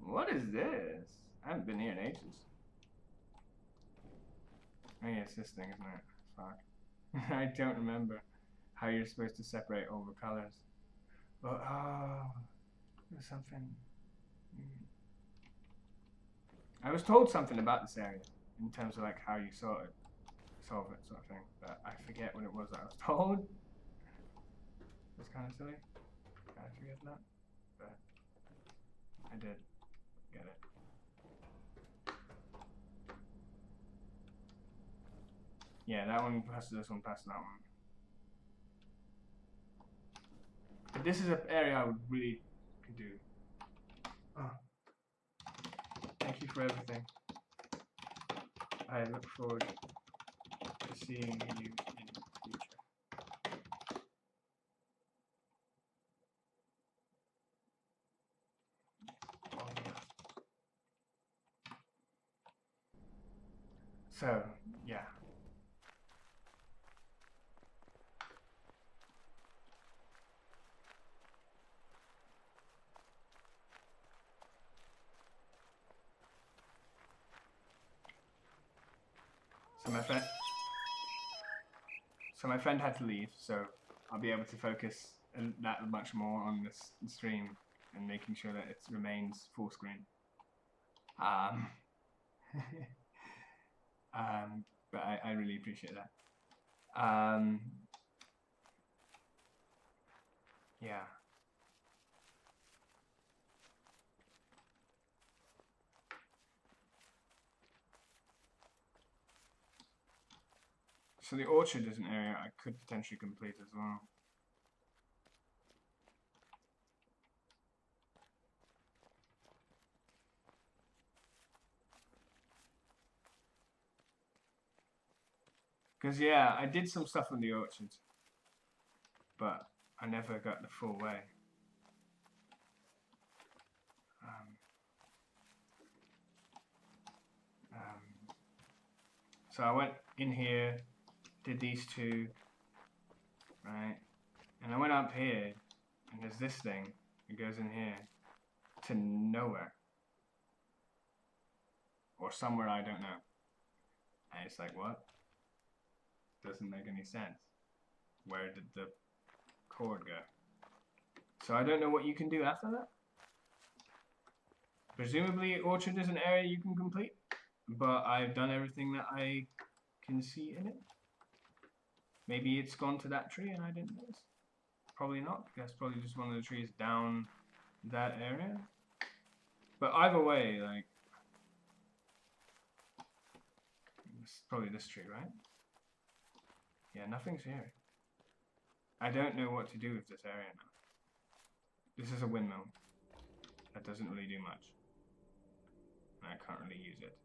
What is this? I haven't been here in ages. Oh yeah, it's this thing, isn't it? Fuck. I don't remember how you're supposed to separate over colors. But oh, there's something. I was told something about this area in terms of like how you solve it sort of thing, but I forget what it was that I was told. It's kind of silly. I forget that, but I did get it. Yeah, that one passes this one, passes that one. But this is an area I would really could do. Oh. Thank you for everything. I look forward to seeing you in the future. So, yeah. So my friend had to leave, so I'll be able to focus that much more on this stream and making sure that it remains full screen. But I really appreciate that. Yeah. So the orchard is an area I could potentially complete as well. Because yeah, I did some stuff in the orchard. but I never got the full way. So I went in here, did these two, right? And I went up here, and there's this thing. It goes in here to nowhere. Or somewhere I don't know. And it's like, what? Doesn't make any sense. Where did the cord go? So I don't know what you can do after that. Presumably Orchard is an area you can complete, but I've done everything that I can see in it. Maybe it's gone to that tree and I didn't notice. Probably not. That's probably just one of the trees down that area. But either way, like, it's probably this tree, right? Yeah, nothing's here. I don't know what to do with this area now. This is a windmill. That doesn't really do much. I can't really use it.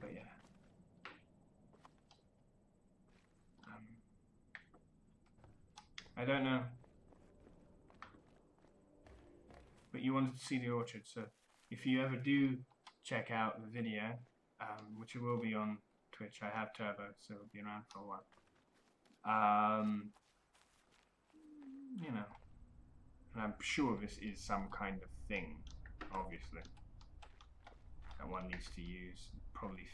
But yeah. I don't know. But you wanted to see the orchard, so if you ever do check out the video, which it will be on Twitch, I have Turbo, so it'll be around for a while. You know, and I'm sure this is some kind of thing, obviously, that one needs to use. Probably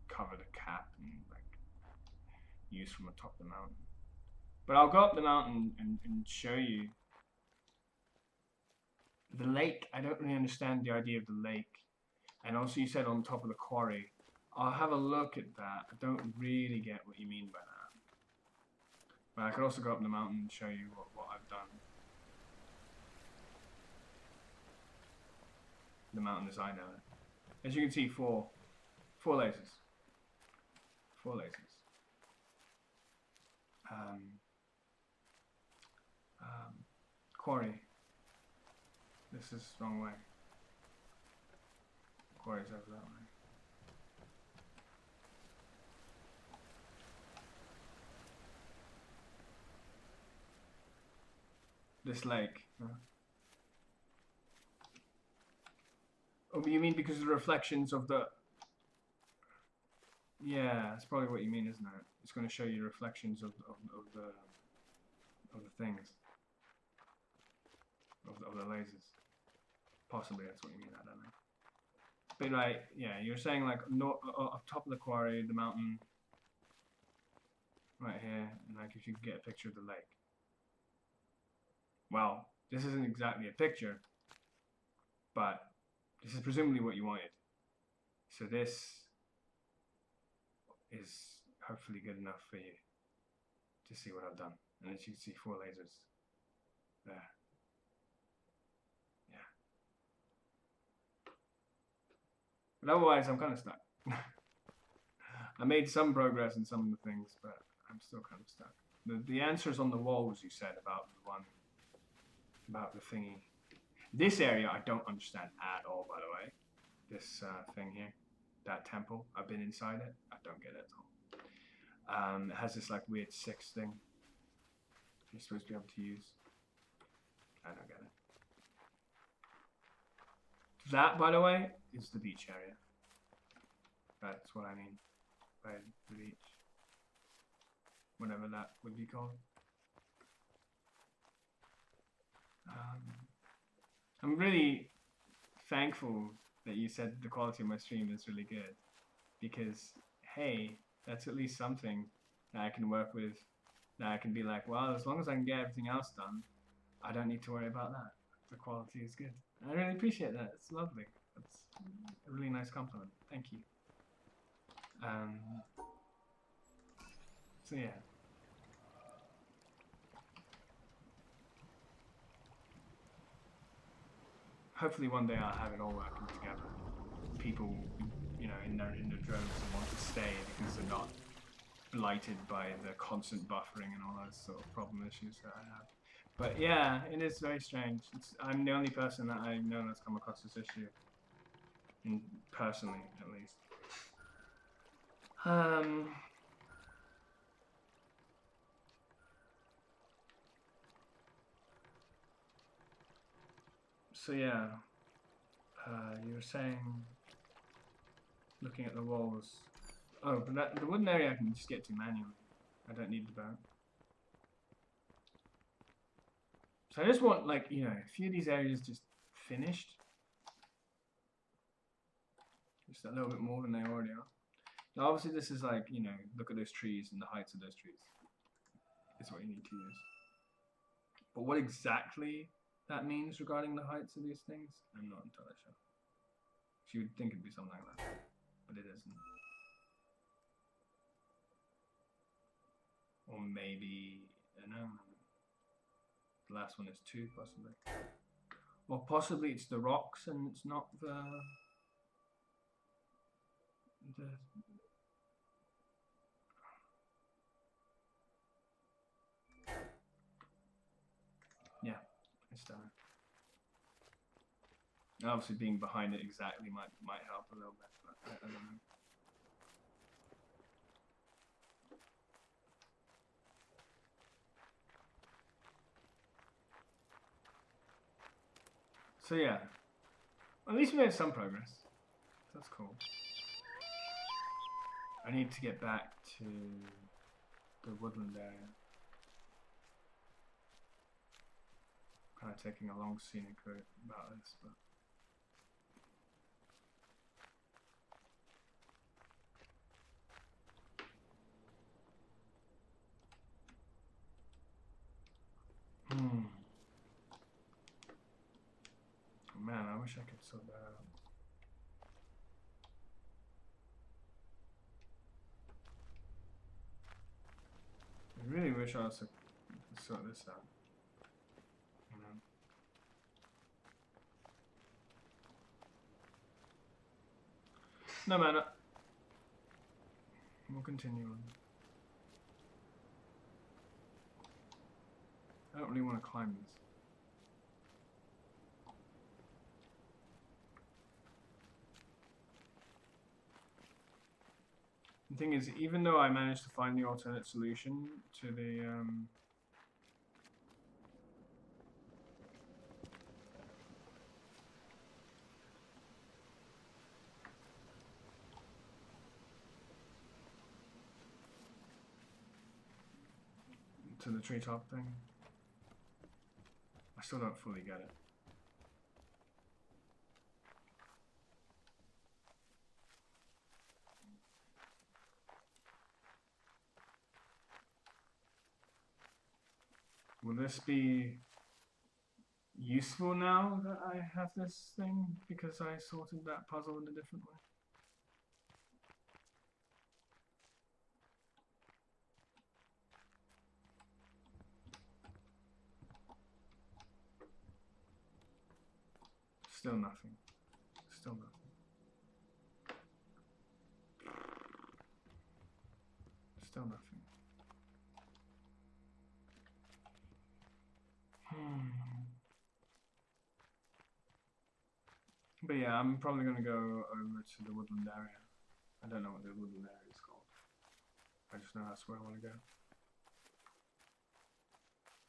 cover the cap and like use from atop the mountain. But I'll go up the mountain and show you the lake. I don't really understand the idea of the lake. And also you said on top of the quarry. I'll have a look at that. I don't really get what you mean by that. But I could also go up the mountain and show you what I've done. The mountain as I know it. As you can see, four lasers. 4 lasers. Quarry. This is the wrong way. Quarry's over that way. This lake. Oh, you mean because of the reflections of the... Yeah, that's probably what you mean, isn't it? It's going to show you reflections of the things. Of the lasers. Possibly that's what you mean, I don't know. But like, yeah, you're saying like up top of the quarry, the mountain, right here, and like if you could get a picture of the lake. Well, this isn't exactly a picture, but this is presumably what you wanted. So this is hopefully good enough for you to see what I've done. And as you can see, 4 lasers there. But otherwise, I'm kind of stuck. I made some progress in some of the things, but I'm still kind of stuck. The answers on the walls you said about the one, about the thingy. This area I don't understand at all, by the way. This thing here, that temple. I've been inside it. I don't get it at all. It has this like weird 6 thing you're supposed to be able to use. I don't get it. That, by the way, is the beach area. That's what I mean by the beach. Whatever that would be called. I'm really thankful that you said the quality of my stream is really good. Because, hey, that's at least something that I can work with. That I can be like, well, as long as I can get everything else done, I don't need to worry about that. The quality is good. I really appreciate that. It's lovely. It's a really nice compliment. Thank you. So yeah. Hopefully one day I'll have it all working together. People, you know, in their drones and want to stay because they're not blighted by the constant buffering and all those sort of problem issues that I have. But yeah, it is very strange. I'm the only person that I know that's come across this issue. Personally, at least. Um. So yeah, you were saying, looking at the walls. Oh, but the wooden area I can just get to manually. I don't need the boat. So I just want, like, you know, a few of these areas just finished. Just a little bit more than they already are. Now, obviously, this is like, you know, look at those trees and the heights of those trees. Is what you need to use. But what exactly that means regarding the heights of these things, I'm not entirely sure. So you would think it'd be something like that, but it isn't. Or maybe, I don't know. The last one is 2, possibly. Or possibly it's the rocks and it's not the yeah, it's done. Obviously, being behind it exactly might help a little bit, but I don't know. So yeah, at least we made some progress. That's cool. I need to get back to the woodland area. Kind of taking a long scenic route about this, but. Man, I wish I could sort that out. I really wish I also could sort this out. You know. No, man. We'll continue on. I don't really want to climb this. The thing is, even though I managed to find the alternate solution to the treetop thing, I still don't fully get it. Will this be useful now that I have this thing because I sorted that puzzle in a different way? Still nothing. Still nothing. Still nothing. But yeah, I'm probably going to go over to the woodland area. I don't know what the woodland area is called. I just know that's where I want to go.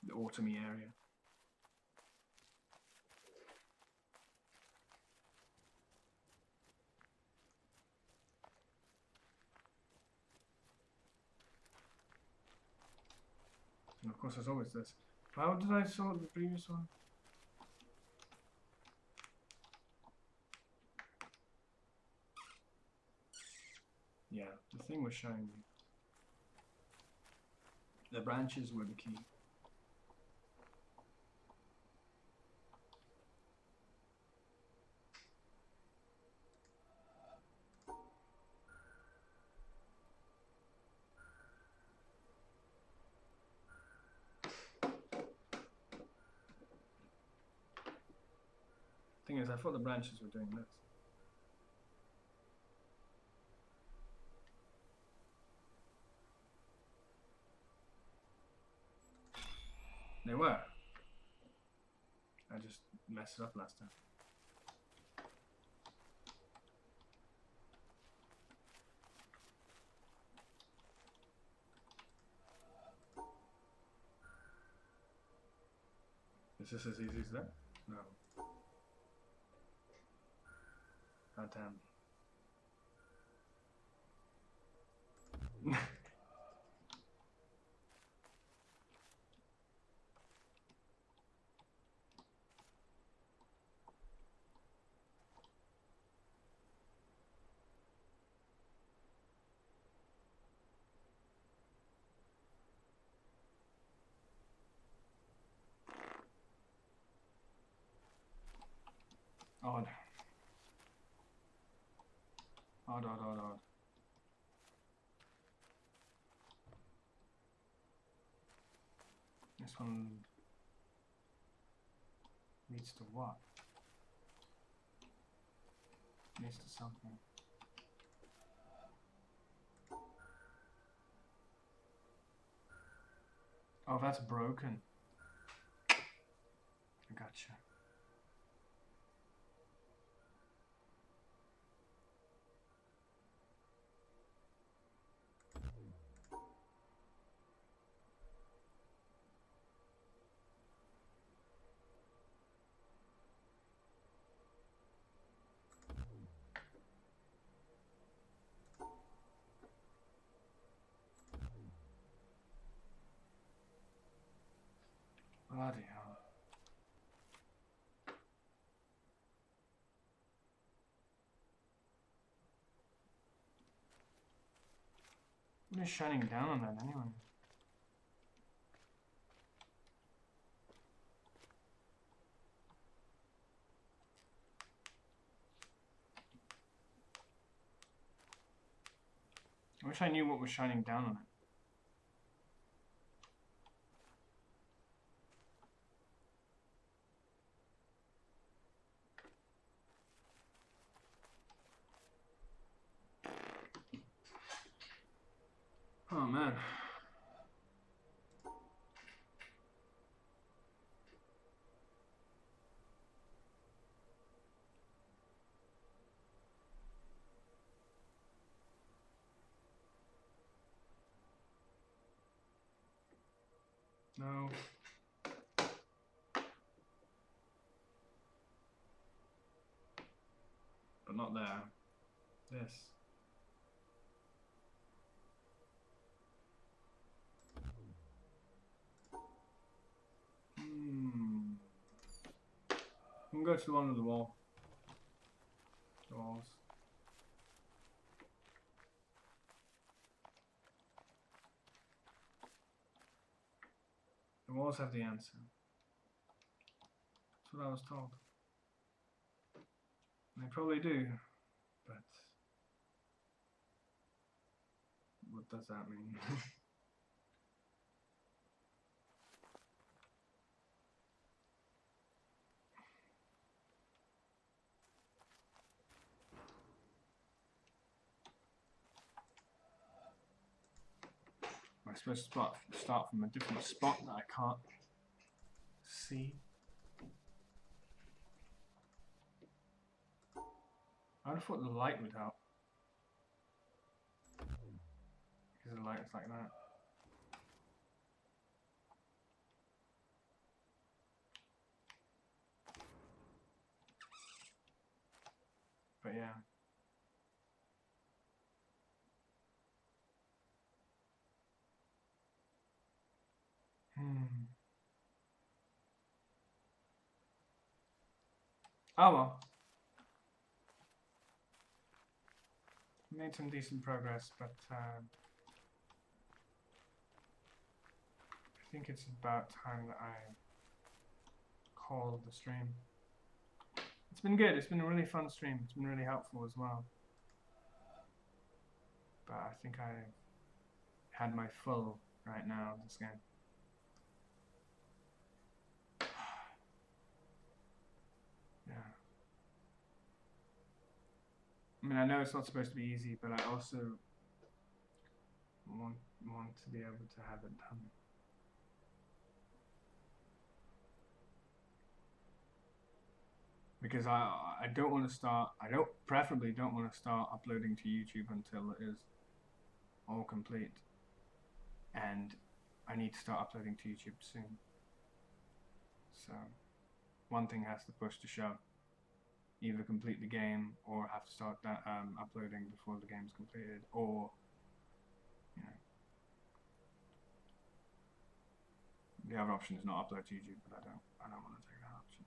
The autumny area. And of course, there's always this. How did I sort the previous one? Yeah, the thing was showing me. The branches were the key. Thing is, I thought the branches were doing this. They were. I just messed it up last time. Is this as easy as that? No. God damn. Odd. Odd, odd, odd, odd. This one leads to what? Leads to something. Oh, that's broken. I gotcha. Bloody hell. What is shining down on that anyway? I wish I knew what was shining down on it. Oh man. No. But not there. This. I'm gonna go to one of the wall. The walls. The walls have the answer. That's what I was told. They probably do, but what does that mean? Am I supposed to start from a different spot that I can't see? I would have thought the light would help. Because the light is like that. But yeah. Oh well. Made some decent progress, but I think it's about time that I call the stream. It's been good. It's been a really fun stream. It's been really helpful as well. But I think I had my full right now of this game. Yeah. I mean, I know it's not supposed to be easy, but I also want to be able to have it done. Because I don't want to start, preferably don't want to start uploading to YouTube until it is all complete. And I need to start uploading to YouTube soon. So one thing has to push to shove. Either complete the game or have to start that, uploading before the game's completed, or the other option is not upload to YouTube, but I don't want to take that option.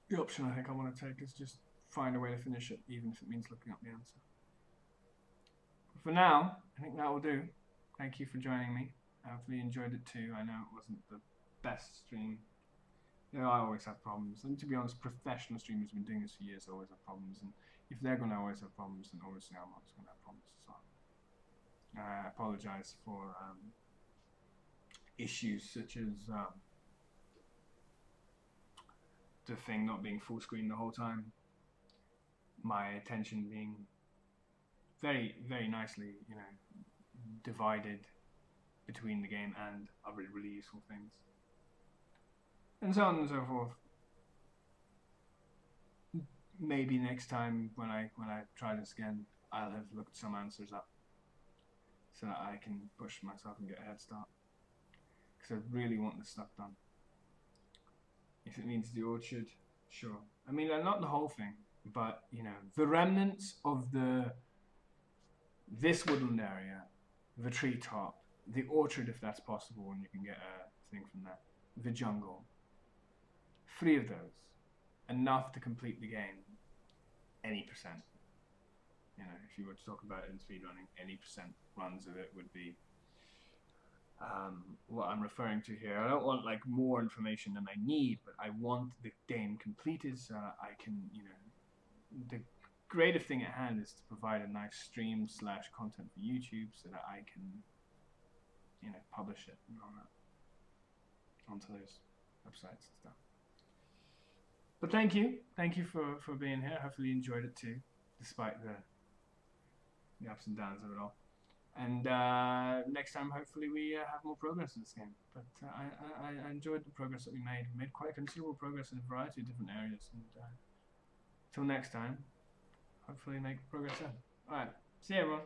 The option I think I want to take is just find a way to finish it, even if it means looking up the answer. But for now, I think that will do. Thank you for joining me. I hopefully you enjoyed it too. I know it wasn't the best stream. I always have problems. And to be honest, professional streamers have been doing this for years, always have problems. And if they're going to always have problems, then obviously I'm always going to have problems as well. I apologize for issues such as the thing not being full screen the whole time, my attention being very, very nicely, divided between the game and other really useful things, and so on and so forth. Maybe next time when I try this again, I'll have looked some answers up so that I can push myself and get a head start, because I really want this stuff done. If it means the orchard, sure. I mean, not the whole thing, but the remnants of this woodland area, the treetop, the orchard if that's possible, and you can get a thing from that, the jungle. 3 of those, enough to complete the game, any percent. If you were to talk about it in speedrunning, any percent runs of it would be what I'm referring to here. I don't want more information than I need, but I want the game completed so I can, the creative thing at hand is to provide a nice stream / content for YouTube so that I can, publish it and all that onto those websites and stuff. But thank you for being here. Hopefully you enjoyed it too, despite the ups and downs of it all. And next time, hopefully, we have more progress in this game. But I enjoyed the progress that we made. We made quite considerable progress in a variety of different areas. And till next time, hopefully make progress then. Alright, see you everyone.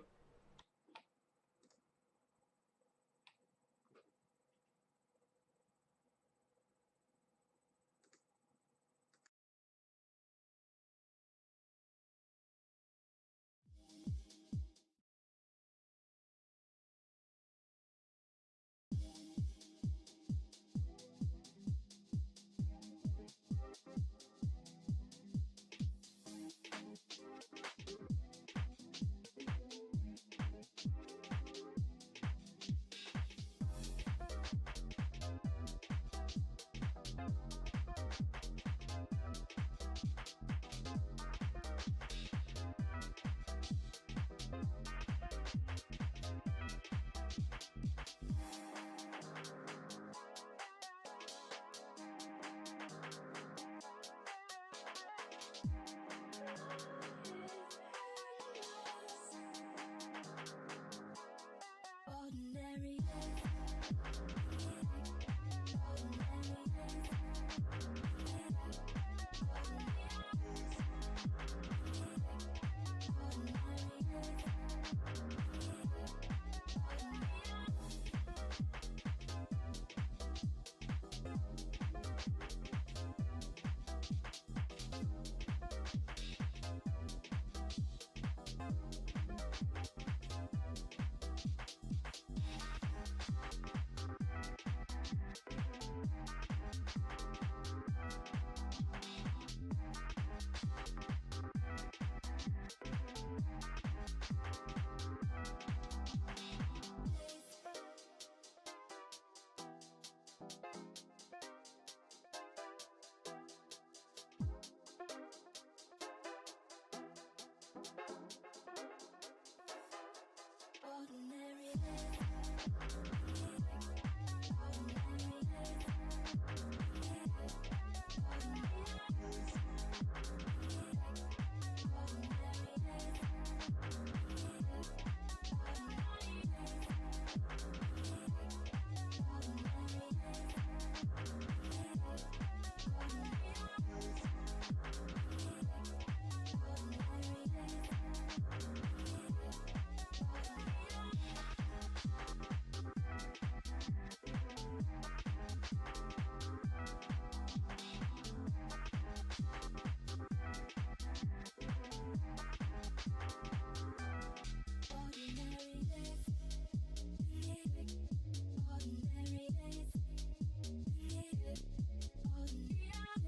Ordinary.